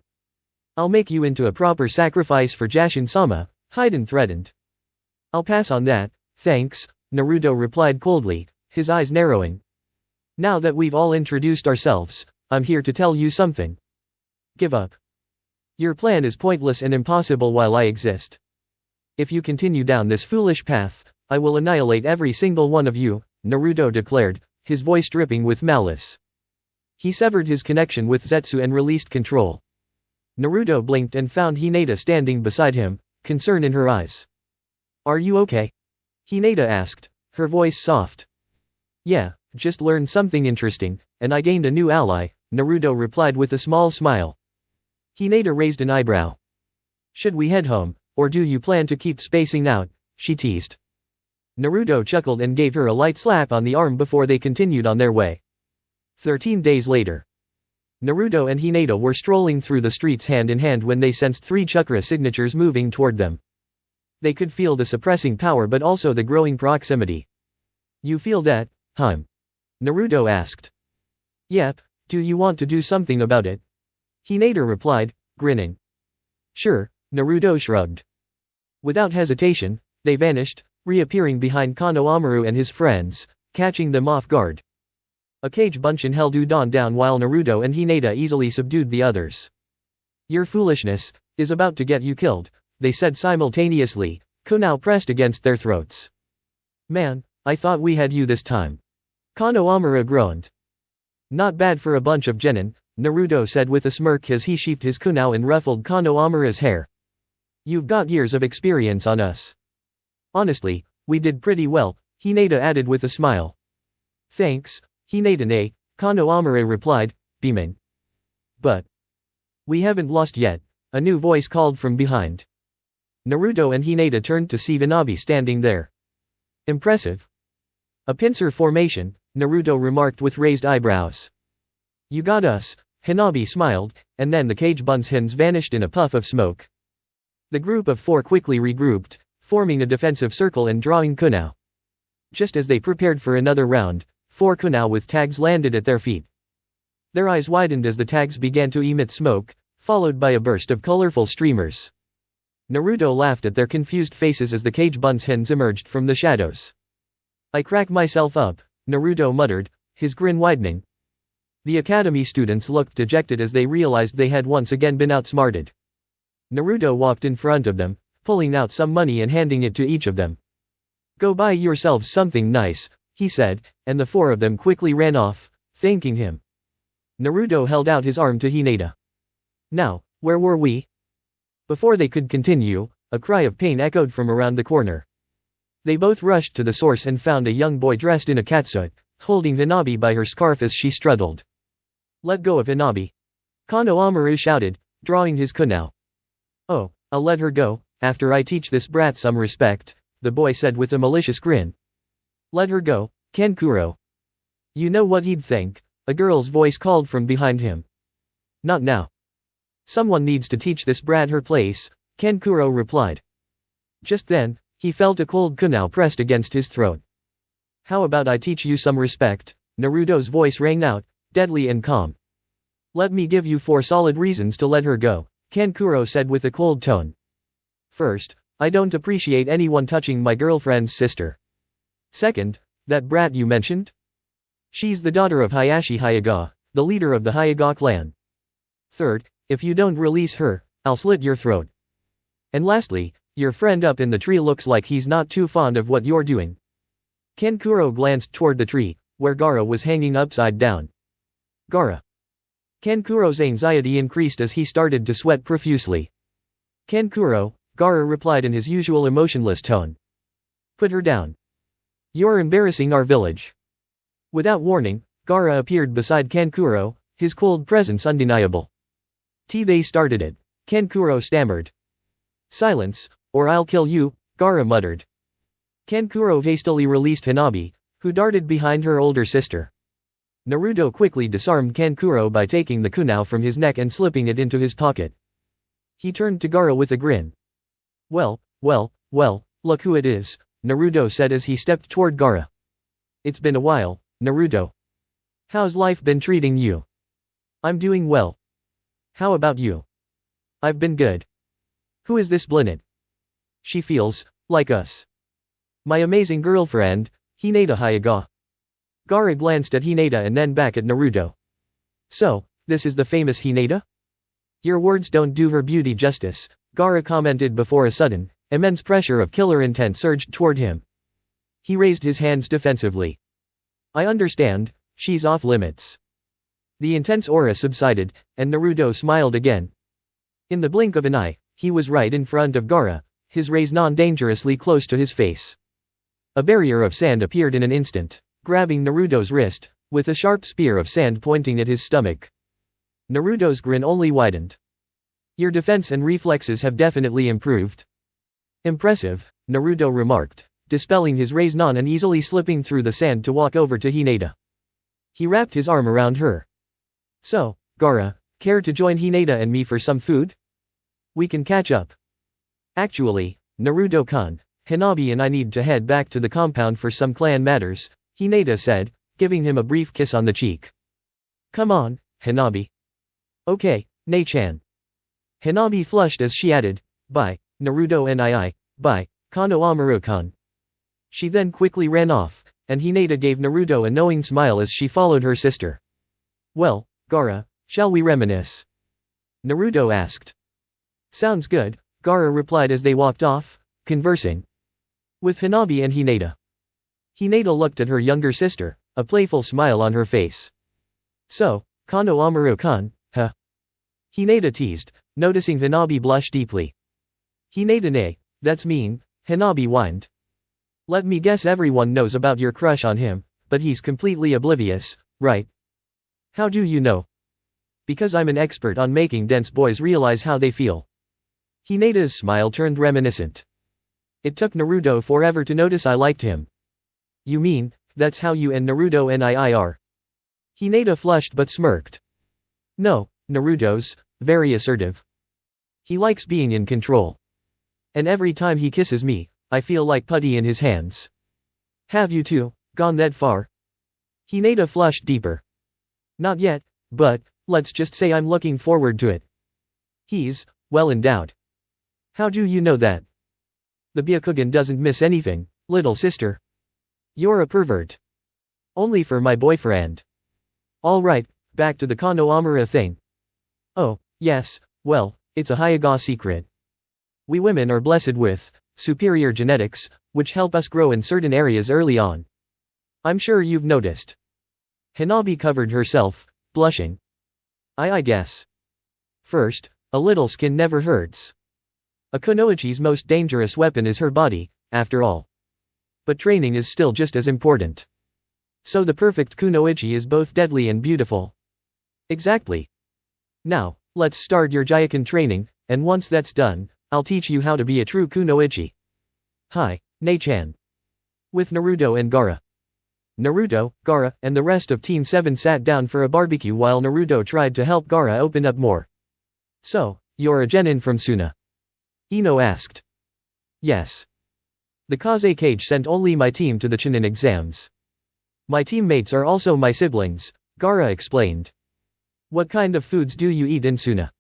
I'll make you into a proper sacrifice for Jashin-sama, Hiden threatened. I'll pass on that, thanks, Naruto replied coldly, his eyes narrowing. Now that we've all introduced ourselves, I'm here to tell you something. Give up. Your plan is pointless and impossible while I exist. If you continue down this foolish path, I will annihilate every single one of you, Naruto declared, his voice dripping with malice. He severed his connection with Zetsu and released control. Naruto blinked and found Hinata standing beside him, concern in her eyes. Are you okay? Hinata asked, her voice soft. Yeah, just learned something interesting, and I gained a new ally, Naruto replied with a small smile. Hinata raised an eyebrow. Should we head home, or do you plan to keep spacing out? She teased. Naruto chuckled and gave her a light slap on the arm before they continued on their way. 13 days later. Naruto and Hinata were strolling through the streets hand in hand when they sensed 3 chakra signatures moving toward them. They could feel the suppressing power but also the growing proximity. You feel that, huh? Naruto asked. Yep, do you want to do something about it? Hinata replied, grinning. Sure, Naruto shrugged. Without hesitation, they vanished, reappearing behind Konohamaru and his friends, catching them off guard. A cage bunshin held Udon down while Naruto and Hinata easily subdued the others. Your foolishness is about to get you killed, they said simultaneously, Kunao pressed against their throats. Man, I thought we had you this time. Konohamaru groaned. Not bad for a bunch of genin, Naruto said with a smirk as he sheathed his kunao and ruffled Konohamaru's hair. You've got years of experience on us. Honestly, we did pretty well, Hinata added with a smile. Thanks, Hinata-ne, Konohamaru replied, beaming. But we haven't lost yet, a new voice called from behind. Naruto and Hinata turned to see Hanabi standing there. Impressive. A pincer formation, Naruto remarked with raised eyebrows. You got us, Hanabi smiled, and then the cage bunshins vanished in a puff of smoke. The group of 4 quickly regrouped, forming a defensive circle and drawing kunao. Just as they prepared for another round, 4 kunao with tags landed at their feet. Their eyes widened as the tags began to emit smoke, followed by a burst of colorful streamers. Naruto laughed at their confused faces as the cage bunshins emerged from the shadows. I crack myself up, Naruto muttered, his grin widening. The academy students looked dejected as they realized they had once again been outsmarted. Naruto walked in front of them, pulling out some money and handing it to each of them. Go buy yourselves something nice, he said, and the 4 of them quickly ran off, thanking him. Naruto held out his arm to Hinata. Now, where were we? Before they could continue, a cry of pain echoed from around the corner. They both rushed to the source and found a young boy dressed in a catsuit, holding Hanabi by her scarf as she struggled. Let go of Hanabi. Konohamaru shouted, drawing his kunao. Oh, I'll let her go, after I teach this brat some respect, the boy said with a malicious grin. Let her go, Kankuro. You know what he'd think, a girl's voice called from behind him. Not now. Someone needs to teach this brat her place, Kankuro replied. Just then, he felt a cold kunao pressed against his throat. How about I teach you some respect? Naruto's voice rang out, deadly and calm. Let me give you 4 solid reasons to let her go, Kankuro said with a cold tone. First, I don't appreciate anyone touching my girlfriend's sister. Second, that brat you mentioned? She's the daughter of Hayashi Hyuga, the leader of the Hyuga clan. Third, if you don't release her, I'll slit your throat. And lastly, your friend up in the tree looks like he's not too fond of what you're doing. Kankuro glanced toward the tree, where Gaara was hanging upside down. Gaara. Kankuro's anxiety increased as he started to sweat profusely. Kankuro, Gaara replied in his usual emotionless tone. Put her down. You're embarrassing our village. Without warning, Gaara appeared beside Kankuro, his cold presence undeniable. They started it, Kankuro stammered. Silence, or I'll kill you, Gaara muttered. Kankuro hastily released Hanabi, who darted behind her older sister. Naruto quickly disarmed Kankuro by taking the kunai from his neck and slipping it into his pocket. He turned to Gaara with a grin. Well, look who it is, Naruto said as he stepped toward Gaara. It's been a while, Naruto. How's life been treating you? I'm doing well. How about you? I've been good. Who is this Blinet? She feels like us. My amazing girlfriend, Hinata Hyuga. Gaara glanced at Hinata and then back at Naruto. So, this is the famous Hinata? Your words don't do her beauty justice, Gaara commented before a sudden, immense pressure of killer intent surged toward him. He raised his hands defensively. I understand, she's off limits. The intense aura subsided, and Naruto smiled again. In the blink of an eye, he was right in front of Gaara, his raise non-dangerously close to his face. A barrier of sand appeared in an instant, grabbing Naruto's wrist, with a sharp spear of sand pointing at his stomach. Naruto's grin only widened. Your defense and reflexes have definitely improved. Impressive, Naruto remarked, dispelling his raise non and easily slipping through the sand to walk over to Hinata. He wrapped his arm around her. So, Gaara, care to join Hinata and me for some food? We can catch up. Actually, Naruto-kun, Hanabi and I need to head back to the compound for some clan matters, Hinata said, giving him a brief kiss on the cheek. Come on, Hanabi. Okay, Nei-chan. Hanabi flushed as she added, bye, Naruto and bye, Konohamaru-kun. She then quickly ran off, and Hinata gave Naruto a knowing smile as she followed her sister. Well, Gaara, shall we reminisce? Naruto asked. Sounds good, Gaara replied as they walked off, conversing with Hanabi and Hinata. Hinata looked at her younger sister, a playful smile on her face. So, Konohamaru-kun, huh? Hinata teased, noticing Hanabi blush deeply. Hinata-ne, that's mean, Hanabi whined. Let me guess everyone knows about your crush on him, but he's completely oblivious, right? How do you know? Because I'm an expert on making dense boys realize how they feel. Hinata's smile turned reminiscent. It took Naruto forever to notice I liked him. You mean, that's how you and Naruto and I are? Hinata flushed but smirked. No, Naruto's very assertive. He likes being in control. And every time he kisses me, I feel like putty in his hands. Have you too, gone that far? Hinata flushed deeper. Not yet, but, let's just say I'm looking forward to it. He's well endowed. How do you know that? The Byakugan doesn't miss anything, little sister. You're a pervert. Only for my boyfriend. Alright, back to the Konohamaru thing. Oh, yes, well, it's a Hyuga secret. We women are blessed with superior genetics, which help us grow in certain areas early on. I'm sure you've noticed. Hanabi covered herself, blushing. I guess. First, a little skin never hurts. A kunoichi's most dangerous weapon is her body, after all. But training is still just as important. So the perfect kunoichi is both deadly and beautiful. Exactly. Now, let's start your Jyoken training, and once that's done, I'll teach you how to be a true kunoichi. Hi, Nei-chan. With Naruto and Gaara. Naruto, Gaara, and the rest of Team 7 sat down for a barbecue while Naruto tried to help Gaara open up more. So, you're a genin from Suna? Ino asked. Yes. The Kazekage sent only my team to the Chunin exams. My teammates are also my siblings, Gaara explained. What kind of foods do you eat in Suna?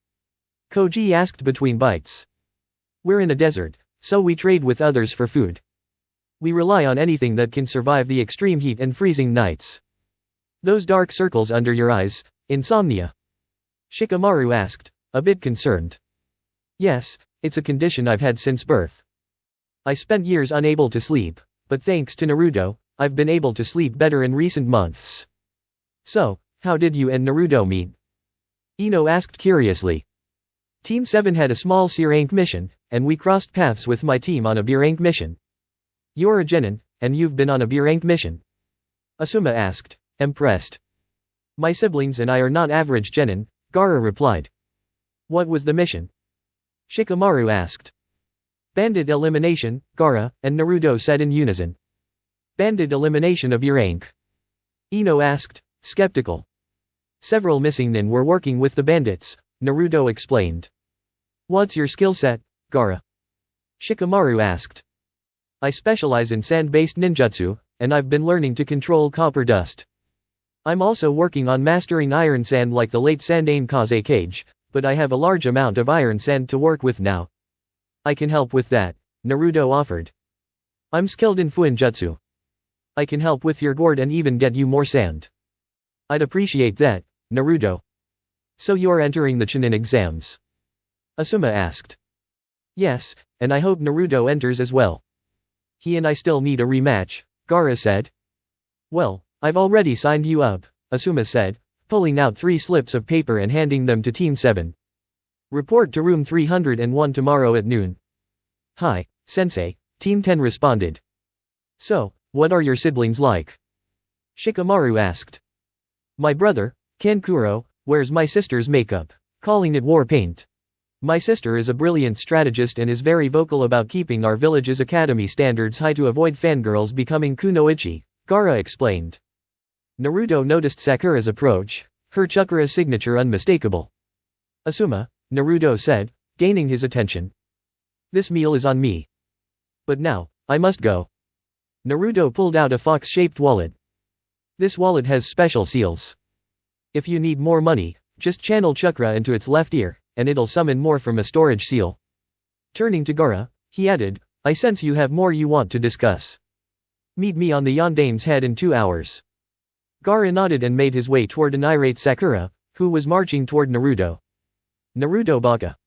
Koji asked between bites. We're in a desert, so we trade with others for food. We rely on anything that can survive the extreme heat and freezing nights. Those dark circles under your eyes, insomnia? Shikamaru asked, a bit concerned. Yes, it's a condition I've had since birth. I spent years unable to sleep, but thanks to Naruto, I've been able to sleep better in recent months. So, how did you and Naruto meet? Ino asked curiously. Team 7 had a small C-rank mission, and we crossed paths with my team on a B-rank mission. You're a genin, and you've been on a B-rank mission? Asuma asked, impressed. My siblings and I are not average genin, Gaara replied. What was the mission? Shikamaru asked. Bandit elimination, Gaara and Naruto said in unison. Bandit elimination of your rank? Ino asked, skeptical. Several missing nin were working with the bandits, Naruto explained. What's your skill set, Gaara? Shikamaru asked. I specialize in sand-based ninjutsu, and I've been learning to control copper dust. I'm also working on mastering iron sand like the late Sandaime Kazekage, but I have a large amount of iron sand to work with now. I can help with that, Naruto offered. I'm skilled in Fuinjutsu. I can help with your gourd and even get you more sand. I'd appreciate that, Naruto. So you're entering the Chunin exams? Asuma asked. Yes, and I hope Naruto enters as well. He and I still need a rematch, Gaara said. Well, I've already signed you up, Asuma said, pulling out 3 slips of paper and handing them to Team 7. Report to room 301 tomorrow at noon. Hi, Sensei, Team 10 responded. So, what are your siblings like? Shikamaru asked. My brother, Kankuro, wears my sister's makeup, calling it war paint. My sister is a brilliant strategist and is very vocal about keeping our village's academy standards high to avoid fangirls becoming kunoichi, Gaara explained. Naruto noticed Sakura's approach, her chakra signature unmistakable. Asuma, Naruto said, gaining his attention. This meal is on me. But now, I must go. Naruto pulled out a fox-shaped wallet. This wallet has special seals. If you need more money, just channel chakra into its left ear, and it'll summon more from a storage seal. Turning to Gaara, he added, I sense you have more you want to discuss. Meet me on the Yondane's head in 2 hours. Gaara nodded and made his way toward an irate Sakura, who was marching toward Naruto. Naruto baka.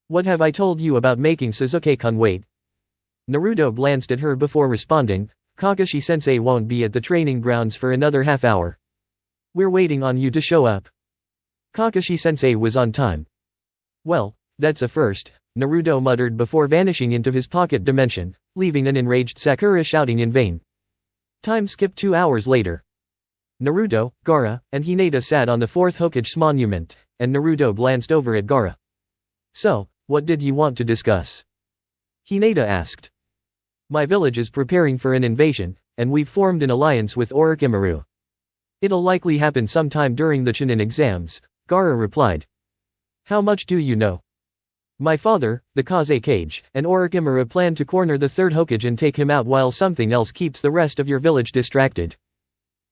What have I told you about making Sasuke-kun wait? Naruto glanced at her before responding, Kakashi-sensei won't be at the training grounds for another half hour. We're waiting on you to show up. Kakashi-sensei was on time. Well, that's a first, Naruto muttered before vanishing into his pocket dimension, leaving an enraged Sakura shouting in vain. Time skipped 2 hours later. Naruto, Gaara, and Hinata sat on the 4th Hokage's monument, and Naruto glanced over at Gaara. So, what did you want to discuss? Hinata asked. My village is preparing for an invasion, and we've formed an alliance with Orochimaru. It'll likely happen sometime during the Chunin exams, Gaara replied. How much do you know? My father, the Kazekage, and Orochimaru plan to corner the 3rd Hokage and take him out while something else keeps the rest of your village distracted.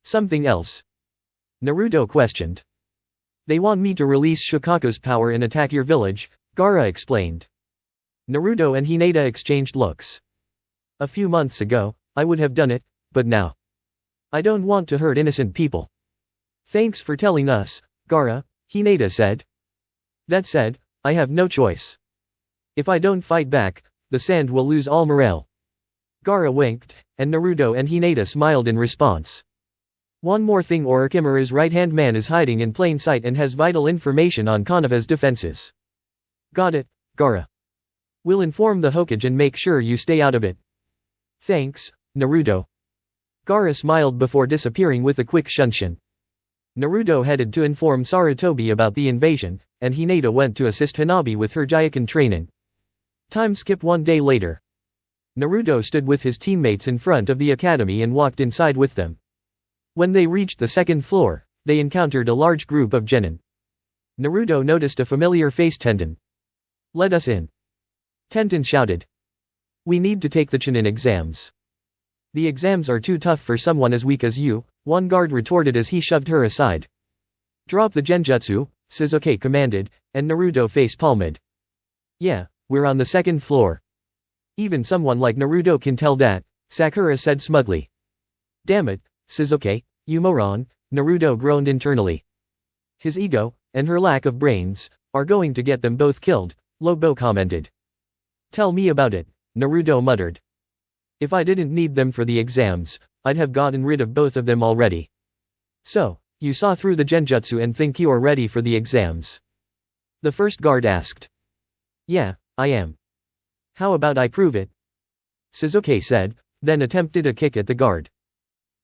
Something else? Naruto questioned. They want me to release Shukaku's power and attack your village, Gaara explained. Naruto and Hinata exchanged looks. A few months ago, I would have done it, but now. I don't want to hurt innocent people. Thanks for telling us, Gaara, Hinata said. That said, I have no choice. If I don't fight back, the sand will lose all morale. Gaara winked, and Naruto and Hinata smiled in response. One more thing, Orochimaru's right-hand man is hiding in plain sight and has vital information on Konoha's defenses. Got it, Gaara. We'll inform the Hokage and make sure you stay out of it. Thanks, Naruto. Gaara smiled before disappearing with a quick shunshin. Naruto headed to inform Sarutobi about the invasion, and Hinata went to assist Hanabi with her Jaiken training. Time skip 1 day later. Naruto stood with his teammates in front of the academy and walked inside with them. When they reached the 2nd floor, they encountered a large group of genin. Naruto noticed a familiar face. Tenten. Let us in. Tenten shouted. We need to take the Chunin exams. The exams are too tough for someone as weak as you, one guard retorted as he shoved her aside. Drop the genjutsu, Sasuke commanded, and Naruto face-palmed. Yeah, we're on the 2nd floor. Even someone like Naruto can tell that, Sakura said smugly. Damn it, Sasuke, you moron, Naruto groaned internally. His ego, and her lack of brains, are going to get them both killed, Lobo commented. Tell me about it, Naruto muttered. If I didn't need them for the exams, I'd have gotten rid of both of them already. So, you saw through the genjutsu and think you're ready for the exams? The first guard asked. Yeah, I am. How about I prove it? Sasuke said, then attempted a kick at the guard.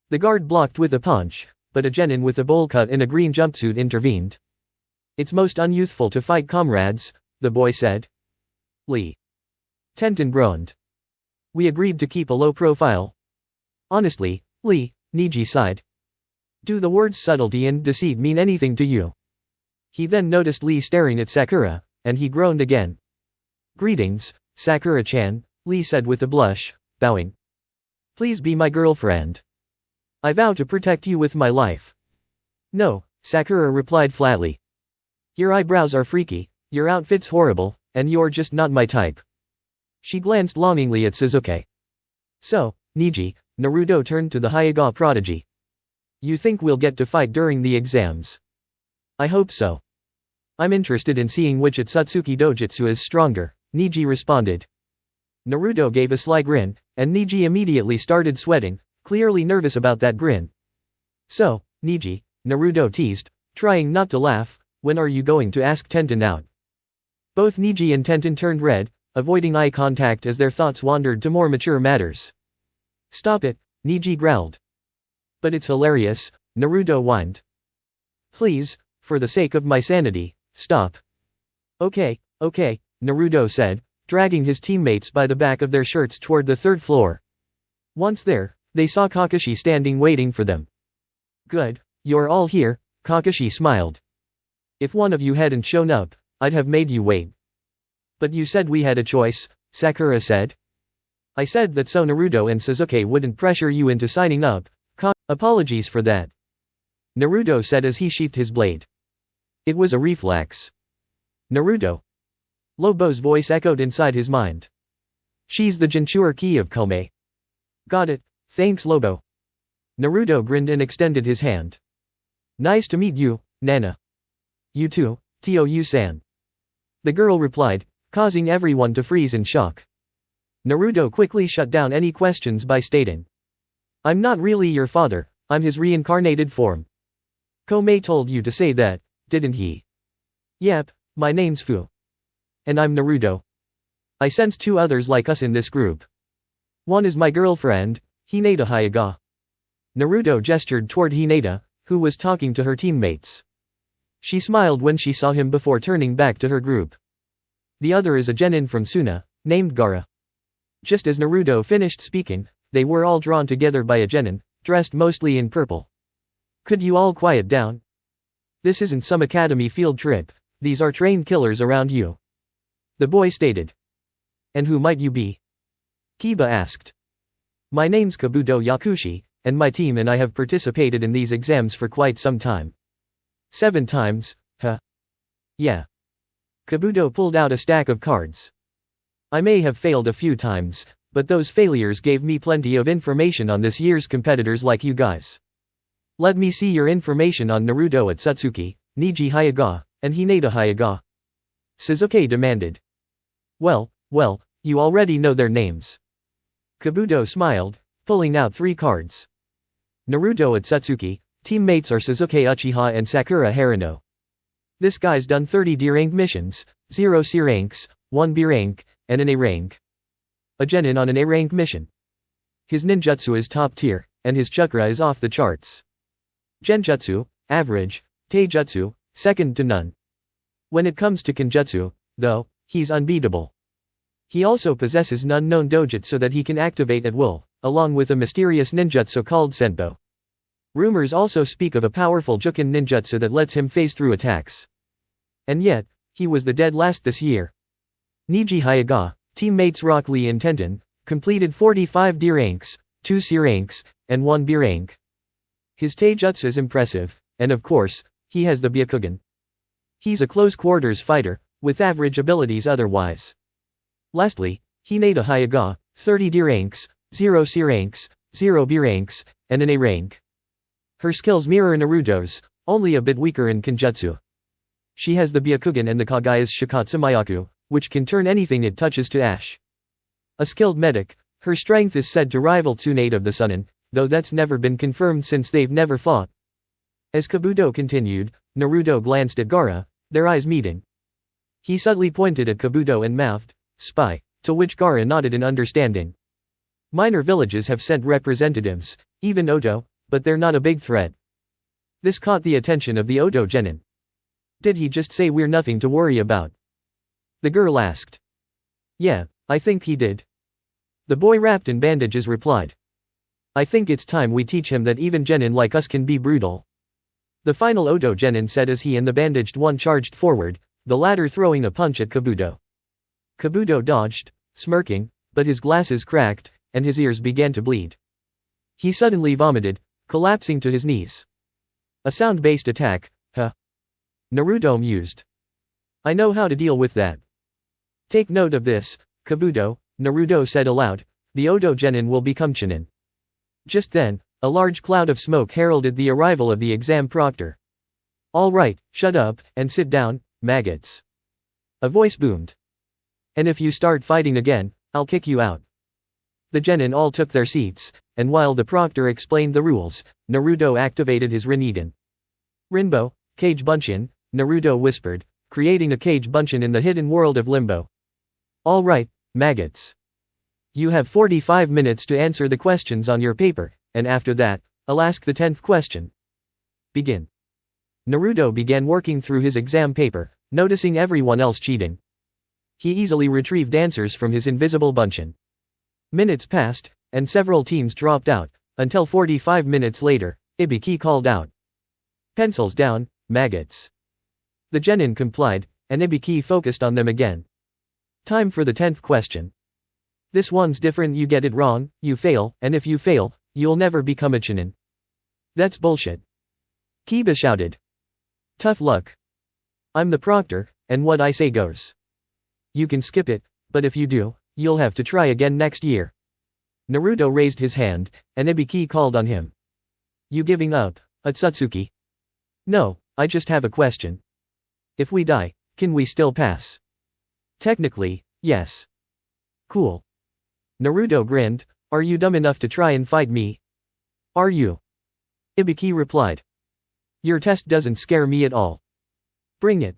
The guard blocked with a punch, but a genin with a bowl cut in a green jumpsuit intervened. It's most unyouthful to fight comrades, the boy said. Lee. Tenten groaned. We agreed to keep a low profile. Honestly, Lee, Neji sighed. Do the words subtlety and deceit mean anything to you? He then noticed Lee staring at Sakura, and he groaned again. Greetings, Sakura-chan, Lee said with a blush, bowing. Please be my girlfriend. I vow to protect you with my life. No, Sakura replied flatly. Your eyebrows are freaky, your outfit's horrible, and you're just not my type. She glanced longingly at Sasuke. So, Neji, Naruto turned to the Hyuga prodigy. You think we'll get to fight during the exams? I hope so. I'm interested in seeing which OTSUTSUKI dojutsu is stronger, Neji responded. Naruto gave a sly grin, and Neji immediately started sweating, clearly nervous about that grin. So, Neji, Naruto teased, trying not to laugh, when are you going to ask Tenten out? Both Neji and Tenten turned red, avoiding eye contact as their thoughts wandered to more mature matters. Stop it, Neji growled. But it's hilarious, Naruto whined. Please, for the sake of my sanity, stop. Okay, Naruto said, dragging his teammates by the back of their shirts toward the third floor. Once there, they saw Kakashi standing waiting for them. Good, you're all here, Kakashi smiled. If one of you hadn't shown up, I'd have made you wait. But you said we had a choice, Sakura said. I said that so Naruto and Sasuke wouldn't pressure you into signing up. Apologies for that. Naruto said as he sheathed his blade. It was a reflex. Naruto. Lobo's voice echoed inside his mind. She's the Jinchuriki key of Kome. Got it, thanks Lobo. Naruto grinned and extended his hand. Nice to meet you, Nana. You too, Tou-san. The girl replied, causing everyone to freeze in shock. Naruto quickly shut down any questions by stating. I'm not really your father, I'm his reincarnated form. Kome told you to say that, didn't he? Yep, my name's Fu. And I'm Naruto. I sense two others like us in this group. One is my girlfriend, Hinata Hyuga. Naruto gestured toward Hinata, who was talking to her teammates. She smiled when she saw him before turning back to her group. The other is a genin from Suna, named Gaara. Just as Naruto finished speaking, they were all drawn together by a genin, dressed mostly in purple. Could you all quiet down? This isn't some academy field trip, these are trained killers around you. The boy stated. And who might you be? Kiba asked. My name's Kabuto Yakushi, and my team and I have participated in these exams for quite some time. 7 times, huh? Yeah. Kabuto pulled out a stack of cards. I may have failed a few times, but those failures gave me plenty of information on this year's competitors like you guys. Let me see your information on Naruto OTSUTSUKI, Neji Hyuga, and Hinata Hyuga. Sasuke demanded. Well, you already know their names. Kabuto smiled, pulling out 3 cards. Naruto OTSUTSUKI, teammates are Sasuke Uchiha and Sakura Haruno. This guy's done 30 D rank missions, 0 C ranks, 1 B rank, and an A rank. A genin on an A rank mission. His ninjutsu is top tier, and his chakra is off the charts. Genjutsu, average, taijutsu, second to none. When it comes to kenjutsu, though, he's unbeatable. He also possesses an unknown dojutsu that he can activate at will, along with a mysterious ninjutsu called senpo. Rumors also speak of a powerful Juken ninjutsu that lets him phase through attacks. And yet, he was the dead last this year. Neji Hyuga, teammates Rock Lee and Tenten, completed 45 D ranks, 2 C ranks, and 1 B rank. His taijutsu is impressive, and of course, he has the Byakugan. He's a close-quarters fighter, with average abilities otherwise. Lastly, Hinata Hyuga, 30 D ranks, 0 C ranks, 0 B ranks, and an A rank. Her skills mirror Naruto's, only a bit weaker in kenjutsu. She has the Byakugan and the Kaguya's Shikatsumayaku, which can turn anything it touches to ash. A skilled medic, her strength is said to rival Tsunade of the Sunin, though that's never been confirmed since they've never fought. As Kabuto continued, Naruto glanced at Gaara, their eyes meeting. He subtly pointed at Kabuto and mouthed, "Spy," to which Gaara nodded in understanding. Minor villages have sent representatives, even Oto, but they're not a big threat. This caught the attention of the Oto genin. Did he just say we're nothing to worry about? The girl asked. Yeah, I think he did. The boy wrapped in bandages replied. I think it's time we teach him that even genin like us can be brutal. The final Oto genin said as he and the bandaged one charged forward, the latter throwing a punch at Kabuto. Kabuto dodged, smirking, but his glasses cracked, and his ears began to bleed. He suddenly vomited, collapsing to his knees. A sound-based attack, huh? Naruto mused. I know how to deal with that. Take note of this, Kabuto, Naruto said aloud, the Oto genin will become Chunin. Just then, a large cloud of smoke heralded the arrival of the exam proctor. All right, shut up, and sit down, maggots. A voice boomed. And if you start fighting again, I'll kick you out. The genin all took their seats, and while the proctor explained the rules, Naruto activated his Rinnegan. Rinbo, Cage Bunshin, Naruto whispered, creating a Cage Bunshin in the hidden world of Limbo. All right, maggots. You have 45 minutes to answer the questions on your paper, and after that, I'll ask the 10th question. Begin. Naruto began working through his exam paper, noticing everyone else cheating. He easily retrieved answers from his invisible Bunshin. Minutes passed, and several teams dropped out, until 45 minutes later, Ibiki called out. Pencils down, maggots. The genin complied, and Ibiki focused on them again. Time for the 10th question. This one's different, you get it wrong, you fail, and if you fail, you'll never become a Chunin. That's bullshit. Kiba shouted. Tough luck. I'm the proctor, and what I say goes. You can skip it, but if you do, you'll have to try again next year. Naruto raised his hand, and Ibiki called on him. You giving up, OTSUTSUKI? No, I just have a question. If we die, can we still pass? Technically, yes. Cool. Naruto grinned, are you dumb enough to try and fight me? Are you? Ibiki replied. Your test doesn't scare me at all. Bring it.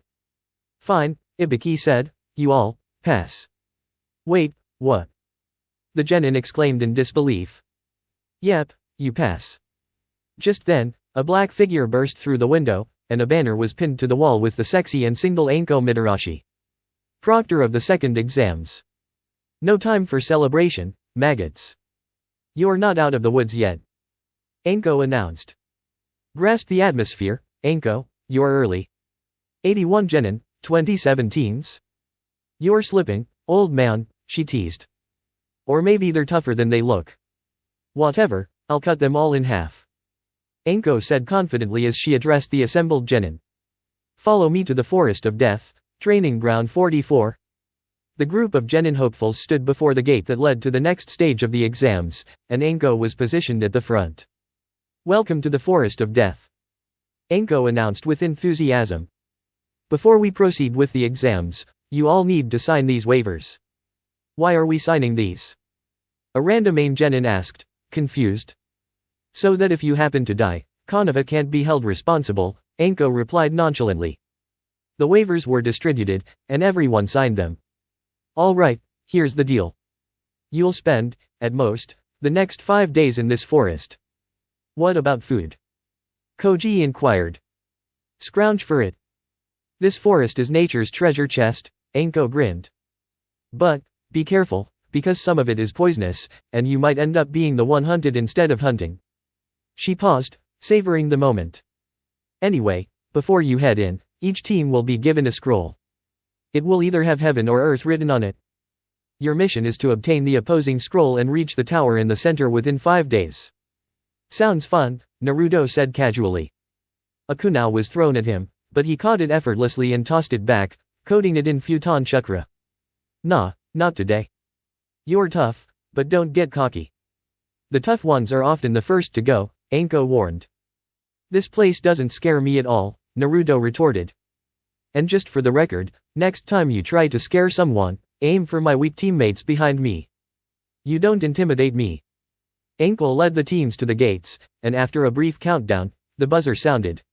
Fine, Ibiki said, you all, pass. Wait, what? The genin exclaimed in disbelief. Yep, you pass. Just then, a black figure burst through the window, and a banner was pinned to the wall with the sexy and single Anko Mitarashi. Proctor of the second exams. No time for celebration, maggots. You're not out of the woods yet. Anko announced. Grasp the atmosphere, Anko, you're early. 81 genin, 2017s? You're slipping, old man, she teased. Or maybe they're tougher than they look. Whatever, I'll cut them all in half. Anko said confidently as she addressed the assembled genin. Follow me to the Forest of Death, Training Ground 44. The group of genin hopefuls stood before the gate that led to the next stage of the exams, and Anko was positioned at the front. Welcome to the Forest of Death. Anko announced with enthusiasm. Before we proceed with the exams, you all need to sign these waivers. Why are we signing these? A random genin asked, confused. So that if you happen to die, Konoha can't be held responsible, Anko replied nonchalantly. The waivers were distributed, and everyone signed them. All right, here's the deal. You'll spend, at most, the next 5 days in this forest. What about food? Koji inquired. Scrounge for it. This forest is nature's treasure chest, Anko grinned. But, be careful, because some of it is poisonous, and you might end up being the one hunted instead of hunting. She paused, savoring the moment. Anyway, before you head in, each team will be given a scroll. It will either have heaven or earth written on it. Your mission is to obtain the opposing scroll and reach the tower in the center within 5 days. Sounds fun, Naruto said casually. A kunai was thrown at him, but he caught it effortlessly and tossed it back, coating it in futon chakra. Nah, not today. You're tough, but don't get cocky. The tough ones are often the first to go, Anko warned. This place doesn't scare me at all, Naruto retorted. And just for the record, next time you try to scare someone, aim for my weak teammates behind me. You don't intimidate me. Anko led the teams to the gates, and after a brief countdown, the buzzer sounded.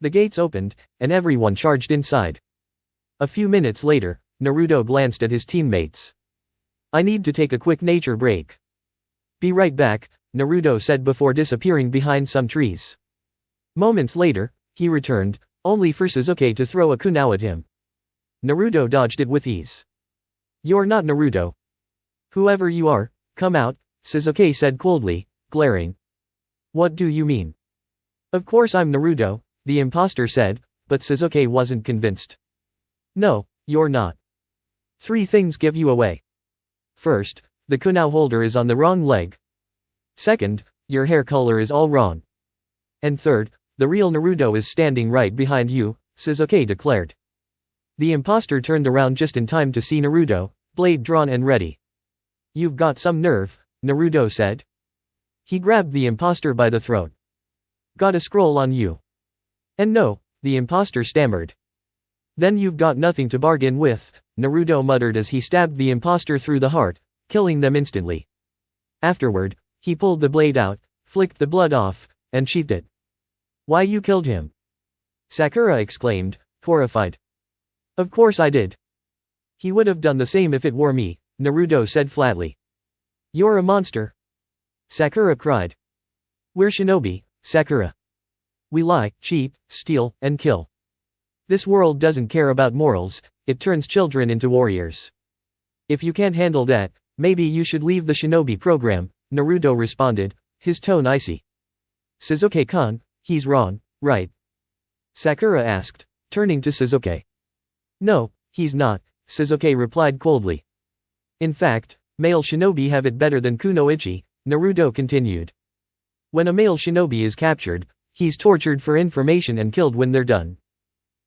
The gates opened, and everyone charged inside. A few minutes later, Naruto glanced at his teammates. I need to take a quick nature break. Be right back, Naruto said before disappearing behind some trees. Moments later, he returned, only for Sasuke to throw a kunai at him. Naruto dodged it with ease. You're not Naruto. Whoever you are, come out, Sasuke said coldly, glaring. What do you mean? Of course I'm Naruto, the imposter said, but Sasuke wasn't convinced. No, you're not. 3 things give you away. First, the kunai holder is on the wrong leg. Second, your hair color is all wrong. And third, the real Naruto is standing right behind you, Sasuke declared. The imposter turned around just in time to see Naruto, blade drawn and ready. You've got some nerve, Naruto said. He grabbed the imposter by the throat. Got a scroll on you. And no, the imposter stammered. Then you've got nothing to bargain with, Naruto muttered as he stabbed the imposter through the heart, killing them instantly. Afterward, he pulled the blade out, flicked the blood off, and sheathed it. Why you killed him? Sakura exclaimed, horrified. Of course I did. He would have done the same if it were me, Naruto said flatly. You're a monster. Sakura cried. We're shinobi, Sakura. We lie, cheat, steal, and kill. This world doesn't care about morals, it turns children into warriors. If you can't handle that, maybe you should leave the shinobi program, Naruto responded, his tone icy. Sasuke-kun, he's wrong, right? Sakura asked, turning to Sasuke. No, he's not, Sasuke replied coldly. In fact, male shinobi have it better than kunoichi, Naruto continued. When a male shinobi is captured, he's tortured for information and killed when they're done.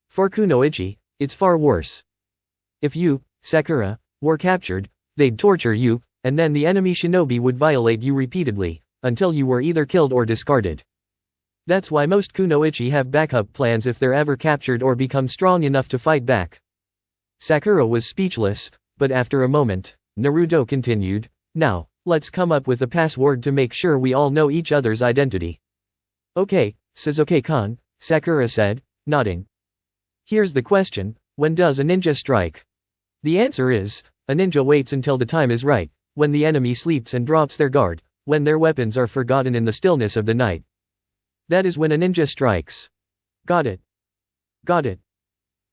For kunoichi, it's far worse. If you, Sakura, were captured, they'd torture you, and then the enemy shinobi would violate you repeatedly, until you were either killed or discarded. That's why most kunoichi have backup plans if they're ever captured or become strong enough to fight back. Sakura was speechless, but after a moment, Naruto continued, now, let's come up with a password to make sure we all know each other's identity. Okay, Sasuke-kun, Sakura said, nodding. Here's the question, when does a ninja strike? The answer is, a ninja waits until the time is right, when the enemy sleeps and drops their guard, when their weapons are forgotten in the stillness of the night. That is when a ninja strikes. Got it. Got it.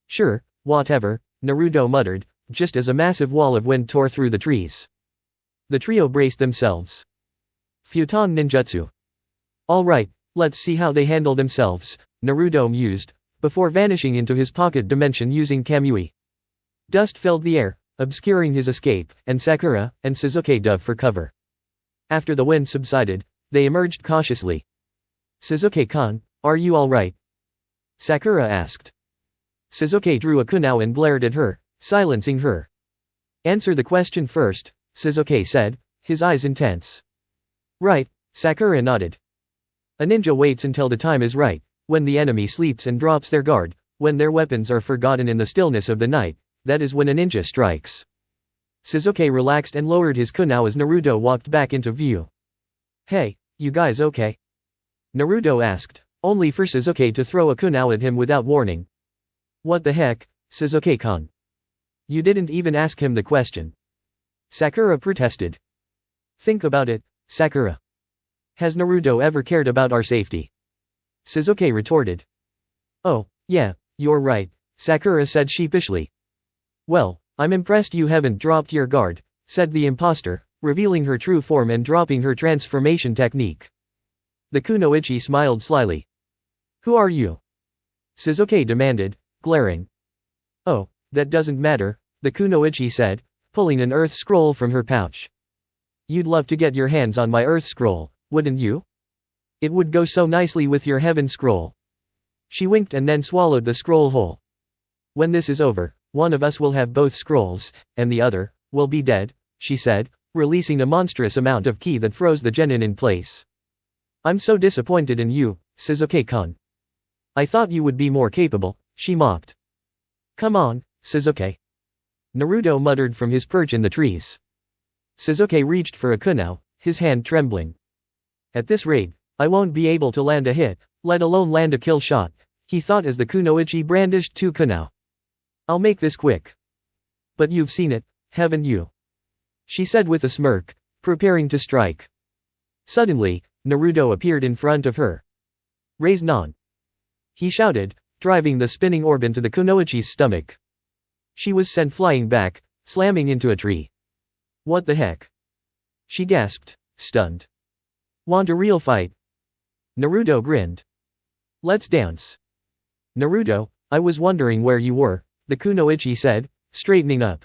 Sure, whatever, Naruto muttered, just as a massive wall of wind tore through the trees. The trio braced themselves. Futon ninjutsu. All right, let's see how they handle themselves, Naruto mused, before vanishing into his pocket dimension using Kamui. Dust filled the air, obscuring his escape, and Sakura and Sasuke dove for cover. After the wind subsided, they emerged cautiously. Sasuke-kun, are you all right? Sakura asked. Sasuke drew a kunai and glared at her, silencing her. Answer the question first, Sasuke said, his eyes intense. Right, Sakura nodded. A ninja waits until the time is right, when the enemy sleeps and drops their guard, when their weapons are forgotten in the stillness of the night, that is when a ninja strikes. Sasuke relaxed and lowered his kunai as Naruto walked back into view. Hey, you guys okay? Naruto asked, only for Sasuke to throw a kunai at him without warning. What the heck, Sasuke-kun? You didn't even ask him the question. Sakura protested. Think about it, Sakura. Has Naruto ever cared about our safety? Sasuke retorted. Oh, yeah, you're right, Sakura said sheepishly. Well, I'm impressed you haven't dropped your guard, said the imposter, revealing her true form and dropping her transformation technique. The kunoichi smiled slyly. Who are you? Sasuke demanded, glaring. Oh, that doesn't matter, the kunoichi said, pulling an earth scroll from her pouch. You'd love to get your hands on my earth scroll, wouldn't you? It would go so nicely with your heaven scroll. She winked and then swallowed the scroll whole. When this is over, one of us will have both scrolls, and the other will be dead, she said, releasing a monstrous amount of ki that froze the genin in place. I'm so disappointed in you, Sasuke-kun. I thought you would be more capable, she mocked. Come on, Sasuke. Naruto muttered from his perch in the trees. Sasuke reached for a kunai, his hand trembling. At this rate, I won't be able to land a hit, let alone land a kill shot, he thought as the kunoichi brandished 2 kunai. I'll make this quick. But you've seen it, haven't you? She said with a smirk, preparing to strike. Suddenly, Naruto appeared in front of her. Raise non. He shouted, driving the spinning orb into the kunoichi's stomach. She was sent flying back, slamming into a tree. What the heck? She gasped, stunned. Want a real fight? Naruto grinned. Let's dance. Naruto, I was wondering where you were, the kunoichi said, straightening up.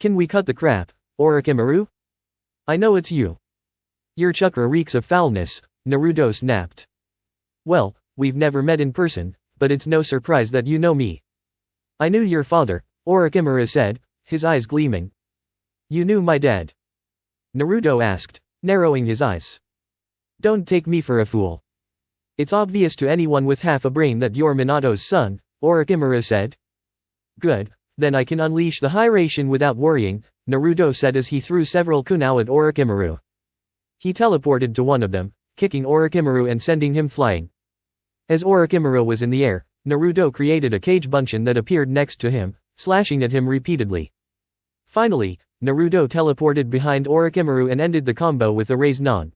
Can we cut the crap, Orochimaru? I know it's you. Your chakra reeks of foulness, Naruto snapped. Well, we've never met in person, but it's no surprise that you know me. I knew your father, Orochimaru said, his eyes gleaming. You knew my dad? Naruto asked, narrowing his eyes. Don't take me for a fool. It's obvious to anyone with half a brain that you're Minato's son, Orochimaru said. Good, then I can unleash the Hiraishin without worrying, Naruto said as he threw several kunao at Orochimaru. He teleported to one of them, kicking Orochimaru and sending him flying. As Orochimaru was in the air, Naruto created a cage bunshin that appeared next to him, slashing at him repeatedly. Finally, Naruto teleported behind Orochimaru and ended the combo with a raise non.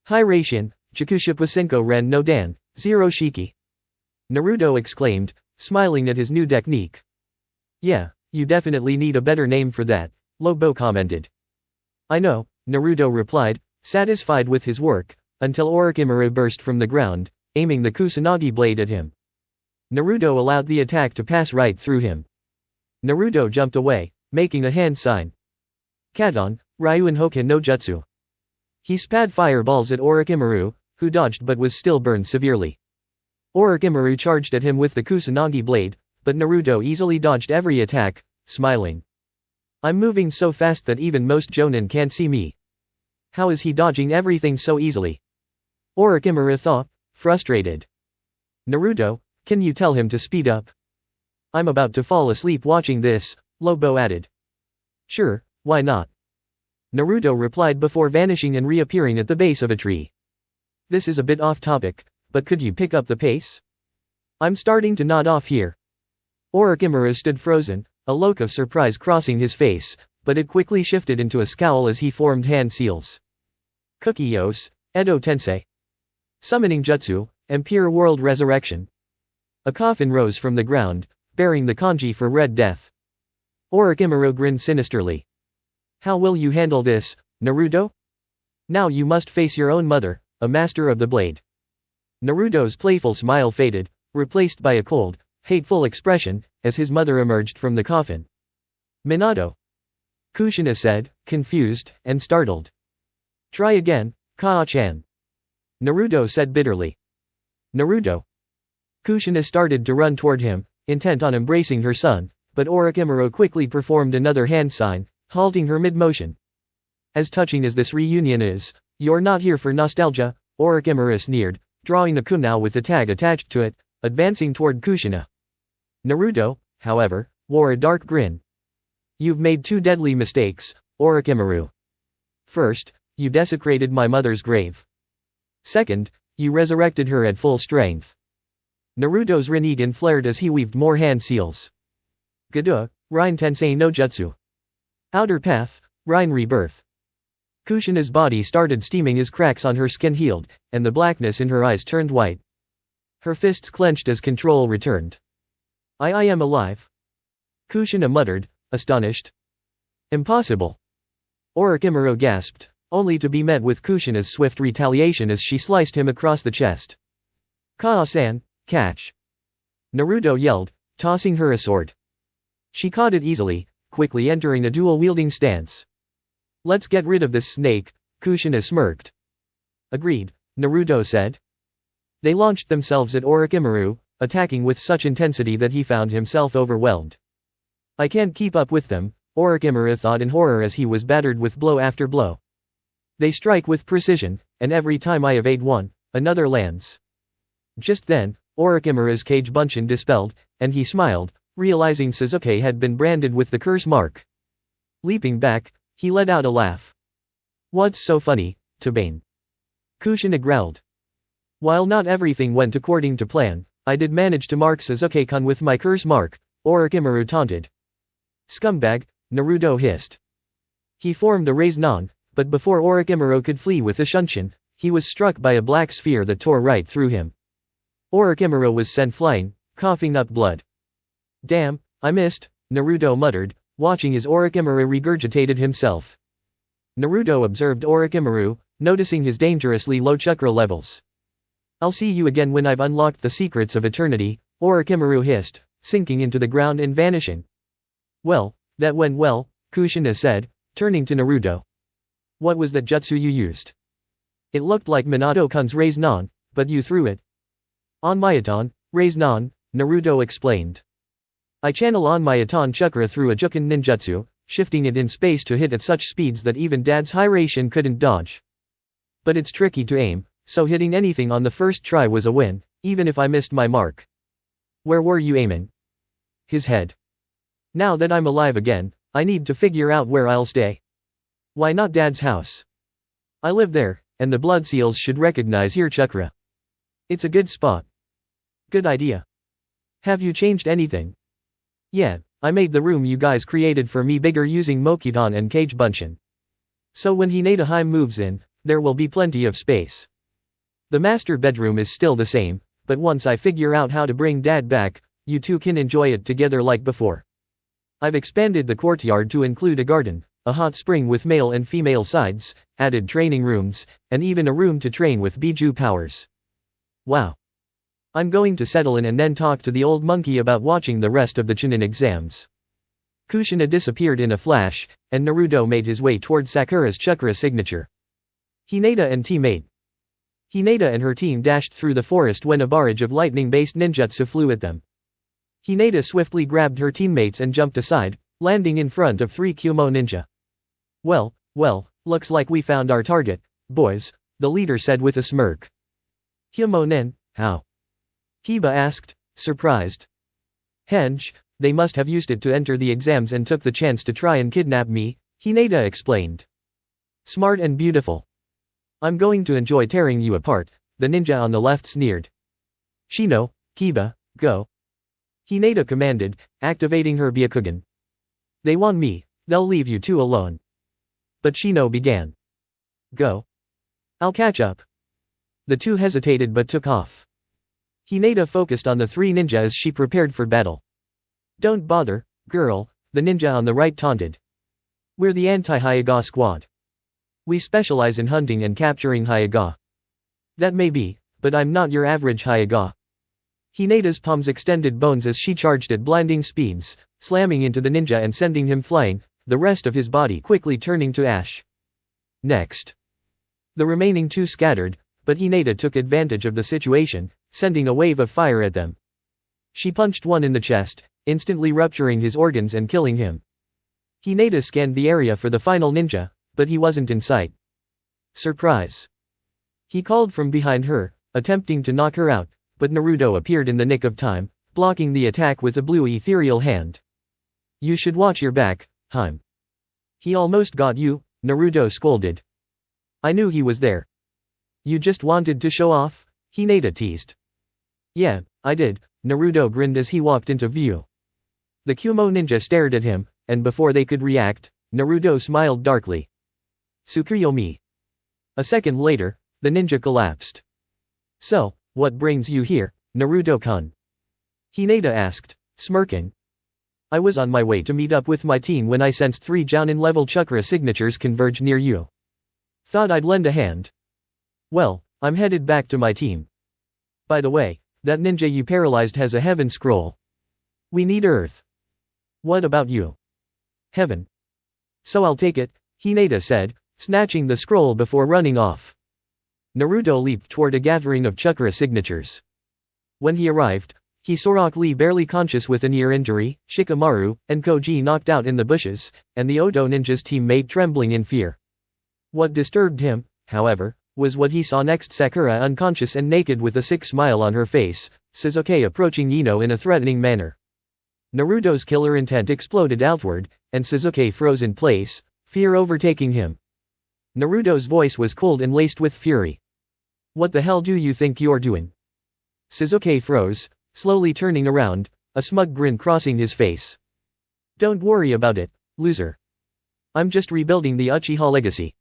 Hiraishin, Chikushipusenko Ren no Dan, Zero Shiki. Naruto exclaimed, smiling at his new technique. Yeah, you definitely need a better name for that, Lobo commented. I know, Naruto replied, satisfied with his work, until Orochimaru burst from the ground, aiming the Kusanagi blade at him. Naruto allowed the attack to pass right through him. Naruto jumped away, making a hand sign. Kadon, Ryuan Hoken no Jutsu. He spat fireballs at Orochimaru, who dodged but was still burned severely. Orochimaru charged at him with the Kusanagi blade, but Naruto easily dodged every attack, smiling. I'm moving so fast that even most jonin can't see me. How is he dodging everything so easily? Orochimaru thought, frustrated. Naruto, can you tell him to speed up? I'm about to fall asleep watching this, Lobo added. Sure, why not? Naruto replied before vanishing and reappearing at the base of a tree. This is a bit off topic, but could you pick up the pace? I'm starting to nod off here. Orochimaru stood frozen, a look of surprise crossing his face, but it quickly shifted into a scowl as he formed hand seals. Kukiyos, Edo Tensei. Summoning Jutsu, Empire World Resurrection. A coffin rose from the ground, bearing the kanji for Red Death. Orochimaru grinned sinisterly. How will you handle this, Naruto? Now you must face your own mother, a master of the blade. Naruto's playful smile faded, replaced by a cold, hateful expression, as his mother emerged from the coffin. Minato. Kushina said, confused and startled. Try again, Kaa-chan. Naruto said bitterly. Naruto. Kushina started to run toward him, intent on embracing her son, but Orochimaru quickly performed another hand sign, halting her mid-motion. As touching as this reunion is, you're not here for nostalgia, Orochimaru sneered, drawing a kunao with a tag attached to it, advancing toward Kushina. Naruto, however, wore a dark grin. You've made two deadly mistakes, Orochimaru. First, you desecrated my mother's grave. Second, you resurrected her at full strength. Naruto's Rinnegan flared as he weaved more hand seals. Gada, Rine Tensei no Jutsu. Outer Path, Rine Rebirth. Kushina's body started steaming as cracks on her skin healed, and the blackness in her eyes turned white. Her fists clenched as control returned. I am alive. Kushina muttered, astonished. Impossible. Orochimaru gasped, only to be met with Kushina's swift retaliation as she sliced him across the chest. Kaa-san, catch. Naruto yelled, tossing her a sword. She caught it easily, quickly entering a dual-wielding stance. Let's get rid of this snake, Kushina smirked. Agreed, Naruto said. They launched themselves at Orochimaru, attacking with such intensity that he found himself overwhelmed. I can't keep up with them, Orochimaru thought in horror as he was battered with blow after blow. They strike with precision, and every time I evade one, another lands. Just then, Orochimaru's cage bunshin dispelled, and he smiled, realizing Sasuke had been branded with the curse mark. Leaping back, he let out a laugh. What's so funny, Tabane? Kushina growled. While not everything went according to plan, I did manage to mark Sasuke-kun with my curse mark, Orochimaru taunted. Scumbag, Naruto hissed. He formed a raise-non, but before Orochimaru could flee with a shunshin, he was struck by a black sphere that tore right through him. Orochimaru was sent flying, coughing up blood. Damn, I missed, Naruto muttered, watching as Orochimaru regurgitated himself. Naruto observed Orochimaru, noticing his dangerously low chakra levels. I'll see you again when I've unlocked the secrets of eternity, Orochimaru hissed, sinking into the ground and vanishing. Well, that went well, Kushina said, turning to Naruto. What was that jutsu you used? It looked like Minato-kun's Raise Non, but you threw it. On Mayaton, Raise Non, Naruto explained. I channel on Mayaton chakra through a Juken ninjutsu, shifting it in space to hit at such speeds that even Dad's Hiraishin couldn't dodge. But it's tricky to aim, so hitting anything on the first try was a win, even if I missed my mark. Where were you aiming? His head. Now that I'm alive again, I need to figure out where I'll stay. Why not Dad's house? I live there, and the blood seals should recognize your chakra. It's a good spot. Good idea. Have you changed anything? Yeah, I made the room you guys created for me bigger using Mokiton and Cage Bunshin. So when Hinata moves in, there will be plenty of space. The master bedroom is still the same, but once I figure out how to bring Dad back, you two can enjoy it together like before. I've expanded the courtyard to include a garden, a hot spring with male and female sides, added training rooms, and even a room to train with Biju powers. Wow. I'm going to settle in and then talk to the old monkey about watching the rest of the Chunin exams. Kushina disappeared in a flash, and Naruto made his way toward Sakura's chakra signature. Hinata and teammate. Hinata and her team dashed through the forest when a barrage of lightning-based ninjutsu flew at them. Hinata swiftly grabbed her teammates and jumped aside, landing in front of 3 Kyumo ninja. Well, looks like we found our target, boys, the leader said with a smirk. Kyumo nin, how? Kiba asked, surprised. Henge, they must have used it to enter the exams and took the chance to try and kidnap me, Hinata explained. Smart and beautiful. I'm going to enjoy tearing you apart, the ninja on the left sneered. Shino, Kiba, go. Hinata commanded, activating her Byakugan. They want me, they'll leave you two alone. But Shino began. Go. I'll catch up. The two hesitated but took off. Hinata focused on the 3 ninja as she prepared for battle. Don't bother, girl, the ninja on the right taunted. We're the anti-Hyuga squad. We specialize in hunting and capturing Hyuga. That may be, but I'm not your average Hyuga. Hinata's palms extended bones as she charged at blinding speeds, slamming into the ninja and sending him flying, the rest of his body quickly turning to ash. Next. The remaining 2 scattered, but Hinata took advantage of the situation, sending a wave of fire at them. She punched one in the chest, instantly rupturing his organs and killing him. Hinata scanned the area for the final ninja, but he wasn't in sight. Surprise. He called from behind her, attempting to knock her out, but Naruto appeared in the nick of time, blocking the attack with a blue ethereal hand. You should watch your back, Hime. He almost got you, Naruto scolded. I knew he was there. You just wanted to show off? Hinata teased. Yeah, I did, Naruto grinned as he walked into view. The Kyumo ninja stared at him, and before they could react, Naruto smiled darkly. Tsukuyomi. A second later, the ninja collapsed. So, what brings you here, Naruto-kun? Hinata asked, smirking. I was on my way to meet up with my team when I sensed 3 Jounin-level chakra signatures converge near you. Thought I'd lend a hand. Well, I'm headed back to my team. By the way, that ninja you paralyzed has a heaven scroll. We need Earth. What about you? Heaven. So I'll take it, Hinata said, snatching the scroll before running off. Naruto leaped toward a gathering of chakra signatures. When he arrived, he saw Rock Lee barely conscious with an ear injury, Shikamaru, and Koji knocked out in the bushes, and the Oto ninja's teammate trembling in fear. What disturbed him, however, was what he saw next: Sakura unconscious and naked with a sick smile on her face, Sasuke approaching Ino in a threatening manner. Naruto's killer intent exploded outward, and Sasuke froze in place, fear overtaking him. Naruto's voice was cold and laced with fury. What the hell do you think you're doing? Sasuke froze, slowly turning around, a smug grin crossing his face. Don't worry about it, loser. I'm just rebuilding the Uchiha legacy.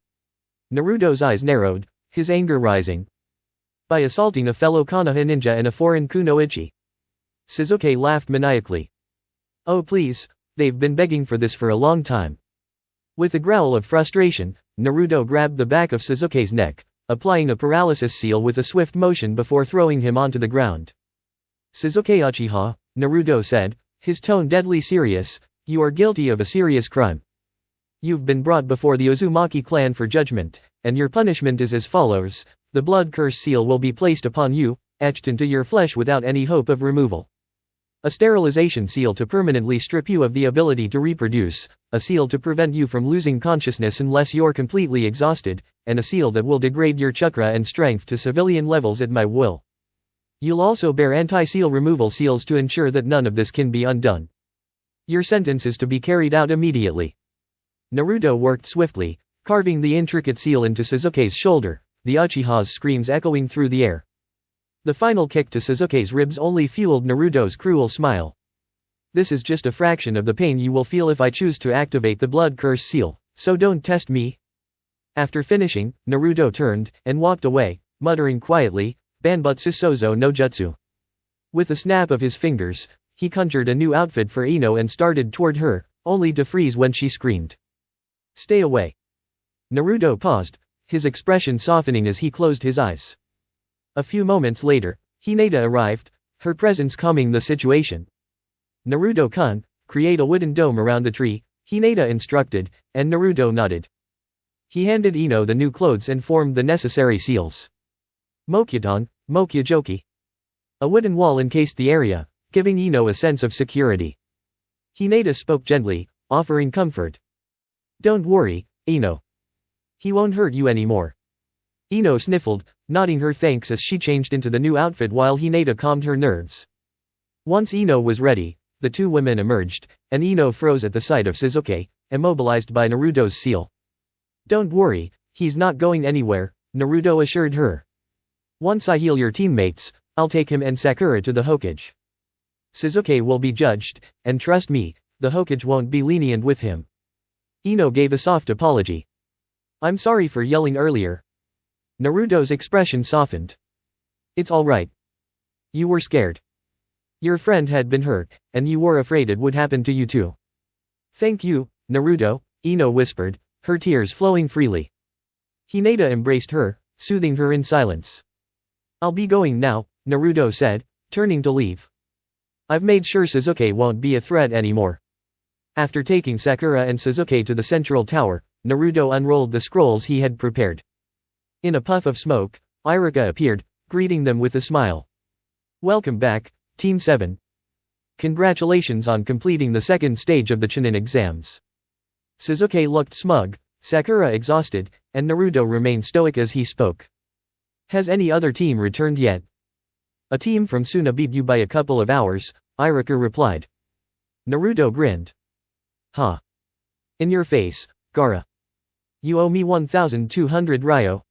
Naruto's eyes narrowed, his anger rising. By assaulting a fellow Konoha ninja and a foreign kunoichi. Sasuke laughed maniacally. Oh please, they've been begging for this for a long time. With a growl of frustration, Naruto grabbed the back of Sasuke's neck, applying a paralysis seal with a swift motion before throwing him onto the ground. Sasuke Uchiha, Naruto said, his tone deadly serious, you are guilty of a serious crime. You've been brought before the Uzumaki clan for judgment, and your punishment is as follows: the blood curse seal will be placed upon you, etched into your flesh without any hope of removal. A sterilization seal to permanently strip you of the ability to reproduce, a seal to prevent you from losing consciousness unless you're completely exhausted, and a seal that will degrade your chakra and strength to civilian levels at my will. You'll also bear anti-seal removal seals to ensure that none of this can be undone. Your sentence is to be carried out immediately. Naruto worked swiftly, carving the intricate seal into Sasuke's shoulder, the Uchiha's screams echoing through the air. The final kick to Sasuke's ribs only fueled Naruto's cruel smile. This is just a fraction of the pain you will feel if I choose to activate the blood curse seal, so don't test me. After finishing, Naruto turned and walked away, muttering quietly, Banbutsu Sozo no Jutsu. With a snap of his fingers, he conjured a new outfit for Ino and started toward her, only to freeze when she screamed. Stay away. Naruto paused, his expression softening as he closed his eyes. A few moments later, Hinata arrived, her presence calming the situation. Naruto-kun, create a wooden dome around the tree, Hinata instructed, and Naruto nodded. He handed Ino the new clothes and formed the necessary seals. Mokyudan, Mokyajoki. A wooden wall encased the area, giving Ino a sense of security. Hinata spoke gently, offering comfort. Don't worry, Ino. He won't hurt you anymore. Ino sniffled, nodding her thanks as she changed into the new outfit while Hinata calmed her nerves. Once Ino was ready, the two women emerged, and Ino froze at the sight of Sasuke, immobilized by Naruto's seal. Don't worry, he's not going anywhere, Naruto assured her. Once I heal your teammates, I'll take him and Sakura to the Hokage. Sasuke will be judged, and trust me, the Hokage won't be lenient with him. Ino gave a soft apology. I'm sorry for yelling earlier. Naruto's expression softened. It's all right. You were scared. Your friend had been hurt, and you were afraid it would happen to you too. Thank you, Naruto, Ino whispered, her tears flowing freely. Hinata embraced her, soothing her in silence. I'll be going now, Naruto said, turning to leave. I've made sure Sasuke won't be a threat anymore. After taking Sakura and Sasuke to the central tower, Naruto unrolled the scrolls he had prepared. In a puff of smoke, Iruka appeared, greeting them with a smile. Welcome back, Team 7. Congratulations on completing the second stage of the Chunin exams. Sasuke looked smug, Sakura exhausted, and Naruto remained stoic as he spoke. Has any other team returned yet? A team from Suna beat you by a couple of hours, Iruka replied. Naruto grinned. Huh. In your face, Gaara. You owe me 1,200 ryo.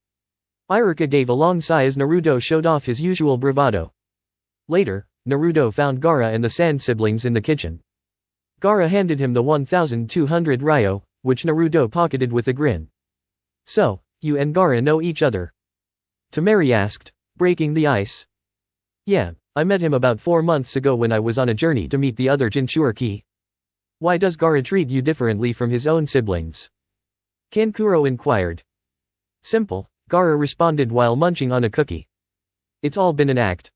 Iruka gave a long sigh as Naruto showed off his usual bravado. Later, Naruto found Gaara and the Sand siblings in the kitchen. Gaara handed him the 1,200 ryo, which Naruto pocketed with a grin. So, you and Gaara know each other? Temari asked, breaking the ice. Yeah, I met him about 4 months ago when I was on a journey to meet the other Jinchuriki. Why does Gaara treat you differently from his own siblings? Kankuro inquired. Simple, Gaara responded while munching on a cookie. It's all been an act.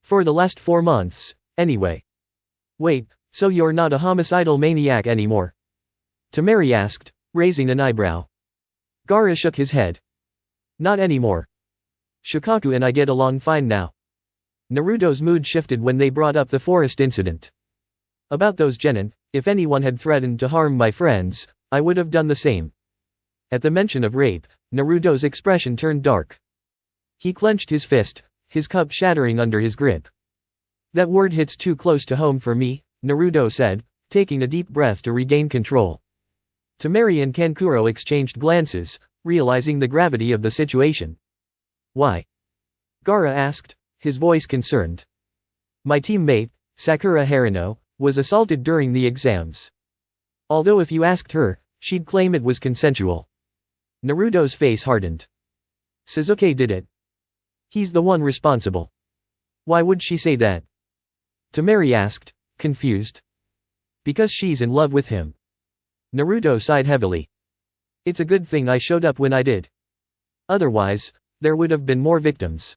For the last 4 months, anyway. Wait, so you're not a homicidal maniac anymore? Temari asked, raising an eyebrow. Gaara shook his head. Not anymore. Shikaku and I get along fine now. Naruto's mood shifted when they brought up the forest incident. About those genin, if anyone had threatened to harm my friends, I would have done the same. At the mention of rape, Naruto's expression turned dark. He clenched his fist, his cup shattering under his grip. That word hits too close to home for me, Naruto said, taking a deep breath to regain control. Temari and Kankuro exchanged glances, realizing the gravity of the situation. Why? Gaara asked, his voice concerned. My teammate, Sakura Haruno, was assaulted during the exams. Although if you asked her, she'd claim it was consensual. Naruto's face hardened. Sasuke did it. He's the one responsible. Why would she say that? Temari asked, confused. Because she's in love with him. Naruto sighed heavily. It's a good thing I showed up when I did. Otherwise, there would have been more victims.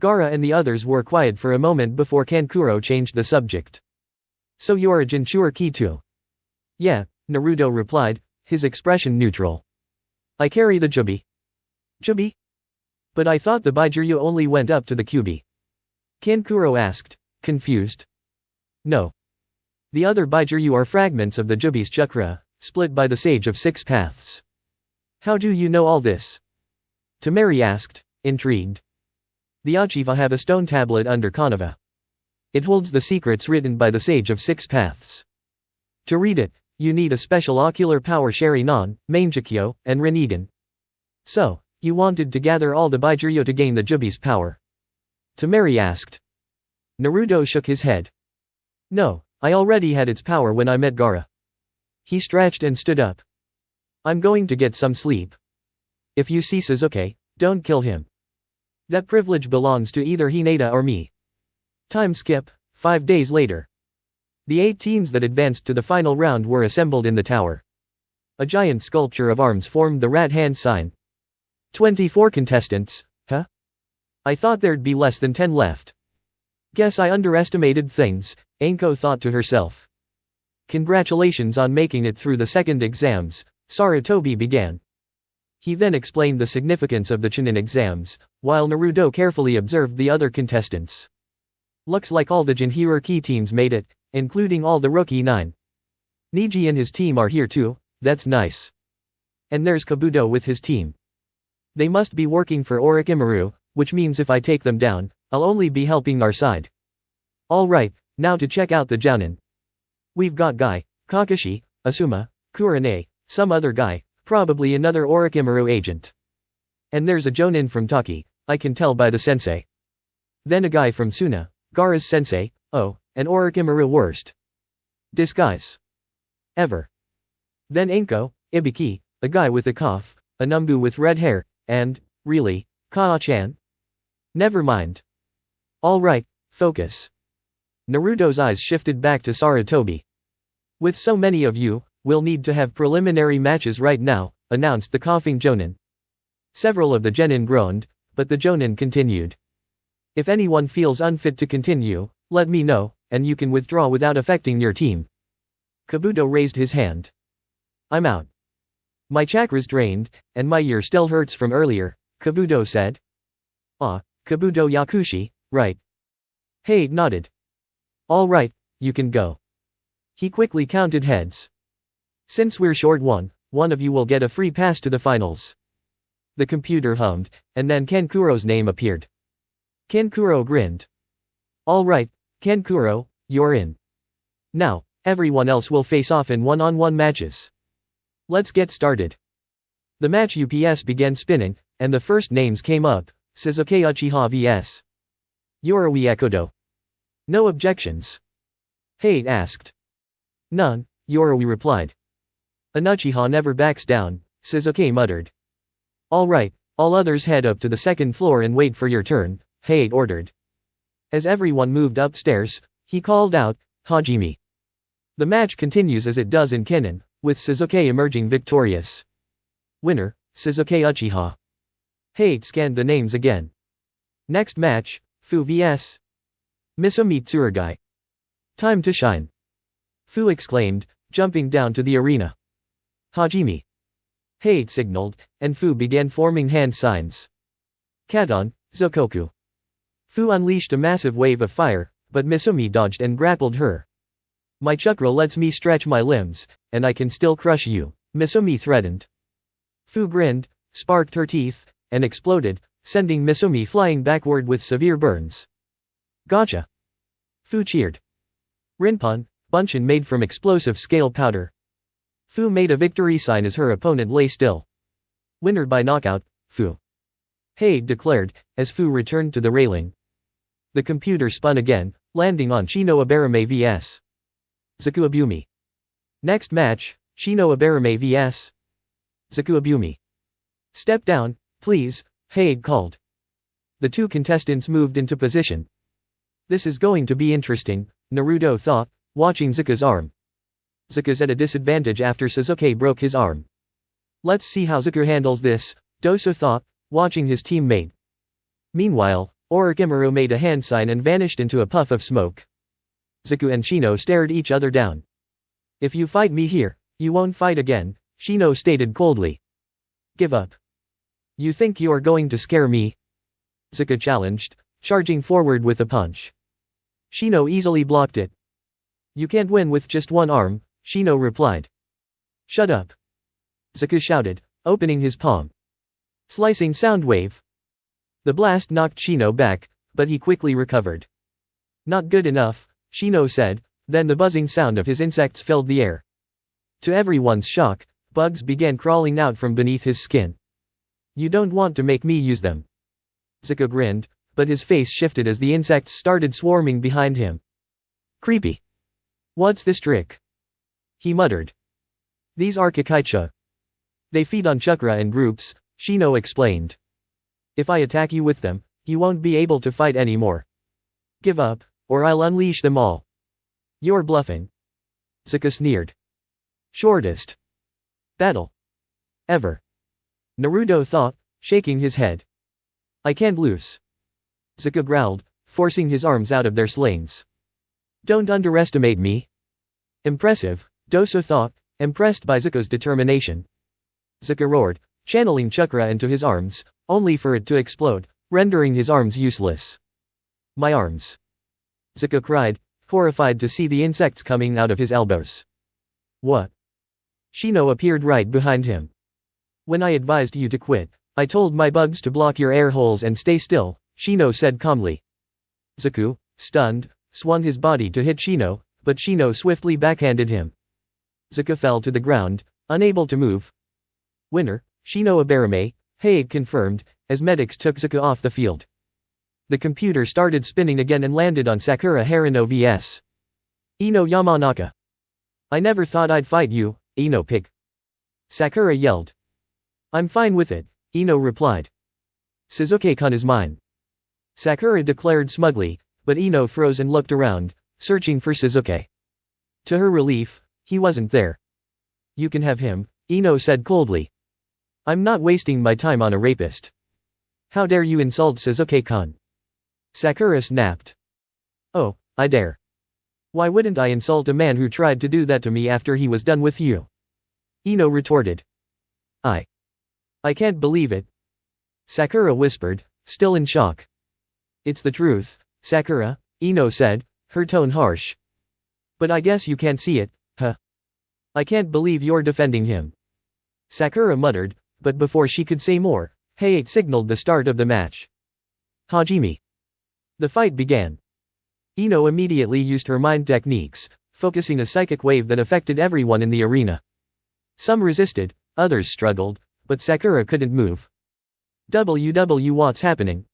Gaara and the others were quiet for a moment before Kankuro changed the subject. So you're a Jinchuriki too? Yeah, Naruto replied, his expression neutral. I carry the Jubi. Jubi? But I thought the Baijiryu only went up to the Kyubi. Kankuro asked, confused. No. The other Baijiryu are fragments of the Jubi's chakra, split by the Sage of Six Paths. How do you know all this? Temari asked, intrigued. The Uchiha have a stone tablet under Kanava. It holds the secrets written by the Sage of Six Paths. To read it, you need a special ocular power Sharinan, Mangekyo, and Rinnegan. So, you wanted to gather all the Baijiryu to gain the Jubi's power? Temari asked. Naruto shook his head. No, I already had its power when I met Gaara. He stretched and stood up. I'm going to get some sleep. If you see Sasuke, don't kill him. That privilege belongs to either Hinata or me. Time skip, 5 days later. The 8 teams that advanced to the final round were assembled in the tower. A giant sculpture of arms formed the rat hand sign. 24 contestants, huh? I thought there'd be less than 10 left. Guess I underestimated things, Anko thought to herself. Congratulations on making it through the second exams, Sarutobi began. He then explained the significance of the Chunin exams, while Naruto carefully observed the other contestants. Looks like all the Jinchuriki teams made it, including all the rookie 9. Neji and his team are here too, that's nice. And there's Kabuto with his team. They must be working for Orochimaru, which means if I take them down, I'll only be helping our side. Alright, now to check out the Jounin. We've got Guy, Kakashi, Asuma, Kurane, some other guy, probably another Orochimaru agent. And there's a Jounin from Taki, I can tell by the sensei. Then a guy from Suna, Gaara's sensei, oh, and Orochimaru worst disguise ever. Then Anko, Ibiki, a guy with a cough, a Numbu with red hair, and, really, Kaa-chan? Never mind. Alright, focus. Naruto's eyes shifted back to Sarutobi. With so many of you, we'll need to have preliminary matches right now, announced the coughing Jounin. Several of the genin groaned, but the Jounin continued. If anyone feels unfit to continue, let me know, and you can withdraw without affecting your team. Kabuto raised his hand. I'm out. My chakra's drained, and my ear still hurts from earlier, Kabuto said. Ah, Kabuto Yakushi, right. Hey nodded. All right, you can go. He quickly counted heads. Since we're short one of you will get a free pass to the finals. The computer hummed, and then Kankuro's name appeared. Kankuro grinned. All right, Kankuro, you're in. Now, everyone else will face off in one-on-one matches. Let's get started. The match UPS began spinning, and the first names came up, Sasuke Uchiha vs. Yoroi Ekodo. No objections? Hate asked. None, Yoroi replied. An Uchiha never backs down, Sasuke muttered. All right, all others head up to the second floor and wait for your turn, Hate ordered. As everyone moved upstairs, he called out, Hajime. The match continues as it does in Kennen, with Sasuke emerging victorious. Winner, Sasuke Uchiha. Hate scanned the names again. Next match, Fu vs. Misumi Tsurugi. Time to shine. Fu exclaimed, jumping down to the arena. Hajime. Hate signaled, and Fu began forming hand signs. Kadon, Zokoku. Fu unleashed a massive wave of fire, but Misumi dodged and grappled her. My chakra lets me stretch my limbs, and I can still crush you, Misumi threatened. Fu grinned, sparked her teeth, and exploded, sending Misumi flying backward with severe burns. Gotcha! Fu cheered. Rinpon, Bunshin made from explosive scale powder. Fu made a victory sign as her opponent lay still. Winner by knockout, Fu. Hate declared, as Fu returned to the railing. The computer spun again, landing on Shino Abarame vs. Zakuabumi. Next match, Shino Abarame vs. Zakuabumi. Step down, please, Hate called. The two contestants moved into position. This is going to be interesting, Naruto thought, watching Zuka's arm. Sasuke's at a disadvantage after Sasuke broke his arm. Let's see how Sasuke handles this, Dosu thought, watching his teammate. Meanwhile, Orochimaru made a hand sign and vanished into a puff of smoke. Sasuke and Shino stared each other down. If you fight me here, you won't fight again, Shino stated coldly. Give up. You think you are going to scare me? Sasuke challenged, charging forward with a punch. Shino easily blocked it. You can't win with just one arm, Shino replied. Shut up. Sasuke shouted, opening his palm. Slicing sound wave. The blast knocked Shino back, but he quickly recovered. Not good enough, Shino said, then the buzzing sound of his insects filled the air. To everyone's shock, bugs began crawling out from beneath his skin. You don't want to make me use them. Sasuke grinned, but his face shifted as the insects started swarming behind him. Creepy. What's this trick? He muttered. These are Kakaicha. They feed on chakra in groups, Shino explained. If I attack you with them, you won't be able to fight anymore. Give up, or I'll unleash them all. You're bluffing. Sasuke sneered. Shortest battle ever. Naruto thought, shaking his head. I can't lose. Sasuke growled, forcing his arms out of their slings. Don't underestimate me. Impressive, Dosu thought, impressed by Sasuke's determination. Sasuke roared, channeling chakra into his arms, only for it to explode, rendering his arms useless. My arms. Sasuke cried, horrified to see the insects coming out of his elbows. What? Shino appeared right behind him. When I advised you to quit, I told my bugs to block your air holes and stay still, Shino said calmly. Sasuke, stunned, swung his body to hit Shino, but Shino swiftly backhanded him. Sasuke fell to the ground, unable to move. Winner, Shino Abarame, Haid confirmed, as medics took Sasuke off the field. The computer started spinning again and landed on Sakura Harino vs. Ino Yamanaka. I never thought I'd fight you, Ino pig. Sakura yelled. I'm fine with it, Ino replied. Sasuke-kun is mine. Sakura declared smugly, but Ino froze and looked around, searching for Sasuke. To her relief, he wasn't there. You can have him, Ino said coldly. I'm not wasting my time on a rapist. How dare you insult Sasuke-kun? Sakura snapped. Oh, I dare. Why wouldn't I insult a man who tried to do that to me after he was done with you? Ino retorted. I can't believe it. Sakura whispered, still in shock. It's the truth, Sakura, Ino said, her tone harsh. But I guess you can't see it, huh? I can't believe you're defending him. Sakura muttered, but before she could say more, Hayate signaled the start of the match. Hajime. The fight began. Ino immediately used her mind techniques, focusing a psychic wave that affected everyone in the arena. Some resisted, others struggled, but Sakura couldn't move. What's happening?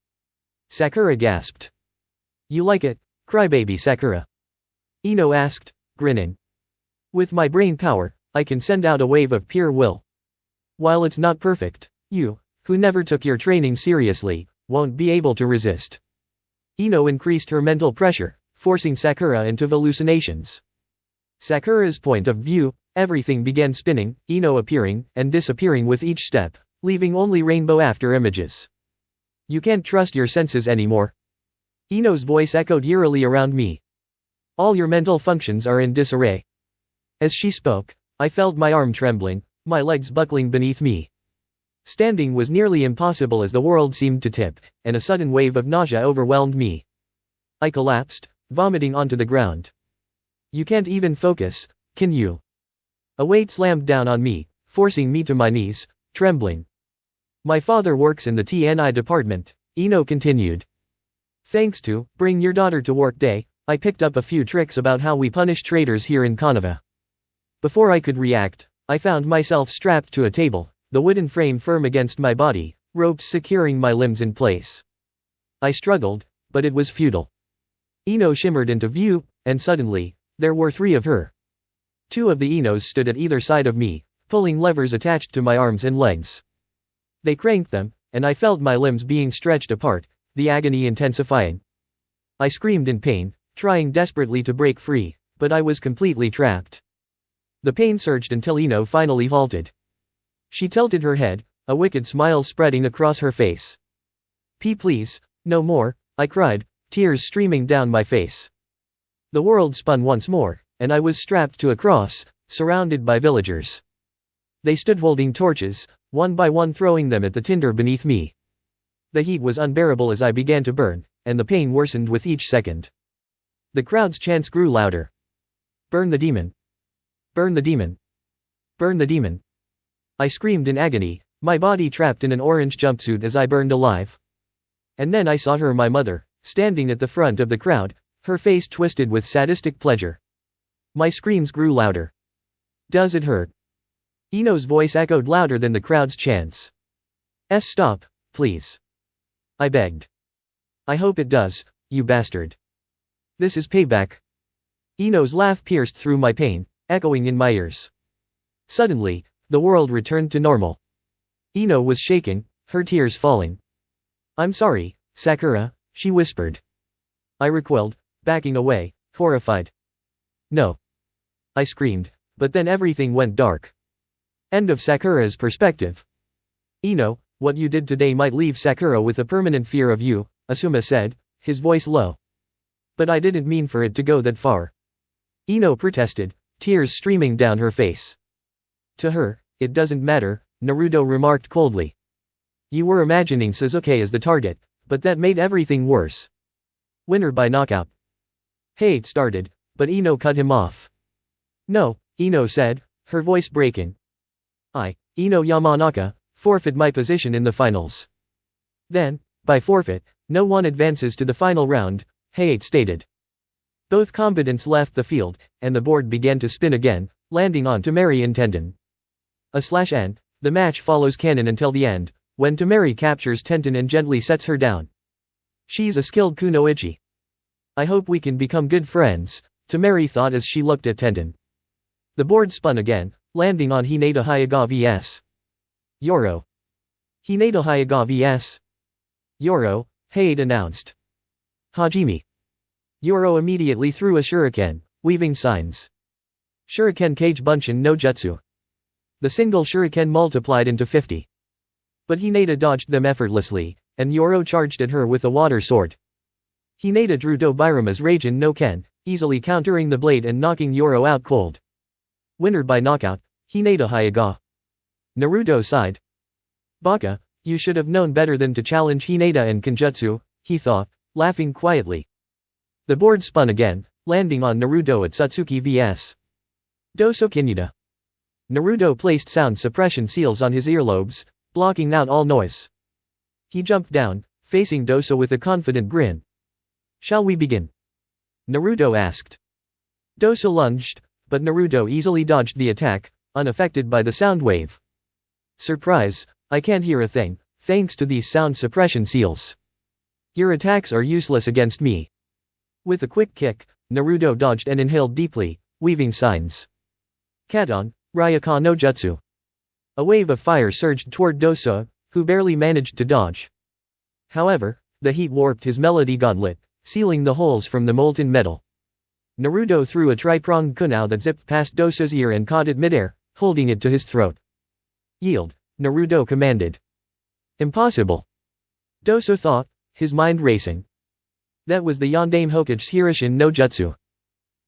Sakura gasped. You like it, crybaby Sakura? Ino asked, grinning. With my brain power, I can send out a wave of pure will. While it's not perfect, you, who never took your training seriously, won't be able to resist. Ino increased her mental pressure, forcing Sakura into hallucinations. Sakura's point of view, everything began spinning, Ino appearing and disappearing with each step, leaving only rainbow after images. You can't trust your senses anymore. Ino's voice echoed eerily around me. All your mental functions are in disarray. As she spoke, I felt my arm trembling, my legs buckling beneath me. Standing was nearly impossible as the world seemed to tip, and a sudden wave of nausea overwhelmed me. I collapsed, vomiting onto the ground. You can't even focus, can you? A weight slammed down on me, forcing me to my knees, trembling. My father works in the TNI department, Ino continued. Thanks to Bring Your Daughter to Work Day, I picked up a few tricks about how we punish traitors here in Konoha. Before I could react, I found myself strapped to a table, the wooden frame firm against my body, ropes securing my limbs in place. I struggled, but it was futile. Ino shimmered into view, and suddenly, there were 3 of her. 2 of the Inos stood at either side of me, pulling levers attached to my arms and legs. They cranked them, and I felt my limbs being stretched apart, the agony intensifying. I screamed in pain, trying desperately to break free, but I was completely trapped. The pain surged until Ino finally halted. She tilted her head, a wicked smile spreading across her face. Please, no more, I cried, tears streaming down my face. The world spun once more, and I was strapped to a cross, surrounded by villagers. They stood holding torches, one by one throwing them at the tinder beneath me. The heat was unbearable as I began to burn, and the pain worsened with each second. The crowd's chants grew louder. Burn the demon! Burn the demon! Burn the demon! I screamed in agony, my body trapped in an orange jumpsuit as I burned alive. And then I saw her, my mother, standing at the front of the crowd, her face twisted with sadistic pleasure. My screams grew louder. Does it hurt? Ino's voice echoed louder than the crowd's chants. Stop, please. I begged. I hope it does, you bastard. This is payback. Ino's laugh pierced through my pain, echoing in my ears. Suddenly, the world returned to normal. Ino was shaking, her tears falling. I'm sorry, Sakura, she whispered. I recoiled, backing away, horrified. No. I screamed, but then everything went dark. End of Sakura's perspective. Ino, what you did today might leave Sakura with a permanent fear of you, Asuma said, his voice low. But I didn't mean for it to go that far. Ino protested, tears streaming down her face. To her, it doesn't matter, Naruto remarked coldly. You were imagining Sasuke as the target, but that made everything worse. Winner by knockout. Hate started, but Ino cut him off. No, Ino said, her voice breaking. I, Ino Yamanaka, forfeit my position in the finals. Then, by forfeit, no one advances to the final round, Hate stated. Both combatants left the field, and the board began to spin again, landing on Temari and Tenten. /N, the match follows canon until the end, when Temari captures Tenten and gently sets her down. She's a skilled kunoichi. I hope we can become good friends, Temari thought as she looked at Tenten. The board spun again, landing on Hinata Hyuga vs. Yoro. Hinata Hyuga vs. Yoro, Hade announced. Hajime. Yoro immediately threw a shuriken, weaving signs. Shuriken Kage Bunshin no Jutsu. The single shuriken multiplied into 50. But Hinata dodged them effortlessly, and Yoro charged at her with a water sword. Hinata drew Dobirama's Raijin no Ken, easily countering the blade and knocking Yoro out cold. Winner by knockout, Hinata Hyuga. Naruto sighed. Baka, you should have known better than to challenge Hinata and Kenjutsu, he thought, laughing quietly. The board spun again, landing on Naruto at OTSUTSUKI vs. Dosu Kinita. Naruto placed sound suppression seals on his earlobes, blocking out all noise. He jumped down, facing Dosu with a confident grin. Shall we begin? Naruto asked. Dosu lunged, but Naruto easily dodged the attack, unaffected by the sound wave. Surprise, I can't hear a thing, thanks to these sound suppression seals. Your attacks are useless against me. With a quick kick, Naruto dodged and inhaled deeply, weaving signs. Katon, Ryuka no Jutsu. A wave of fire surged toward Dosu, who barely managed to dodge. However, the heat warped his melody gauntlet, sealing the holes from the molten metal. Naruto threw a tri-pronged kunai that zipped past Dosu's ear and caught it midair, holding it to his throat. Yield, Naruto commanded. Impossible. Dosu thought, his mind racing. That was the Yondaime Hokage's Hirishin no Jutsu.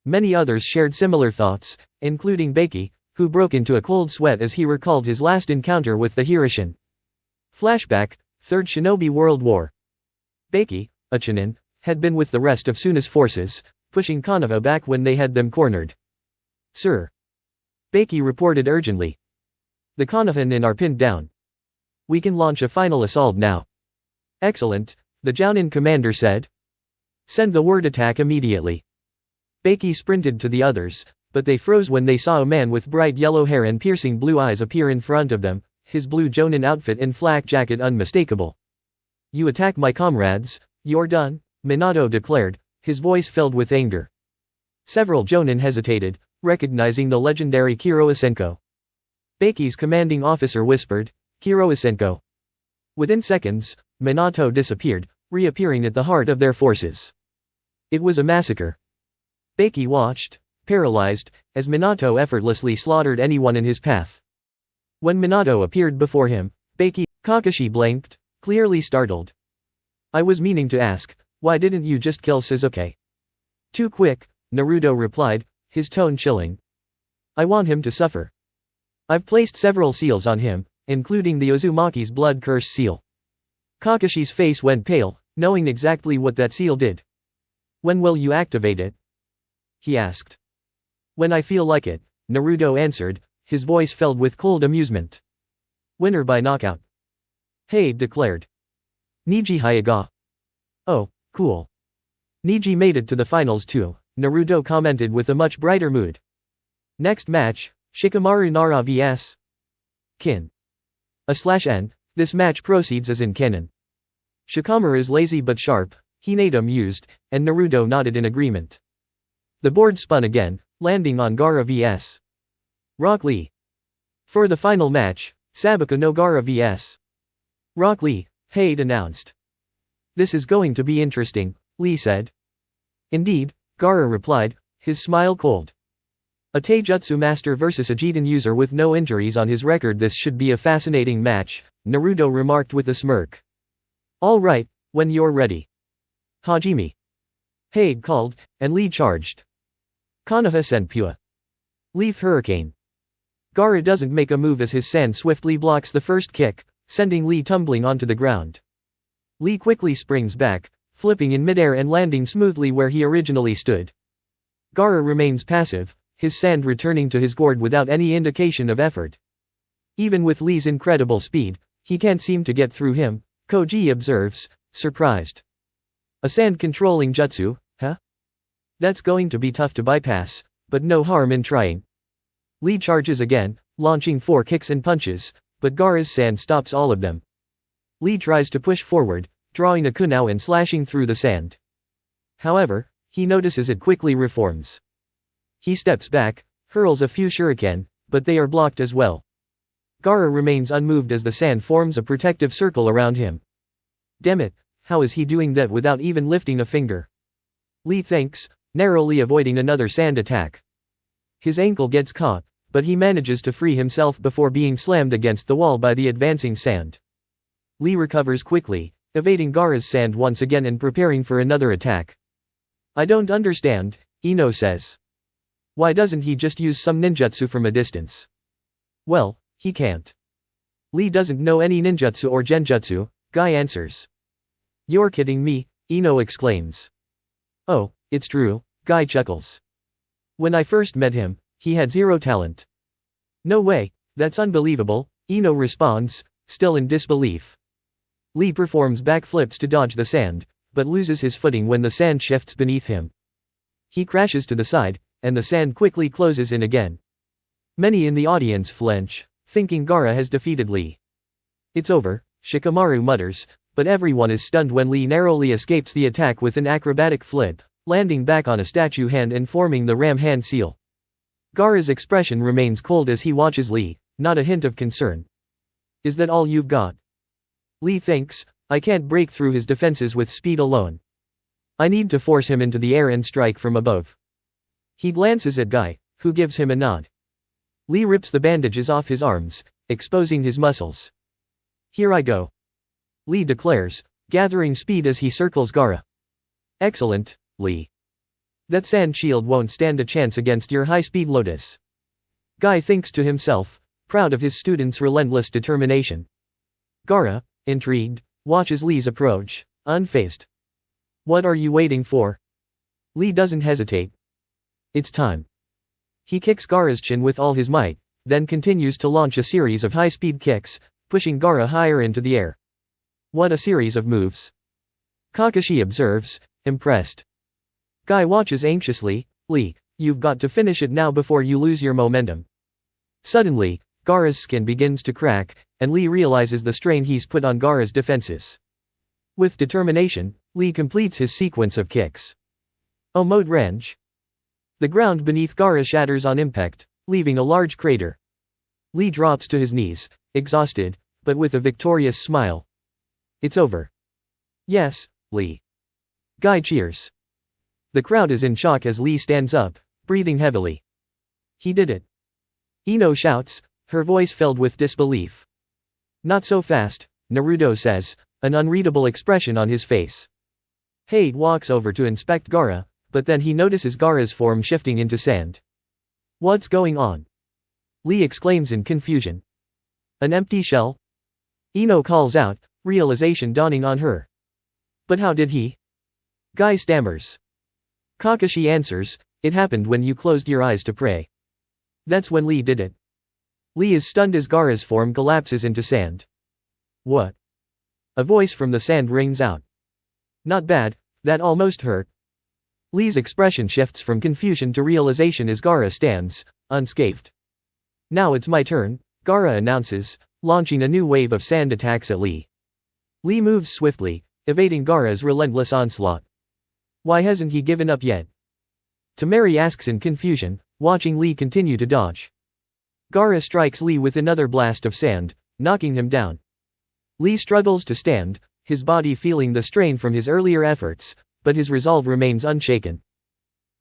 Many others shared similar thoughts, including Baki, who broke into a cold sweat as he recalled his last encounter with the Hirishin. Flashback, Third Shinobi World War. Baki, a Chunin, had been with the rest of Tsuna's forces, pushing Konoha back when they had them cornered. Sir. Baki reported urgently. The Konoha are pinned down. We can launch a final assault now. Excellent, the Jounin commander said. Send the word attack immediately. Baki sprinted to the others, but they froze when they saw a man with bright yellow hair and piercing blue eyes appear in front of them, his blue Jounin outfit and flak jacket unmistakable. You attack my comrades, you're done, Minato declared, his voice filled with anger. Several Jounin hesitated, recognizing the legendary Kiro Isenko. Baki's commanding officer whispered, Kiro Isenko. Within seconds, Minato disappeared, reappearing at the heart of their forces. It was a massacre. Baki watched, paralyzed, as Minato effortlessly slaughtered anyone in his path. When Minato appeared before him, Kakashi blinked, clearly startled. I was meaning to ask, why didn't you just kill Sasuke? Too quick, Naruto replied, his tone chilling. I want him to suffer. I've placed several seals on him, including the Uzumaki's blood curse seal. Kakashi's face went pale, knowing exactly what that seal did. When will you activate it? He asked. When I feel like it, Naruto answered, his voice filled with cold amusement. Winner by knockout. Hey, declared. Neji Hyuga. Oh, cool. Neji made it to the finals too, Naruto commented with a much brighter mood. Next match, Shikamaru Nara vs. Kin. /N, this match proceeds as in canon. Shikamaru is lazy but sharp, Hinata mused, and Naruto nodded in agreement. The board spun again, landing on Gaara vs. Rock Lee. For the final match, Sabuka no Gaara vs. Rock Lee, Hade announced. This is going to be interesting, Lee said. Indeed, Gaara replied, his smile cold. A taijutsu master versus a Jiten user with no injuries on his record. This should be a fascinating match, Naruto remarked with a smirk. All right, when you're ready. Hajime. Hade called, and Lee charged. Konoha Senpua. Leaf Hurricane. Gaara doesn't make a move as his sand swiftly blocks the first kick, sending Lee tumbling onto the ground. Lee quickly springs back, flipping in midair and landing smoothly where he originally stood. Gaara remains passive, his sand returning to his gourd without any indication of effort. Even with Lee's incredible speed, he can't seem to get through him, Koji observes, surprised. A sand controlling jutsu, huh? That's going to be tough to bypass, but no harm in trying. Lee charges again, launching 4 kicks and punches, but Gaara's sand stops all of them. Lee tries to push forward, drawing a kunao and slashing through the sand. However, he notices it quickly reforms. He steps back, hurls a few shuriken, but they are blocked as well. Gaara remains unmoved as the sand forms a protective circle around him. Damn it, how is he doing that without even lifting a finger? Lee thinks, narrowly avoiding another sand attack. His ankle gets caught, but he manages to free himself before being slammed against the wall by the advancing sand. Lee recovers quickly, evading Gaara's sand once again and preparing for another attack. I don't understand, Ino says. Why doesn't he just use some ninjutsu from a distance? Well, he can't. Lee doesn't know any ninjutsu or genjutsu, Guy answers. You're kidding me, Ino exclaims. Oh, it's true, Guy chuckles. When I first met him, he had 0 talent. No way, that's unbelievable, Ino responds, still in disbelief. Lee performs backflips to dodge the sand, but loses his footing when the sand shifts beneath him. He crashes to the side, and the sand quickly closes in again. Many in the audience flinch, thinking Gaara has defeated Lee. It's over, Shikamaru mutters, but everyone is stunned when Lee narrowly escapes the attack with an acrobatic flip, landing back on a statue hand and forming the ram hand seal. Gaara's expression remains cold as he watches Lee, not a hint of concern. Is that all you've got? Lee thinks, I can't break through his defenses with speed alone. I need to force him into the air and strike from above. He glances at Guy, who gives him a nod. Lee rips the bandages off his arms, exposing his muscles. Here I go. Lee declares, gathering speed as he circles Gaara. Excellent, Lee. That sand shield won't stand a chance against your high-speed lotus. Guy thinks to himself, proud of his student's relentless determination. Gaara, intrigued, watches Lee's approach, unfazed. What are you waiting for? Lee doesn't hesitate. It's time. He kicks Gaara's chin with all his might, then continues to launch a series of high-speed kicks, pushing Gaara higher into the air. What a series of moves. Kakashi observes, impressed. Guy watches anxiously. Lee, you've got to finish it now before you lose your momentum. Suddenly, Gaara's skin begins to crack, and Lee realizes the strain he's put on Gaara's defenses. With determination, Lee completes his sequence of kicks. Mode range. The ground beneath Gaara shatters on impact, leaving a large crater. Lee drops to his knees, exhausted, but with a victorious smile. It's over. Yes, Lee. Guy cheers. The crowd is in shock as Lee stands up, breathing heavily. He did it. Ino shouts, her voice filled with disbelief. Not so fast, Naruto says, an unreadable expression on his face. Hade walks over to inspect Gaara, but then he notices Gaara's form shifting into sand. What's going on? Lee exclaims in confusion. An empty shell? Ino calls out, realization dawning on her. But how did he? Guy stammers. Kakashi answers, it happened when you closed your eyes to pray. That's when Lee did it. Lee is stunned as Gaara's form collapses into sand. What? A voice from the sand rings out. Not bad, that almost hurt. Lee's expression shifts from confusion to realization as Gaara stands, unscathed. Now it's my turn, Gaara announces, launching a new wave of sand attacks at Lee. Lee moves swiftly, evading Gaara's relentless onslaught. Why hasn't he given up yet? Temari asks in confusion, watching Lee continue to dodge. Gaara strikes Lee with another blast of sand, knocking him down. Lee struggles to stand, his body feeling the strain from his earlier efforts, but his resolve remains unshaken.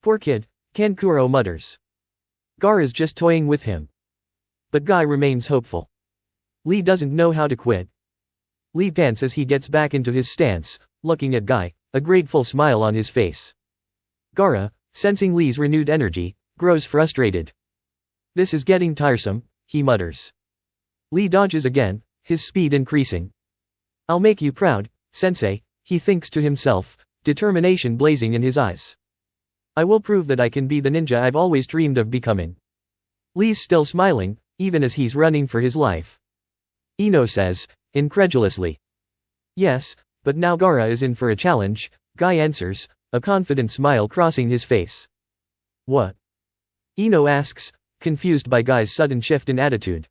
Poor kid, Kankuro mutters. Gaara's just toying with him. But Guy remains hopeful. Lee doesn't know how to quit. Lee pants as he gets back into his stance, looking at Guy, a grateful smile on his face. Gaara, sensing Lee's renewed energy, grows frustrated. This is getting tiresome, he mutters. Lee dodges again, his speed increasing. I'll make you proud, sensei, he thinks to himself, determination blazing in his eyes. I will prove that I can be the ninja I've always dreamed of becoming. Lee's still smiling, even as he's running for his life. Ino says, incredulously. Yes, but now Gaara is in for a challenge, Guy answers, a confident smile crossing his face. What? Ino asks, confused by Guy's sudden shift in attitude.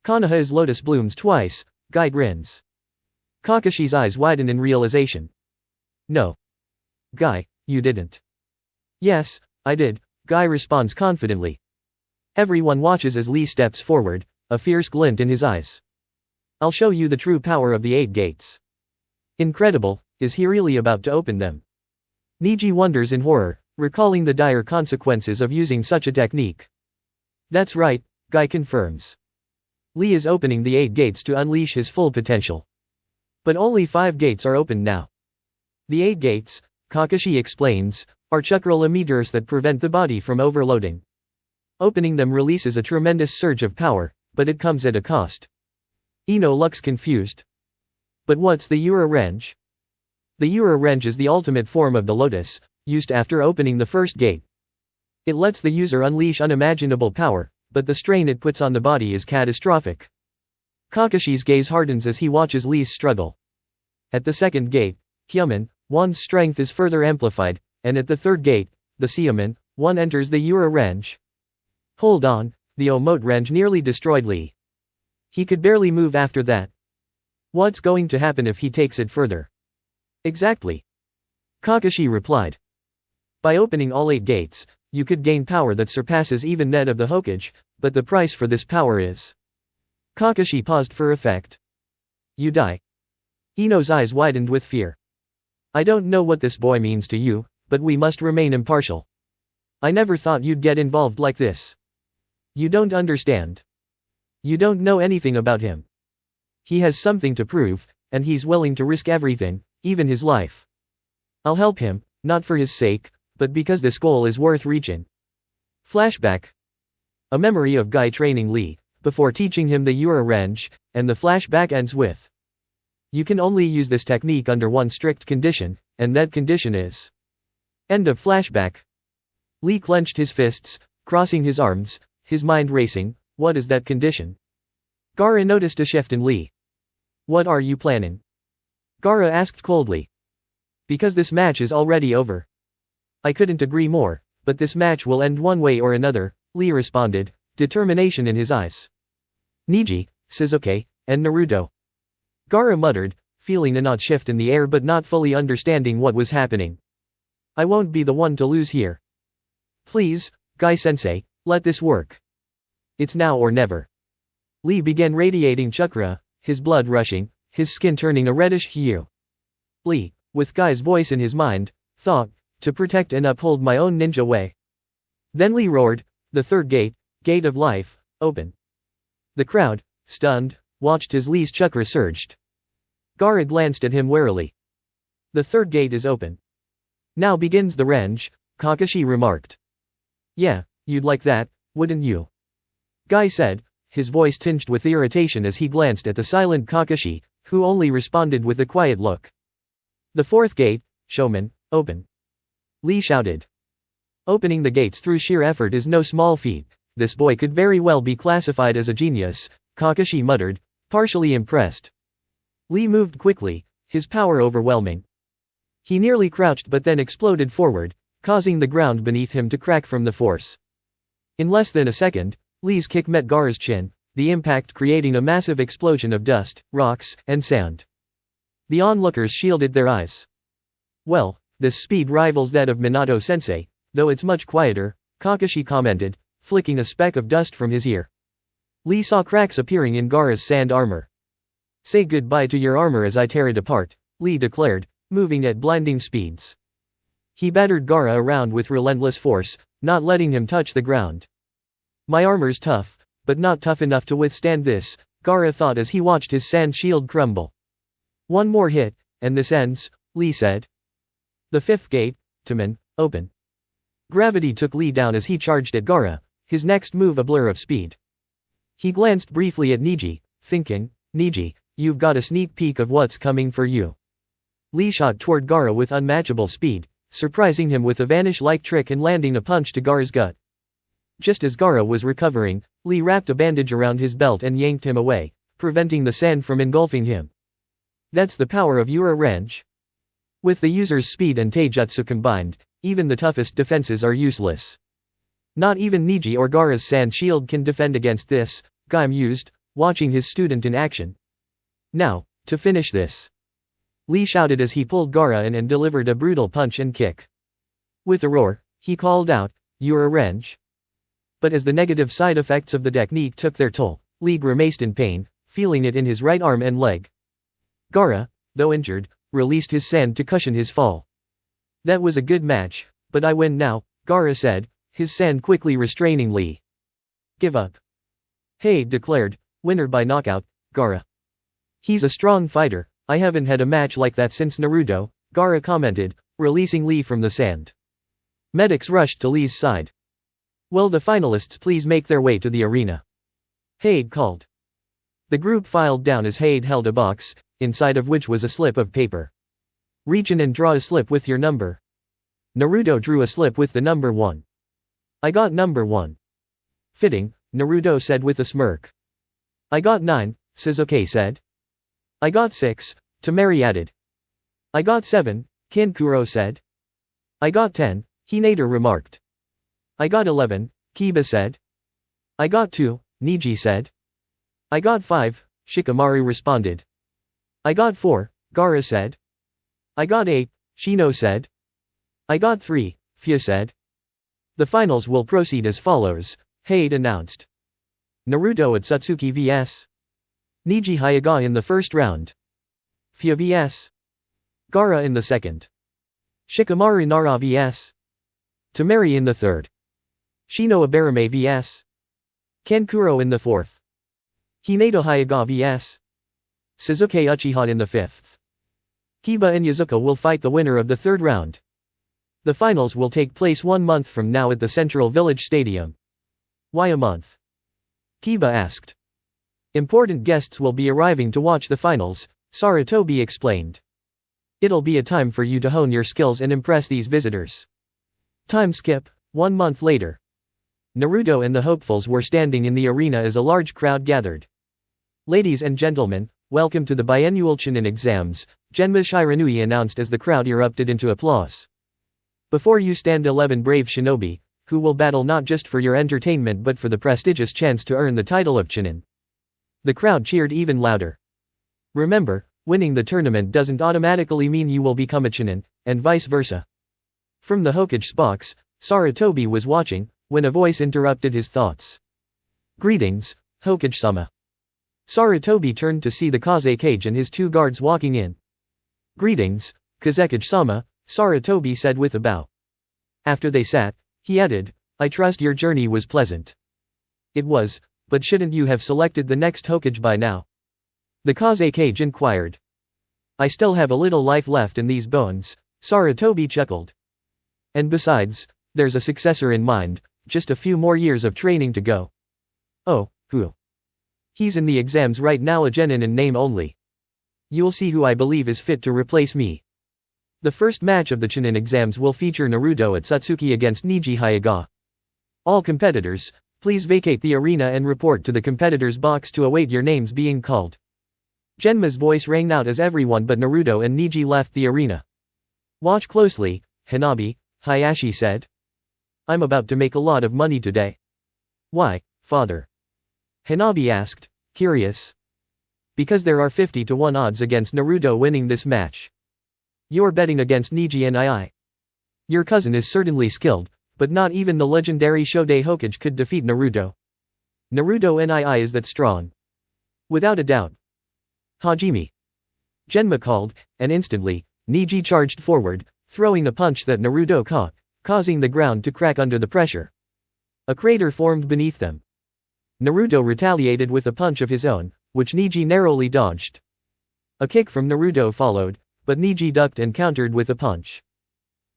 Konoha's lotus blooms twice, Guy grins. Kakashi's eyes widen in realization. No. Guy, you didn't. Yes, I did, Guy responds confidently. Everyone watches as Lee steps forward, a fierce glint in his eyes. I'll show you the true power of the 8 gates. Incredible, is he really about to open them? Neji wonders in horror, recalling the dire consequences of using such a technique. That's right, Guy confirms. Lee is opening the 8 gates to unleash his full potential. But only 5 gates are open now. The 8 gates, Kakashi explains, are chakral emitters that prevent the body from overloading. Opening them releases a tremendous surge of power, but it comes at a cost. Ino looks confused. But what's the Ura Wrench? The Ura Wrench is the ultimate form of the lotus, used after opening the first gate. It lets the user unleash unimaginable power, but the strain it puts on the body is catastrophic. Kakashi's gaze hardens as he watches Lee's struggle. At the second gate, Kyomen, one's strength is further amplified, and at the third gate, the Seaman, one enters the Ura Wrench. Hold on, the Omote Wrench nearly destroyed Lee. He could barely move after that. What's going to happen if he takes it further? Exactly. Kakashi replied. By opening all 8 gates, you could gain power that surpasses even that of the Hokage, but the price for this power is. Kakashi paused for effect. You die. Ino's eyes widened with fear. I don't know what this boy means to you, but we must remain impartial. I never thought you'd get involved like this. You don't understand. You don't know anything about him. He has something to prove, and he's willing to risk everything, even his life. I'll help him, not for his sake, but because this goal is worth reaching. Flashback. A memory of Guy training Lee, before teaching him the Ura Wrench, and the flashback ends with. You can only use this technique under one strict condition, and that condition is. End of flashback. Lee clenched his fists, crossing his arms, his mind racing. What is that condition? Gaara noticed a shift in Lee. What are you planning? Gaara asked coldly. Because this match is already over. I couldn't agree more, but this match will end one way or another, Lee responded, determination in his eyes. Neji, Sasuke, and Naruto. Gaara muttered, feeling an odd shift in the air but not fully understanding what was happening. I won't be the one to lose here. Please, Guy-sensei, let this work. It's now or never. Lee began radiating chakra, his blood rushing, his skin turning a reddish hue. Lee, with Guy's voice in his mind, thought, to protect and uphold my own ninja way. Then Lee roared, "The third gate, gate of life, open." The crowd, stunned, watched as Lee's chakra surged. Gaara glanced at him warily. "The third gate is open. Now begins the revenge," Kakashi remarked. "Yeah, you'd like that, wouldn't you?" Guy said, his voice tinged with irritation as he glanced at the silent Kakashi, who only responded with a quiet look. "The fourth gate, showman, open." Lee shouted. Opening the gates through sheer effort is no small feat. This boy could very well be classified as a genius, Kakashi muttered, partially impressed. Lee moved quickly, his power overwhelming. He nearly crouched but then exploded forward, causing the ground beneath him to crack from the force. In less than a second, Lee's kick met Gaara's chin, the impact creating a massive explosion of dust, rocks, and sand. The onlookers shielded their eyes. "Well, this speed rivals that of Minato-sensei, though it's much quieter," Kakashi commented, flicking a speck of dust from his ear. Lee saw cracks appearing in Gaara's sand armor. "Say goodbye to your armor as I tear it apart," Lee declared, moving at blinding speeds. He battered Gaara around with relentless force, not letting him touch the ground. "My armor's tough, but not tough enough to withstand this," Gaara thought as he watched his sand shield crumble. "One more hit, and this ends," Lee said. "The fifth gate, Taman, open." Gravity took Lee down as he charged at Gaara, his next move a blur of speed. He glanced briefly at Neji, thinking, "Neji, you've got a sneak peek of what's coming for you." Lee shot toward Gaara with unmatchable speed, surprising him with a vanish-like trick and landing a punch to Gaara's gut. Just as Gaara was recovering, Lee wrapped a bandage around his belt and yanked him away, preventing the sand from engulfing him. That's the power of your range. With the user's speed and taijutsu combined, even the toughest defenses are useless. Not even Neji or Gaara's sand shield can defend against this, Guy mused, watching his student in action. "Now, to finish this." Lee shouted as he pulled Gaara in and delivered a brutal punch and kick. With a roar, he called out, "Your revenge." But as the negative side effects of the technique took their toll, Lee grimaced in pain, feeling it in his right arm and leg. Gaara, though injured, released his sand to cushion his fall. "That was a good match, but I win now," Gaara said, his sand quickly restraining Lee. "Give up." Hay declared, winner by knockout, Gaara. "He's a strong fighter, I haven't had a match like that since Naruto," Gaara commented, releasing Lee from the sand. Medics rushed to Lee's side. "Will the finalists please make their way to the arena?" Hade called. The group filed down as Hade held a box, inside of which was a slip of paper. "Reach in and draw a slip with your number." Naruto drew a slip with the number 1. "I got number 1. "Fitting," Naruto said with a smirk. "I got 9, Sasuke said. "I got 6, Temari added. "I got 7, Kankuro said. "I got 10, Hinata remarked. "I got 11, Kiba said. "I got 2, Neji said. "I got 5, Shikamaru responded. "I got 4, Gaara said. "I got 8, Shino said. "I got 3, Fya said." "The finals will proceed as follows," Hade announced. Naruto OTSUTSUKI vs. Neji Hyuga in the first round. Fya vs. Gaara in the second. Shikamaru Nara vs. Temari in the third. Shino Abarame vs. Kankuro in the fourth. Hinata Hyuga vs. Sasuke Uchiha in the fifth. Kiba and Yazuka will fight the winner of the third round. The finals will take place 1 month from now at the Central Village Stadium. "Why a month?" Kiba asked. "Important guests will be arriving to watch the finals," Sarutobi explained. "It'll be a time for you to hone your skills and impress these visitors." Time skip, 1 month later. Naruto and the hopefuls were standing in the arena as a large crowd gathered. "Ladies and gentlemen, welcome to the biennial Chunin exams," Genma Shiranui announced as the crowd erupted into applause. "Before you stand 11 brave shinobi, who will battle not just for your entertainment but for the prestigious chance to earn the title of Chunin." The crowd cheered even louder. Remember, winning the tournament doesn't automatically mean you will become a Chunin, and vice versa. From the Hokage box, Sarutobi was watching, when a voice interrupted his thoughts. "Greetings, Hokage-sama." Sarutobi turned to see the Kazekage and his 2 guards walking in. "Greetings, Kazekage-sama," Sarutobi said with a bow. After they sat, he added, I trust your journey was pleasant. It was, but shouldn't you have selected the next Hokage by now? The Kazekage inquired. I still have a little life left in these bones, Sarutobi chuckled. And besides, there's a successor in mind, just a few more years of training to go. Oh, who? He's in the exams right now, a genin in name only. You'll see who I believe is fit to replace me. The first match of the Chunin exams will feature Naruto OTSUTSUKI against Neji Hyuga. All competitors, please vacate the arena and report to the competitors box to await your names being called. Genma's voice rang out as everyone but Naruto and Neji left the arena. Watch closely, Hanabi, Hayashi said. I'm about to make a lot of money today. Why, father? Hanabi asked, curious. Because there are 50-1 odds against Naruto winning this match. You're betting against Neji and II. Your cousin is certainly skilled, but not even the legendary Shodai Hokage could defeat Naruto. Naruto and II is that strong. Without a doubt. Hajime. Genma called, and instantly, Neji charged forward, throwing a punch that Naruto caught, causing the ground to crack under the pressure. A crater formed beneath them. Naruto retaliated with a punch of his own, which Neji narrowly dodged. A kick from Naruto followed, but Neji ducked and countered with a punch.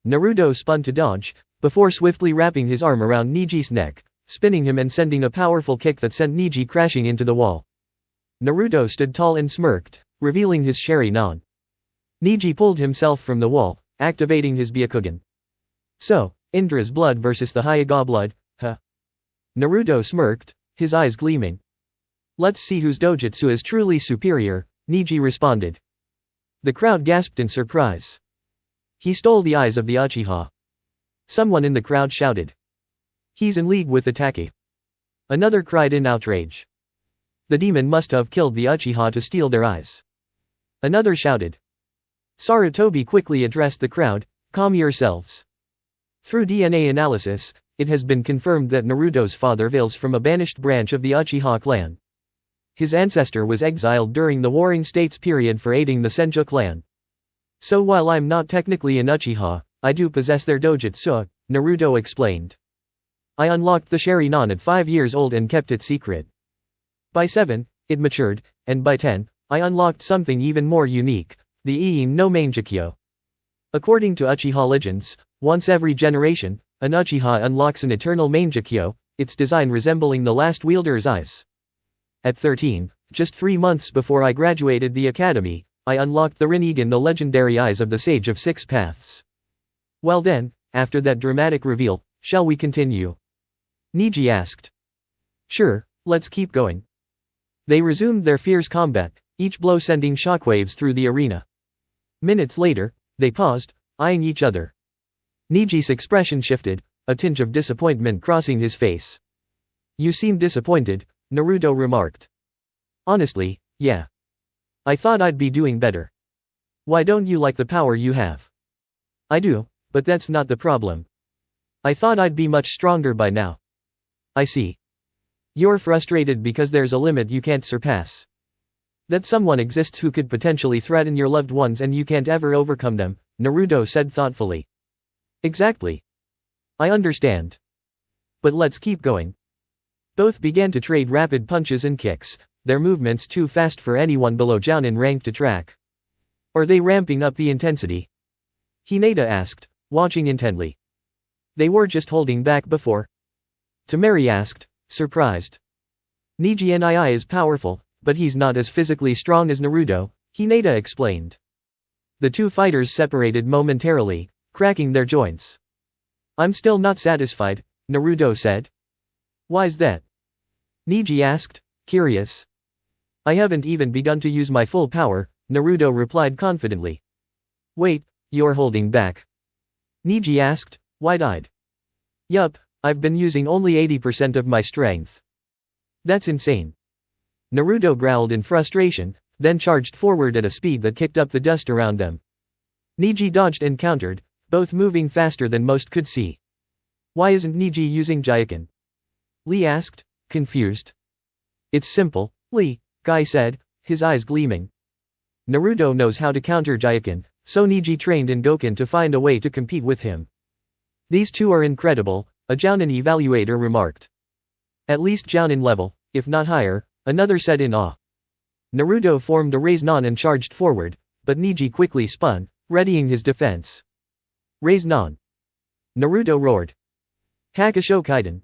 Naruto spun to dodge, before swiftly wrapping his arm around Neji's neck, spinning him and sending a powerful kick that sent Neji crashing into the wall. Naruto stood tall and smirked, revealing his Sharingan. Neji pulled himself from the wall, activating his Byakugan. So, Indra's blood versus the Hyuga blood, huh? Naruto smirked, his eyes gleaming. Let's see whose dojutsu is truly superior, Neji responded. The crowd gasped in surprise. He stole the eyes of the Uchiha. Someone in the crowd shouted. He's in league with Itachi. Another cried in outrage. The demon must have killed the Uchiha to steal their eyes. Another shouted. Sarutobi quickly addressed the crowd, calm yourselves. Through DNA analysis, it has been confirmed that Naruto's father hails from a banished branch of the Uchiha clan. His ancestor was exiled during the Warring States period for aiding the Senju clan. So while I'm not technically an Uchiha, I do possess their dojutsu, Naruto explained. I unlocked the Sharingan at 5 years old and kept it secret. By 7, it matured, and by 10, I unlocked something even more unique, the Ien no Mangekyo. According to Uchiha legends, once every generation, an Uchiha unlocks an eternal Mangekyo, its design resembling the last wielder's eyes. At 13, just 3 months before I graduated the academy, I unlocked the Rinnegan, the legendary eyes of the Sage of Six Paths. Well then, after that dramatic reveal, shall we continue? Neji asked. Sure, let's keep going. They resumed their fierce combat, each blow sending shockwaves through the arena. Minutes later, they paused, eyeing each other. Neji's expression shifted, a tinge of disappointment crossing his face. You seem disappointed, Naruto remarked. Honestly, yeah. I thought I'd be doing better. Why don't you like the power you have? I do, but that's not the problem. I thought I'd be much stronger by now. I see. You're frustrated because there's a limit you can't surpass. That someone exists who could potentially threaten your loved ones and you can't ever overcome them, Naruto said thoughtfully. Exactly. I understand. But let's keep going. Both began to trade rapid punches and kicks, their movements too fast for anyone below Jounin rank to track. Are they ramping up the intensity? Hinata asked, watching intently. They were just holding back before. Temari asked, surprised. Neji NII is powerful, but he's not as physically strong as Naruto, Hinata explained. The two fighters separated momentarily, cracking their joints. I'm still not satisfied, Naruto said. Why's that? Neji asked, curious. I haven't even begun to use my full power, Naruto replied confidently. Wait, you're holding back? Neji asked, wide-eyed. Yup, I've been using only 80% of my strength. That's insane. Naruto growled in frustration, then charged forward at a speed that kicked up the dust around them. Neji dodged and countered, both moving faster than most could see. Why isn't Neji using Jaiken? Lee asked, confused. It's simple, Lee, Guy said, his eyes gleaming. Naruto knows how to counter Jaiken, so Neji trained in Goken to find a way to compete with him. These two are incredible, a Jounin evaluator remarked. At least Jounin level, if not higher, another said in awe. Naruto formed a Raise-Non and charged forward, but Neji quickly spun, readying his defense. Raise-Non. Naruto roared. Hakusho Kaiden.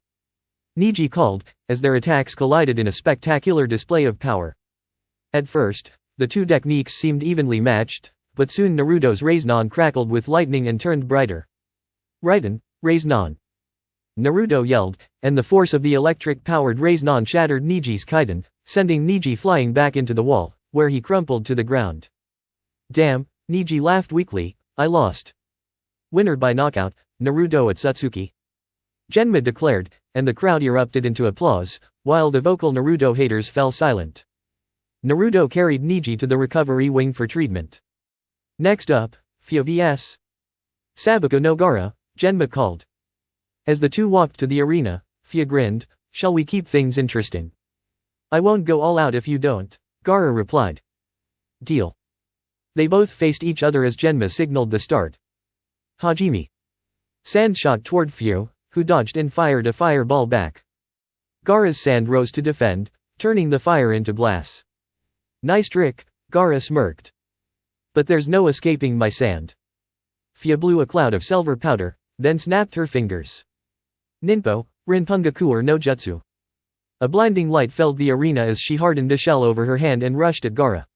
Neji called, as their attacks collided in a spectacular display of power. At first, the two techniques seemed evenly matched, but soon Naruto's Raise-Non crackled with lightning and turned brighter. Raiden, Raise-Non. Naruto yelled, and the force of the electric-powered Raise-Non shattered Neji's Kaiden, sending Neji flying back into the wall, where he crumpled to the ground. Damn, Neji laughed weakly, I lost. Winner by knockout, Naruto OTSUTSUKI. Genma declared, and the crowd erupted into applause, while the vocal Naruto haters fell silent. Naruto carried Neji to the recovery wing for treatment. Next up, Hyuga vs. Sabuka no Gaara, Genma called. As the two walked to the arena, Hyuga grinned, shall we keep things interesting? I won't go all out if you don't, Gaara replied. Deal. They both faced each other as Genma signaled the start. Hajime. Sand shot toward Hyuga, who dodged and fired a fireball back. Gaara's sand rose to defend, turning the fire into glass. Nice trick, Gaara smirked. But there's no escaping my sand. Hyuga blew a cloud of silver powder, then snapped her fingers. Ninpo, Rinpungaku no Jutsu. A blinding light filled the arena as she hardened a shell over her hand and rushed at Gaara.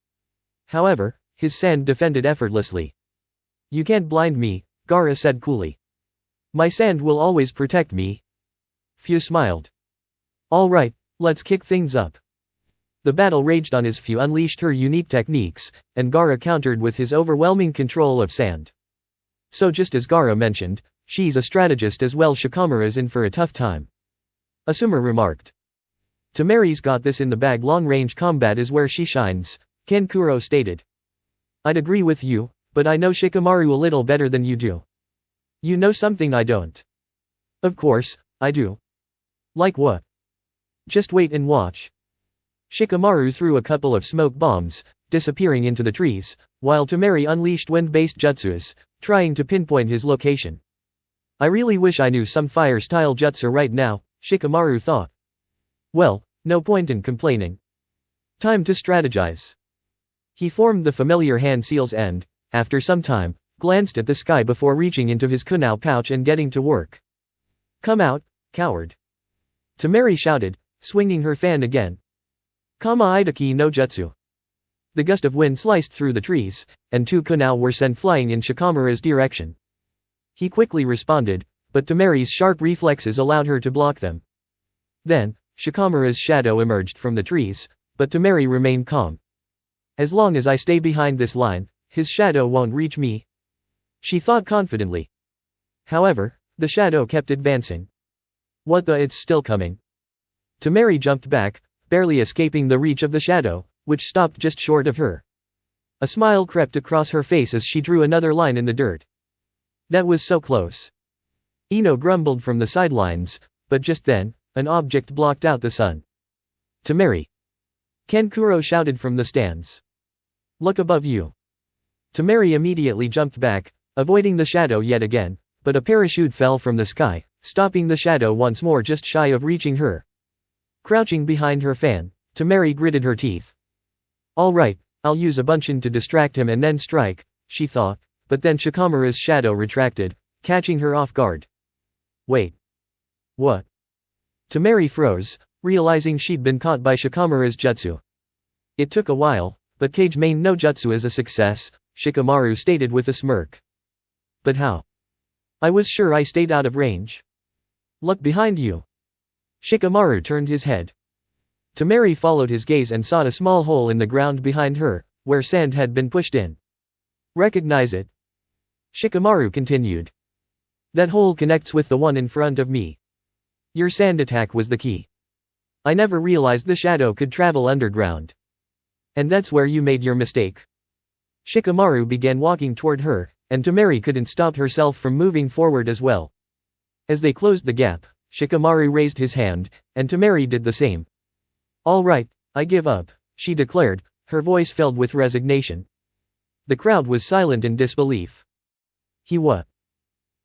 However, his sand defended effortlessly. You can't blind me, Gaara said coolly. My sand will always protect me. Hyuga smiled. All right, let's kick things up. The battle raged on as Hyuga unleashed her unique techniques, and Gaara countered with his overwhelming control of sand. So just as Gaara mentioned, she's a strategist as well. Shikamaru's in for a tough time. Asuma remarked. Temeri's got this in the bag. Long-range combat is where she shines, Kankuro stated. I'd agree with you, but I know Shikamaru a little better than you do. You know something I don't. Of course, I do. Like what? Just wait and watch. Shikamaru threw a couple of smoke bombs, disappearing into the trees, while Temeri unleashed wind-based jutsus, trying to pinpoint his location. I really wish I knew some fire-style jutsu right now, Shikamaru thought. Well, no point in complaining. Time to strategize. He formed the familiar hand seal's end, after some time, glanced at the sky before reaching into his kunao pouch and getting to work. Come out, coward. Temeri shouted, swinging her fan again. Kama Idaki no Jutsu. The gust of wind sliced through the trees, and two kunao were sent flying in Shikamaru's direction. He quickly responded, but Temeri's sharp reflexes allowed her to block them. Then, Shikamaru's shadow emerged from the trees, but Temeri remained calm. As long as I stay behind this line, his shadow won't reach me. She thought confidently. However, the shadow kept advancing. What the, it's still coming. Temeri jumped back, barely escaping the reach of the shadow, which stopped just short of her. A smile crept across her face as she drew another line in the dirt. That was so close. Ino grumbled from the sidelines, but just then, an object blocked out the sun. Temeri. Kankuro shouted from the stands. Look above you. Temeri immediately jumped back, avoiding the shadow yet again, but a parachute fell from the sky, stopping the shadow once more just shy of reaching her. Crouching behind her fan, Temeri gritted her teeth. All right, I'll use a bunshin to distract him and then strike, she thought, but then Shikamaru's shadow retracted, catching her off guard. Wait. What? Temeri froze, realizing she'd been caught by Shikamaru's jutsu. It took a while, but Kage main no jutsu is a success, Shikamaru stated with a smirk. But how? I was sure I stayed out of range. Look behind you. Shikamaru turned his head. Temeri followed his gaze and saw a small hole in the ground behind her, where sand had been pushed in. Recognize it? Shikamaru continued. That hole connects with the one in front of me. Your sand attack was the key. I never realized the shadow could travel underground. And that's where you made your mistake. Shikamaru began walking toward her, and Temeri couldn't stop herself from moving forward as well. As they closed the gap, Shikamaru raised his hand, and Temeri did the same. All right, I give up, she declared, her voice filled with resignation. The crowd was silent in disbelief. He what?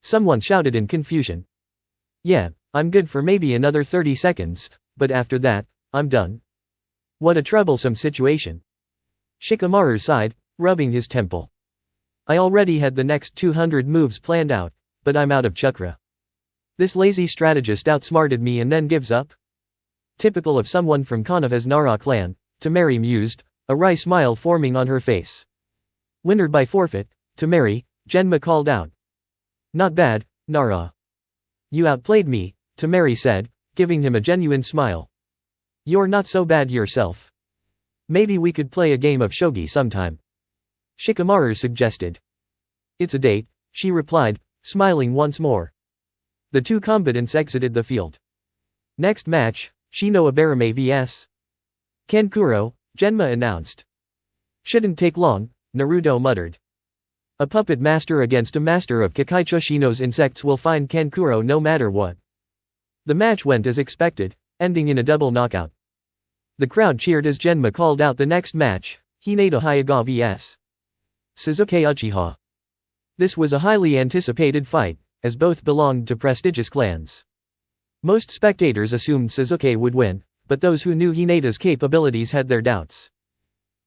Someone shouted in confusion. Yeah, I'm good for maybe another 30 seconds, but after that, I'm done. What a troublesome situation. Shikamaru sighed, rubbing his temple. I already had the next 200 moves planned out, but I'm out of chakra. This lazy strategist outsmarted me and then gives up? Typical of someone from Konoha's Nara clan, Temari mused, a wry smile forming on her face. Winner by forfeit, Temari, Genma called out. Not bad, Nara. You outplayed me, Temari said, giving him a genuine smile. You're not so bad yourself. Maybe we could play a game of shogi sometime. Shikamaru suggested. It's a date, she replied, smiling once more. The two combatants exited the field. Next match, Shino Abarame vs. Kankuro, Genma announced. Shouldn't take long, Naruto muttered. A puppet master against a master of Kakaicha. Shino's insects will find Kankuro no matter what. The match went as expected, ending in a double knockout. The crowd cheered as Genma called out the next match, Hinata Hyuga vs. Sasuke Uchiha. This was a highly anticipated fight, as both belonged to prestigious clans. Most spectators assumed Sasuke would win, but those who knew Hinata's capabilities had their doubts.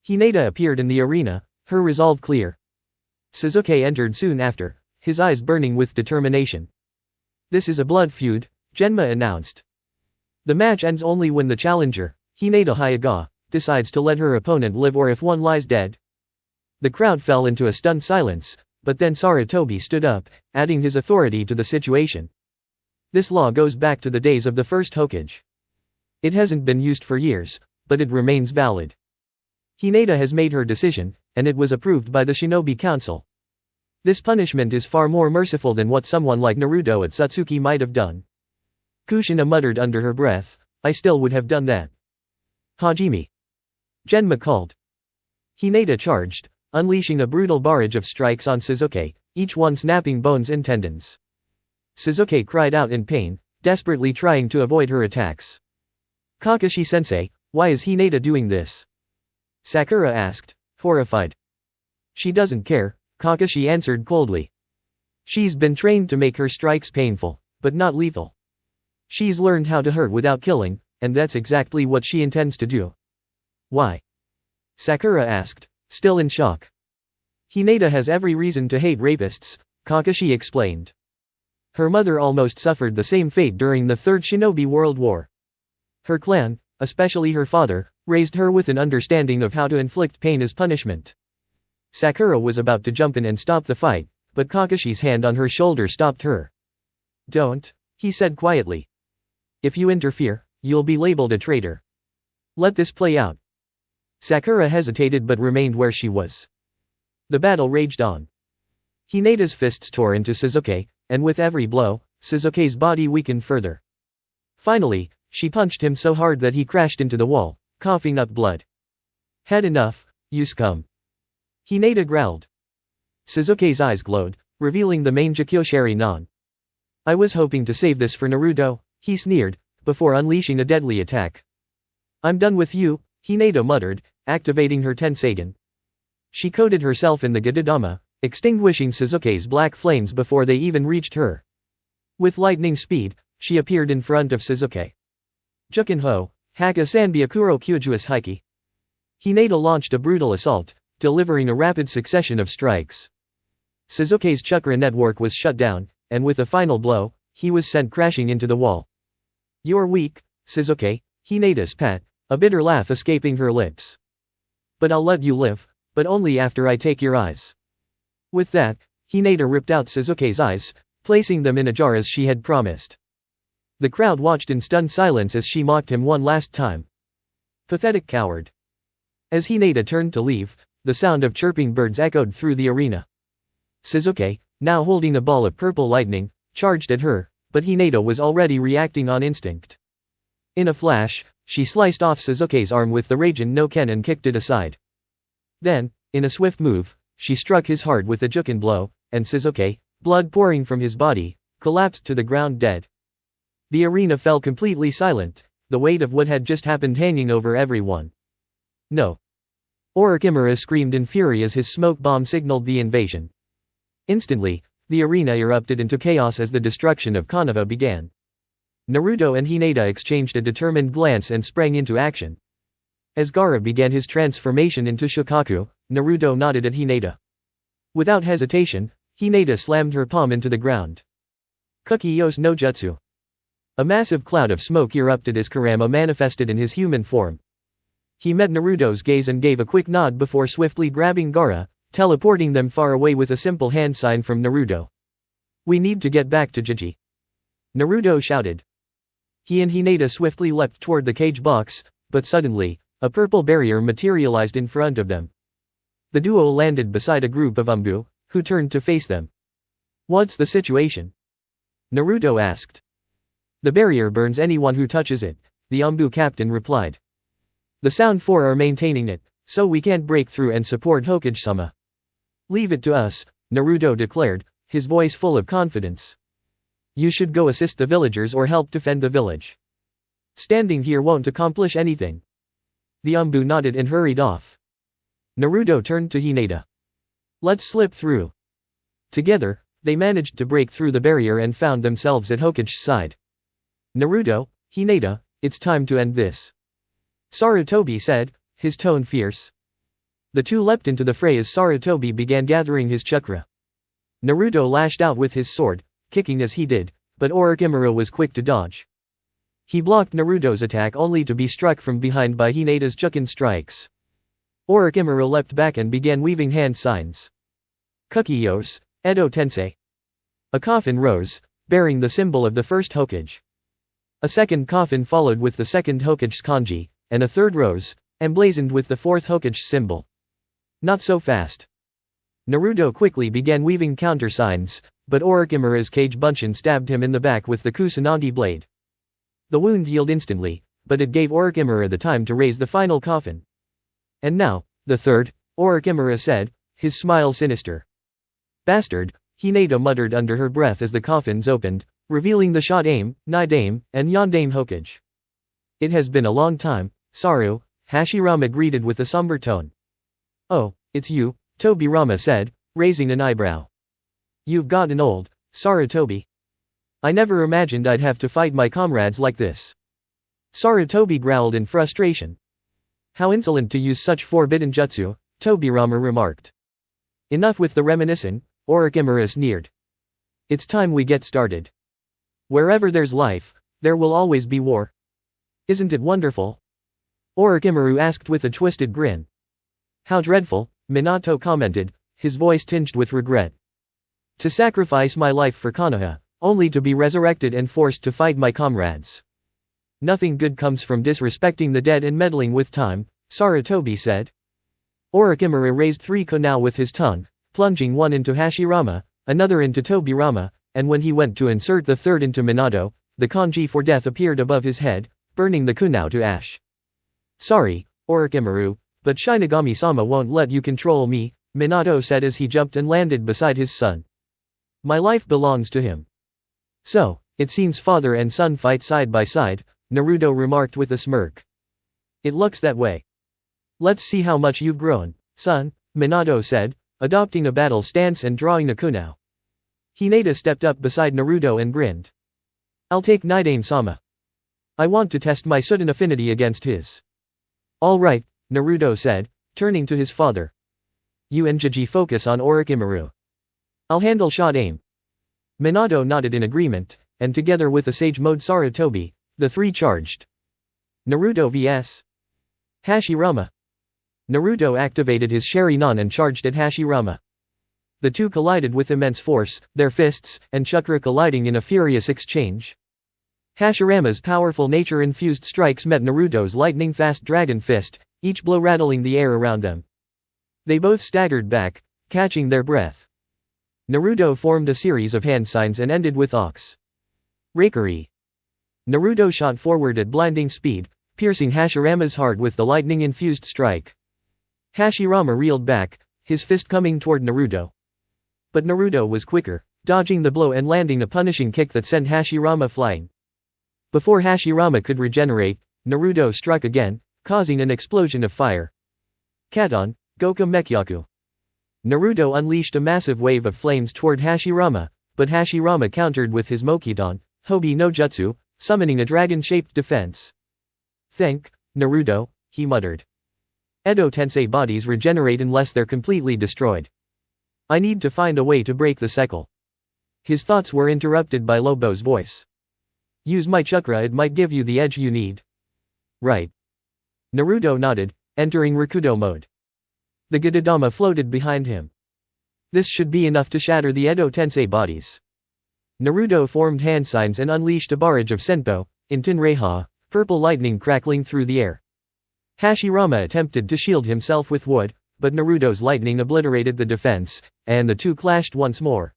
Hinata appeared in the arena, her resolve clear. Sasuke entered soon after, his eyes burning with determination. This is a blood feud, Genma announced. The match ends only when the challenger, Hinata Hyuga, decides to let her opponent live or if one lies dead. The crowd fell into a stunned silence, but then Sarutobi stood up, adding his authority to the situation. This law goes back to the days of the first Hokage. It hasn't been used for years, but it remains valid. Hinata has made her decision, and it was approved by the Shinobi Council. This punishment is far more merciful than what someone like Naruto OTSUTSUKI might have done. Kushina muttered under her breath, I still would have done that. Hajime. Genma called. Hinata charged, unleashing a brutal barrage of strikes on Sasuke, each one snapping bones and tendons. Sasuke cried out in pain, desperately trying to avoid her attacks. Kakashi-sensei, why is Hinata doing this? Sakura asked, horrified. She doesn't care, Kakashi answered coldly. She's been trained to make her strikes painful, but not lethal. She's learned how to hurt without killing, and that's exactly what she intends to do. Why? Sakura asked, still in shock. Hinata has every reason to hate rapists, Kakashi explained. Her mother almost suffered the same fate during the Third Shinobi World War. Her clan, especially her father, raised her with an understanding of how to inflict pain as punishment. Sakura was about to jump in and stop the fight, but Kakashi's hand on her shoulder stopped her. Don't, he said quietly. If you interfere, you'll be labeled a traitor. Let this play out. Sakura hesitated but remained where she was. The battle raged on. Hinata's fists tore into Sasuke, and with every blow, Sasuke's body weakened further. Finally, she punched him so hard that he crashed into the wall, coughing up blood. Had enough, you scum. Hinata growled. Sasuke's eyes glowed, revealing the Mangekyou Sharingan. I was hoping to save this for Naruto, he sneered, before unleashing a deadly attack. I'm done with you, Hinata muttered, activating her Tenseigan. She coated herself in the Gododama, extinguishing Sasuke's black flames before they even reached her. With lightning speed, she appeared in front of Sasuke. Jukinho, Haka Sanbyakuro Kyujuis Hiki. Hinata launched a brutal assault, delivering a rapid succession of strikes. Sasuke's chakra network was shut down, and with a final blow, he was sent crashing into the wall. You're weak, Sasuke, Hinata spat, a bitter laugh escaping her lips. But I'll let you live, but only after I take your eyes. With that, Hinata ripped out Sasuke's eyes, placing them in a jar as she had promised. The crowd watched in stunned silence as she mocked him one last time. Pathetic coward. As Hinata turned to leave, the sound of chirping birds echoed through the arena. Sasuke, now holding a ball of purple lightning, charged at her, but Hinata was already reacting on instinct. In a flash, she sliced off Sasuke's arm with the Raijin no Ken and kicked it aside. Then, in a swift move, she struck his heart with a Jukin blow, and Sasuke, blood pouring from his body, collapsed to the ground dead. The arena fell completely silent, the weight of what had just happened hanging over everyone. No. Orochimaru screamed in fury as his smoke bomb signaled the invasion. Instantly, the arena erupted into chaos as the destruction of Konoha began. Naruto and Hinata exchanged a determined glance and sprang into action. As Gaara began his transformation into Shukaku, Naruto nodded at Hinata. Without hesitation, Hinata slammed her palm into the ground. Kukiyos no Jutsu. A massive cloud of smoke erupted as Kurama manifested in his human form. He met Naruto's gaze and gave a quick nod before swiftly grabbing Gaara, teleporting them far away with a simple hand sign from Naruto. "We need to get back to Jiji," Naruto shouted. He and Hinata swiftly leapt toward the cage box, but suddenly, a purple barrier materialized in front of them. The duo landed beside a group of Umbu, who turned to face them. "What's the situation?" Naruto asked. "The barrier burns anyone who touches it," the Umbu captain replied. "The Sound Four are maintaining it, so we can't break through and support Hokage-sama." "Leave it to us," Naruto declared, his voice full of confidence. "You should go assist the villagers or help defend the village. Standing here won't accomplish anything." The Umbu nodded and hurried off. Naruto turned to Hinata. "Let's slip through." Together, they managed to break through the barrier and found themselves at Hokage's side. "Naruto, Hinata, it's time to end this," Sarutobi said, his tone fierce. The two leapt into the fray as Sarutobi began gathering his chakra. Naruto lashed out with his sword, kicking as he did, but Orochimaru was quick to dodge. He blocked Naruto's attack only to be struck from behind by Hinata's Chukin strikes. Orochimaru leapt back and began weaving hand signs. "Kukiyos, Edo Tensei." A coffin rose, bearing the symbol of the first Hokage. A second coffin followed with the second Hokage's kanji, and a third rose, emblazoned with the fourth Hokage's symbol. "Not so fast." Naruto quickly began weaving counter signs, but Orochimaru's cage bunshin stabbed him in the back with the Kusanagi blade. The wound healed instantly, but it gave Orochimaru the time to raise the final coffin. "And now, the third," Orochimaru said, his smile sinister. "Bastard," Hinata muttered under her breath as the coffins opened, revealing the Shot-Aim, Night-Aim, and Yondaime Hokage. "It has been a long time, Saru," Hashirama greeted with a somber tone. "Oh, it's you," Tobirama said, raising an eyebrow. "You've gotten old, Sarutobi. I never imagined I'd have to fight my comrades like this." Sarutobi growled in frustration. "How insolent to use such forbidden jutsu," Tobirama remarked. "Enough with the reminiscing," Orochimaru sneered. "It's time we get started. Wherever there's life, there will always be war. Isn't it wonderful?" Orochimaru asked with a twisted grin. "How dreadful," Minato commented, his voice tinged with regret. "To sacrifice my life for Konoha, only to be resurrected and forced to fight my comrades. Nothing good comes from disrespecting the dead and meddling with time," Sarutobi said. Orochimaru raised 3 kunai with his tongue, plunging one into Hashirama, another into Tobirama, and when he went to insert the third into Minato, the kanji for death appeared above his head, burning the kunai to ash. "Sorry, Orochimaru, but Shinigami-sama won't let you control me," Minato said as he jumped and landed beside his son. "My life belongs to him." "So, it seems father and son fight side by side," Naruto remarked with a smirk. "It looks that way." "Let's see how much you've grown, son," Minato said, adopting a battle stance and drawing a kunai. Hinata stepped up beside Naruto and grinned. "I'll take Nidaime-sama. I want to test my sudden affinity against his." "All right," Naruto said, turning to his father. "You and Jiji focus on Orochimaru. I'll handle Shot-Aim." Minato nodded in agreement, and together with the Sage Mode Sarutobi, the three charged. Naruto vs. Hashirama. Naruto activated his Sharingan and charged at Hashirama. The two collided with immense force, their fists and chakra colliding in a furious exchange. Hashirama's powerful nature-infused strikes met Naruto's lightning-fast dragon fist, each blow rattling the air around them. They both staggered back, catching their breath. Naruto formed a series of hand signs and ended with Ox. Raikiri. Naruto shot forward at blinding speed, piercing Hashirama's heart with the lightning-infused strike. Hashirama reeled back, his fist coming toward Naruto. But Naruto was quicker, dodging the blow and landing a punishing kick that sent Hashirama flying. Before Hashirama could regenerate, Naruto struck again, causing an explosion of fire. Katon, Goku Mekyaku. Naruto unleashed a massive wave of flames toward Hashirama, but Hashirama countered with his Mokidan, Hobi no Jutsu, summoning a dragon-shaped defense. "Thank Naruto," he muttered. "Edo Tensei bodies regenerate unless they're completely destroyed. I need to find a way to break the cycle." His thoughts were interrupted by Lobo's voice. "Use my chakra, it might give you the edge you need." "Right." Naruto nodded, entering Rakudo mode. The Gidodama floated behind him. This should be enough to shatter the Edo Tensei bodies. Naruto formed hand signs and unleashed a barrage of Senpo, in Tenreiha, purple lightning crackling through the air. Hashirama attempted to shield himself with wood, but Naruto's lightning obliterated the defense, and the two clashed once more.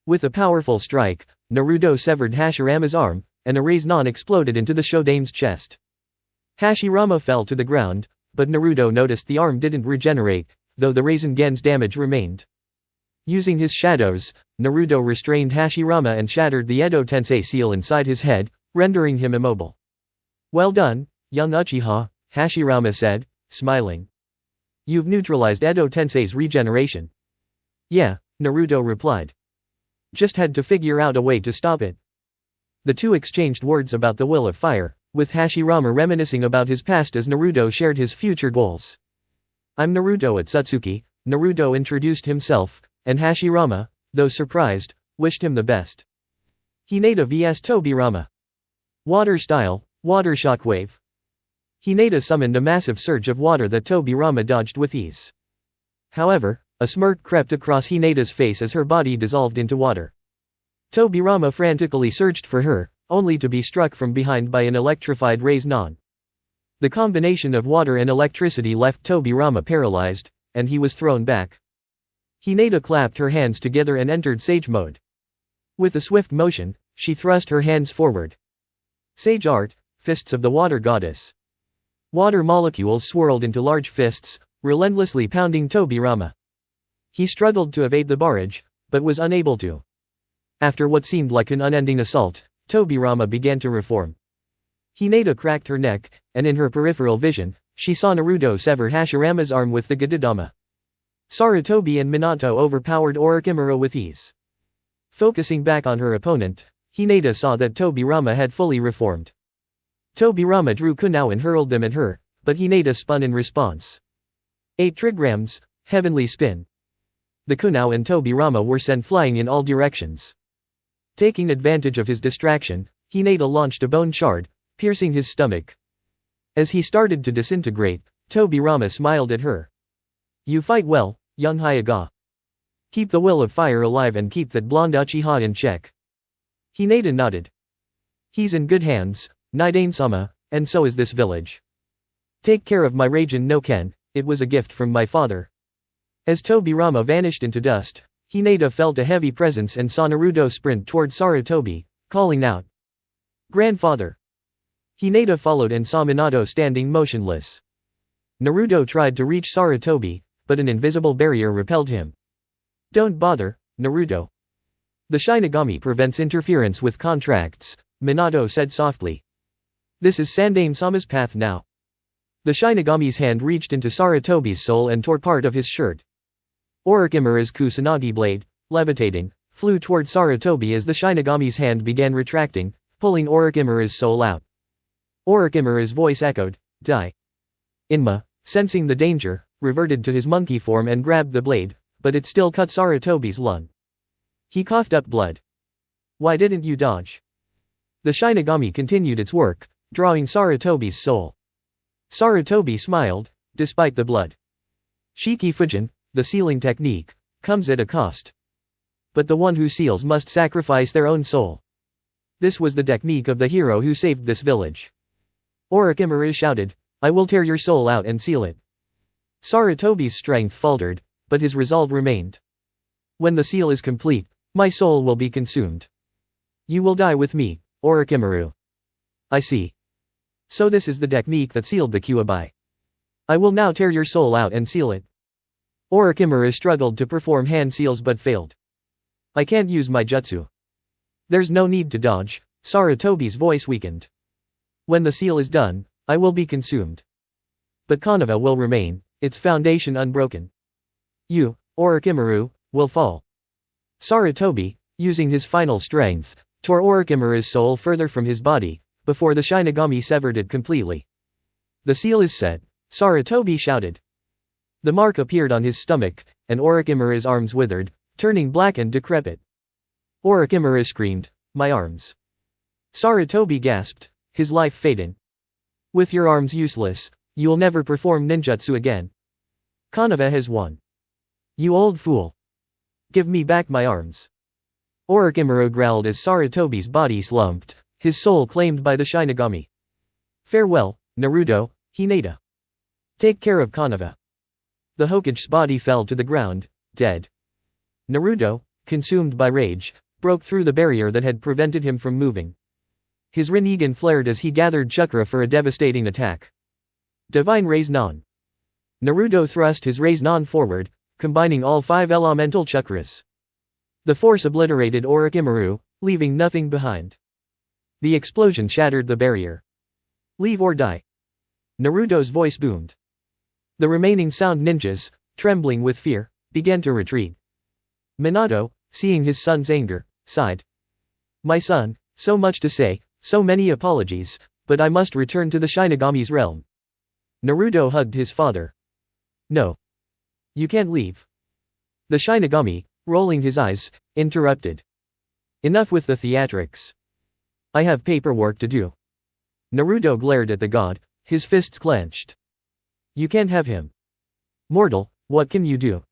With a powerful strike, Naruto severed Hashirama's arm, and a Rasengan exploded into the Shodame's chest. Hashirama fell to the ground, but Naruto noticed the arm didn't regenerate, though the Rasengan's damage remained. Using his shadows, Naruto restrained Hashirama and shattered the Edo Tensei seal inside his head, rendering him immobile. "Well done, young Uchiha," Hashirama said, smiling. "You've neutralized Edo Tensei's regeneration." "Yeah," Naruto replied. "Just had to figure out a way to stop it." The two exchanged words about the will of fire, with Hashirama reminiscing about his past as Naruto shared his future goals. "I'm Naruto OTSUTSUKI," Naruto introduced himself, and Hashirama, though surprised, wished him the best. Hinata vs Tobirama. Water style, water shockwave. Hinata summoned a massive surge of water that Tobirama dodged with ease. However, a smirk crept across Hinata's face as her body dissolved into water. Tobirama frantically searched for her, only to be struck from behind by an electrified Rasengan. The combination of water and electricity left Tobirama paralyzed, and he was thrown back. Hinata clapped her hands together and entered Sage mode. With a swift motion, she thrust her hands forward. Sage art, fists of the water goddess. Water molecules swirled into large fists, relentlessly pounding Tobirama. He struggled to evade the barrage, but was unable to. After what seemed like an unending assault, Tobirama began to reform. Hinata cracked her neck, and in her peripheral vision, she saw Naruto sever Hashirama's arm with the Gidodama. Sarutobi and Minato overpowered Orochimaru with ease. Focusing back on her opponent, Hinata saw that Tobirama had fully reformed. Tobirama drew kunai and hurled them at her, but Hinata spun in response. 8 trigrams, heavenly spin. The kunai and Tobirama were sent flying in all directions. Taking advantage of his distraction, Hinata launched a bone shard, piercing his stomach. As he started to disintegrate, Tobirama smiled at her. "You fight well, young Hyuga. Keep the will of fire alive and keep that blonde Uchiha in check." Hinata nodded. "He's in good hands, Nidane-sama, and so is this village. Take care of my Raijin no Ken, it was a gift from my father." As Tobirama vanished into dust, Hinata felt a heavy presence and saw Naruto sprint toward Sarutobi, calling out, "Grandfather." Hinata followed and saw Minato standing motionless. Naruto tried to reach Sarutobi, but an invisible barrier repelled him. "Don't bother, Naruto. The Shinigami prevents interference with contracts," Minato said softly. "This is Sandaime-sama's path now." The Shinigami's hand reached into Sarutobi's soul and tore part of his shirt. Orochimaru's Kusanagi blade, levitating, flew toward Sarutobi as the Shinigami's hand began retracting, pulling Orochimaru's soul out. Orochimaru's voice echoed, "Die." Inma, sensing the danger, reverted to his monkey form and grabbed the blade, but it still cut Sarutobi's lung. He coughed up blood. "Why didn't you dodge?" The Shinigami continued its work, drawing Sarutobi's soul. Sarutobi smiled, despite the blood. Shiki Fujin, the sealing technique, comes at a cost. But the one who seals must sacrifice their own soul. This was the technique of the hero who saved this village. Orochimaru shouted, "I will tear your soul out and seal it." Sarutobi's strength faltered, but his resolve remained. "When the seal is complete, my soul will be consumed. You will die with me, Orochimaru." "I see. So this is the technique that sealed the Kyuubi. I will now tear your soul out and seal it." Orochimaru struggled to perform hand seals but failed. "I can't use my jutsu." "There's no need to dodge," Sarutobi's voice weakened. "When the seal is done, I will be consumed. But Konoha will remain, its foundation unbroken. You, Orochimaru, will fall." Sarutobi, using his final strength, tore Orochimaru's soul further from his body, before the Shinigami severed it completely. "The seal is set," Sarutobi shouted. The mark appeared on his stomach, and Orochimaru's arms withered, turning black and decrepit. Orochimaru screamed, "My arms!" Sarutobi gasped, his life fading. "With your arms useless, you'll never perform ninjutsu again. Konoha has won. You old fool. Give me back my arms." Orochimaru growled as Sarutobi's body slumped, his soul claimed by the Shinigami. "Farewell, Naruto, Hinata. Take care of Konoha." The Hokage's body fell to the ground, dead. Naruto, consumed by rage, broke through the barrier that had prevented him from moving. His Rinnegan flared as he gathered chakra for a devastating attack. Divine Raise-Non. Naruto thrust his Raise-Non forward, combining all 5 elemental chakras. The force obliterated Orochimaru, leaving nothing behind. The explosion shattered the barrier. "Leave or die." Naruto's voice boomed. The remaining sound ninjas, trembling with fear, began to retreat. Minato, seeing his son's anger, sighed. "My son, so much to say, so many apologies, but I must return to the Shinigami's realm." Naruto hugged his father. "No. You can't leave." The Shinigami, rolling his eyes, interrupted. "Enough with the theatrics. I have paperwork to do." Naruto glared at the god, his fists clenched. "You can't have him. Mortal, what can you do?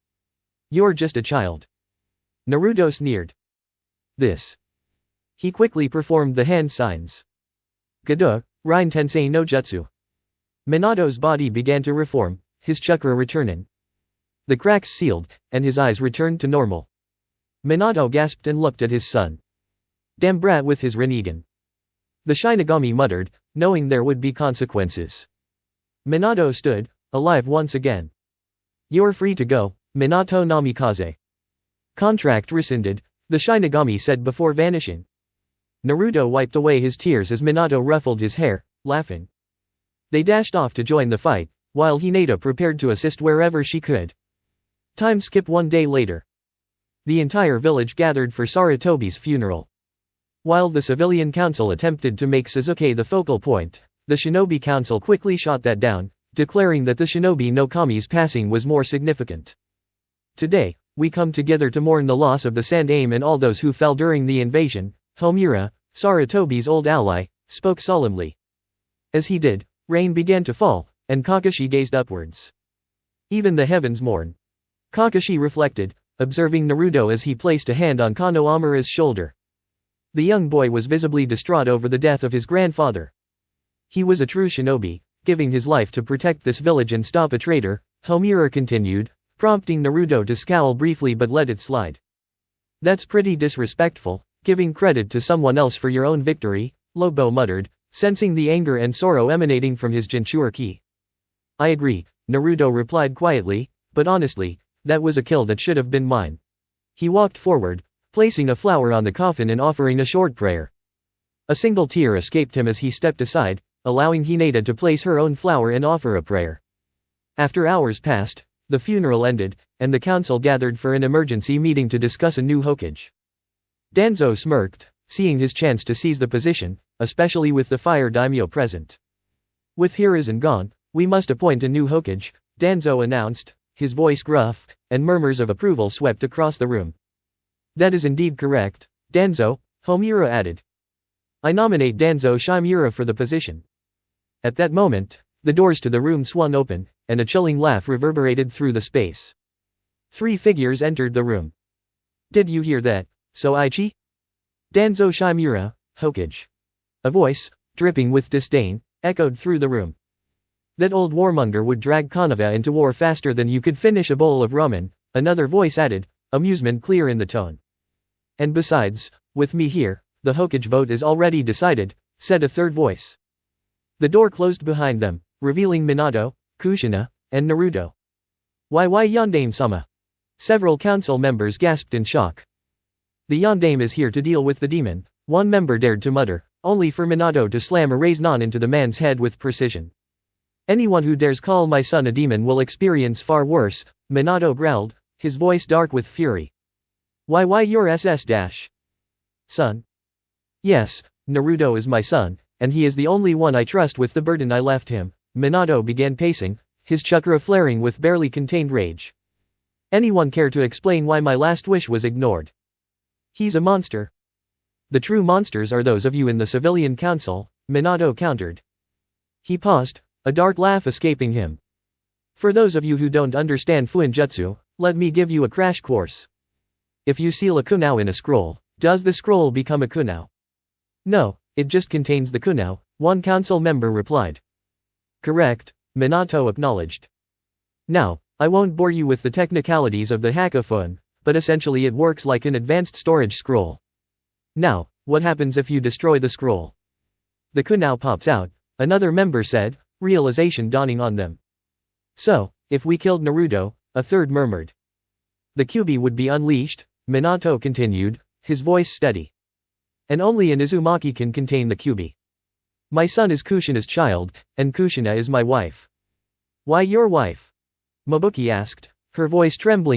You're just a child." Naruto sneered. "This." He quickly performed the hand signs. "Gado, Rain Tensei no Jutsu." Minato's body began to reform, his chakra returning. The cracks sealed, and his eyes returned to normal. Minato gasped and looked at his son. "Damn brat with his Rinnegan." The Shinigami muttered, knowing there would be consequences. Minato stood, alive once again. "You're free to go, Minato Namikaze." "Contract rescinded," the Shinigami said before vanishing. Naruto wiped away his tears as Minato ruffled his hair, laughing. They dashed off to join the fight, while Hinata prepared to assist wherever she could. Time skip 1 day later. The entire village gathered for Sarutobi's funeral. While the civilian council attempted to make Sasuke the focal point, the shinobi council quickly shot that down, declaring that the shinobi no Kami's passing was more significant. "Today, we come together to mourn the loss of the Sand Aim and all those who fell during the invasion," Homura, Sarutobi's old ally, spoke solemnly. As he did, rain began to fall, and Kakashi gazed upwards. "Even the heavens mourn." Kakashi reflected, observing Naruto as he placed a hand on Konohamaru's shoulder. The young boy was visibly distraught over the death of his grandfather. He was a true shinobi, giving his life to protect this village and stop a traitor, Homura continued, prompting Naruto to scowl briefly but let it slide. "That's pretty disrespectful, giving credit to someone else for your own victory," Lobo muttered, sensing the anger and sorrow emanating from his Jinchuriki. "I agree," Naruto replied quietly, "but honestly, that was a kill that should have been mine." He walked forward, placing a flower on the coffin and offering a short prayer. A single tear escaped him as he stepped aside, allowing Hinata to place her own flower and offer a prayer. After hours passed, the funeral ended, and the council gathered for an emergency meeting to discuss a new Hokage. Danzo smirked, seeing his chance to seize the position, especially with the fire daimyo present. "With Hiruzen gone, we must appoint a new Hokage," Danzo announced, his voice gruff, and murmurs of approval swept across the room. "That is indeed correct, Danzo," Homura added. "I nominate Danzo Shimura for the position." At that moment, the doors to the room swung open, and a chilling laugh reverberated through the space. 3 figures entered the room. "Did you hear that, Soichi?" "Danzo Shimura, Hokage." A voice, dripping with disdain, echoed through the room. "That old warmonger would drag Konoha into war faster than you could finish a bowl of ramen," another voice added, amusement clear in the tone. "And besides, with me here, the Hokage vote is already decided," said a third voice. The door closed behind them, revealing Minato, Kushina, and Naruto. Why Yondaime-sama?" Several council members gasped in shock. "The Yondaime is here to deal with the demon," one member dared to mutter, only for Minato to slam a raise-non into the man's head with precision. "Anyone who dares call my son a demon will experience far worse," Minato growled, his voice dark with fury. Why your SS dash? Son. Yes, Naruto is my son, and he is the only one I trust with the burden I left him. Minato began pacing, his chakra flaring with barely contained rage. Anyone care to explain why my last wish was ignored? He's a monster. The true monsters are those of you in the civilian council, Minato countered. He paused, a dark laugh escaping him. For those of you who don't understand Fuinjutsu, let me give you a crash course. If you seal a kunao in a scroll, does the scroll become a kunao? No, it just contains the kunao, one council member replied. Correct, Minato acknowledged. Now, I won't bore you with the technicalities of the hackathon, but essentially it works like an advanced storage scroll. Now, what happens if you destroy the scroll? The kunao pops out, another member said, realization dawning on them. So, if we killed Naruto, a third murmured. The Kyuubi would be unleashed, Minato continued, his voice steady. And only an Uzumaki can contain the Kyuubi. My son is Kushina's child, and Kushina is my wife. Why your wife? Mabuki asked, her voice trembling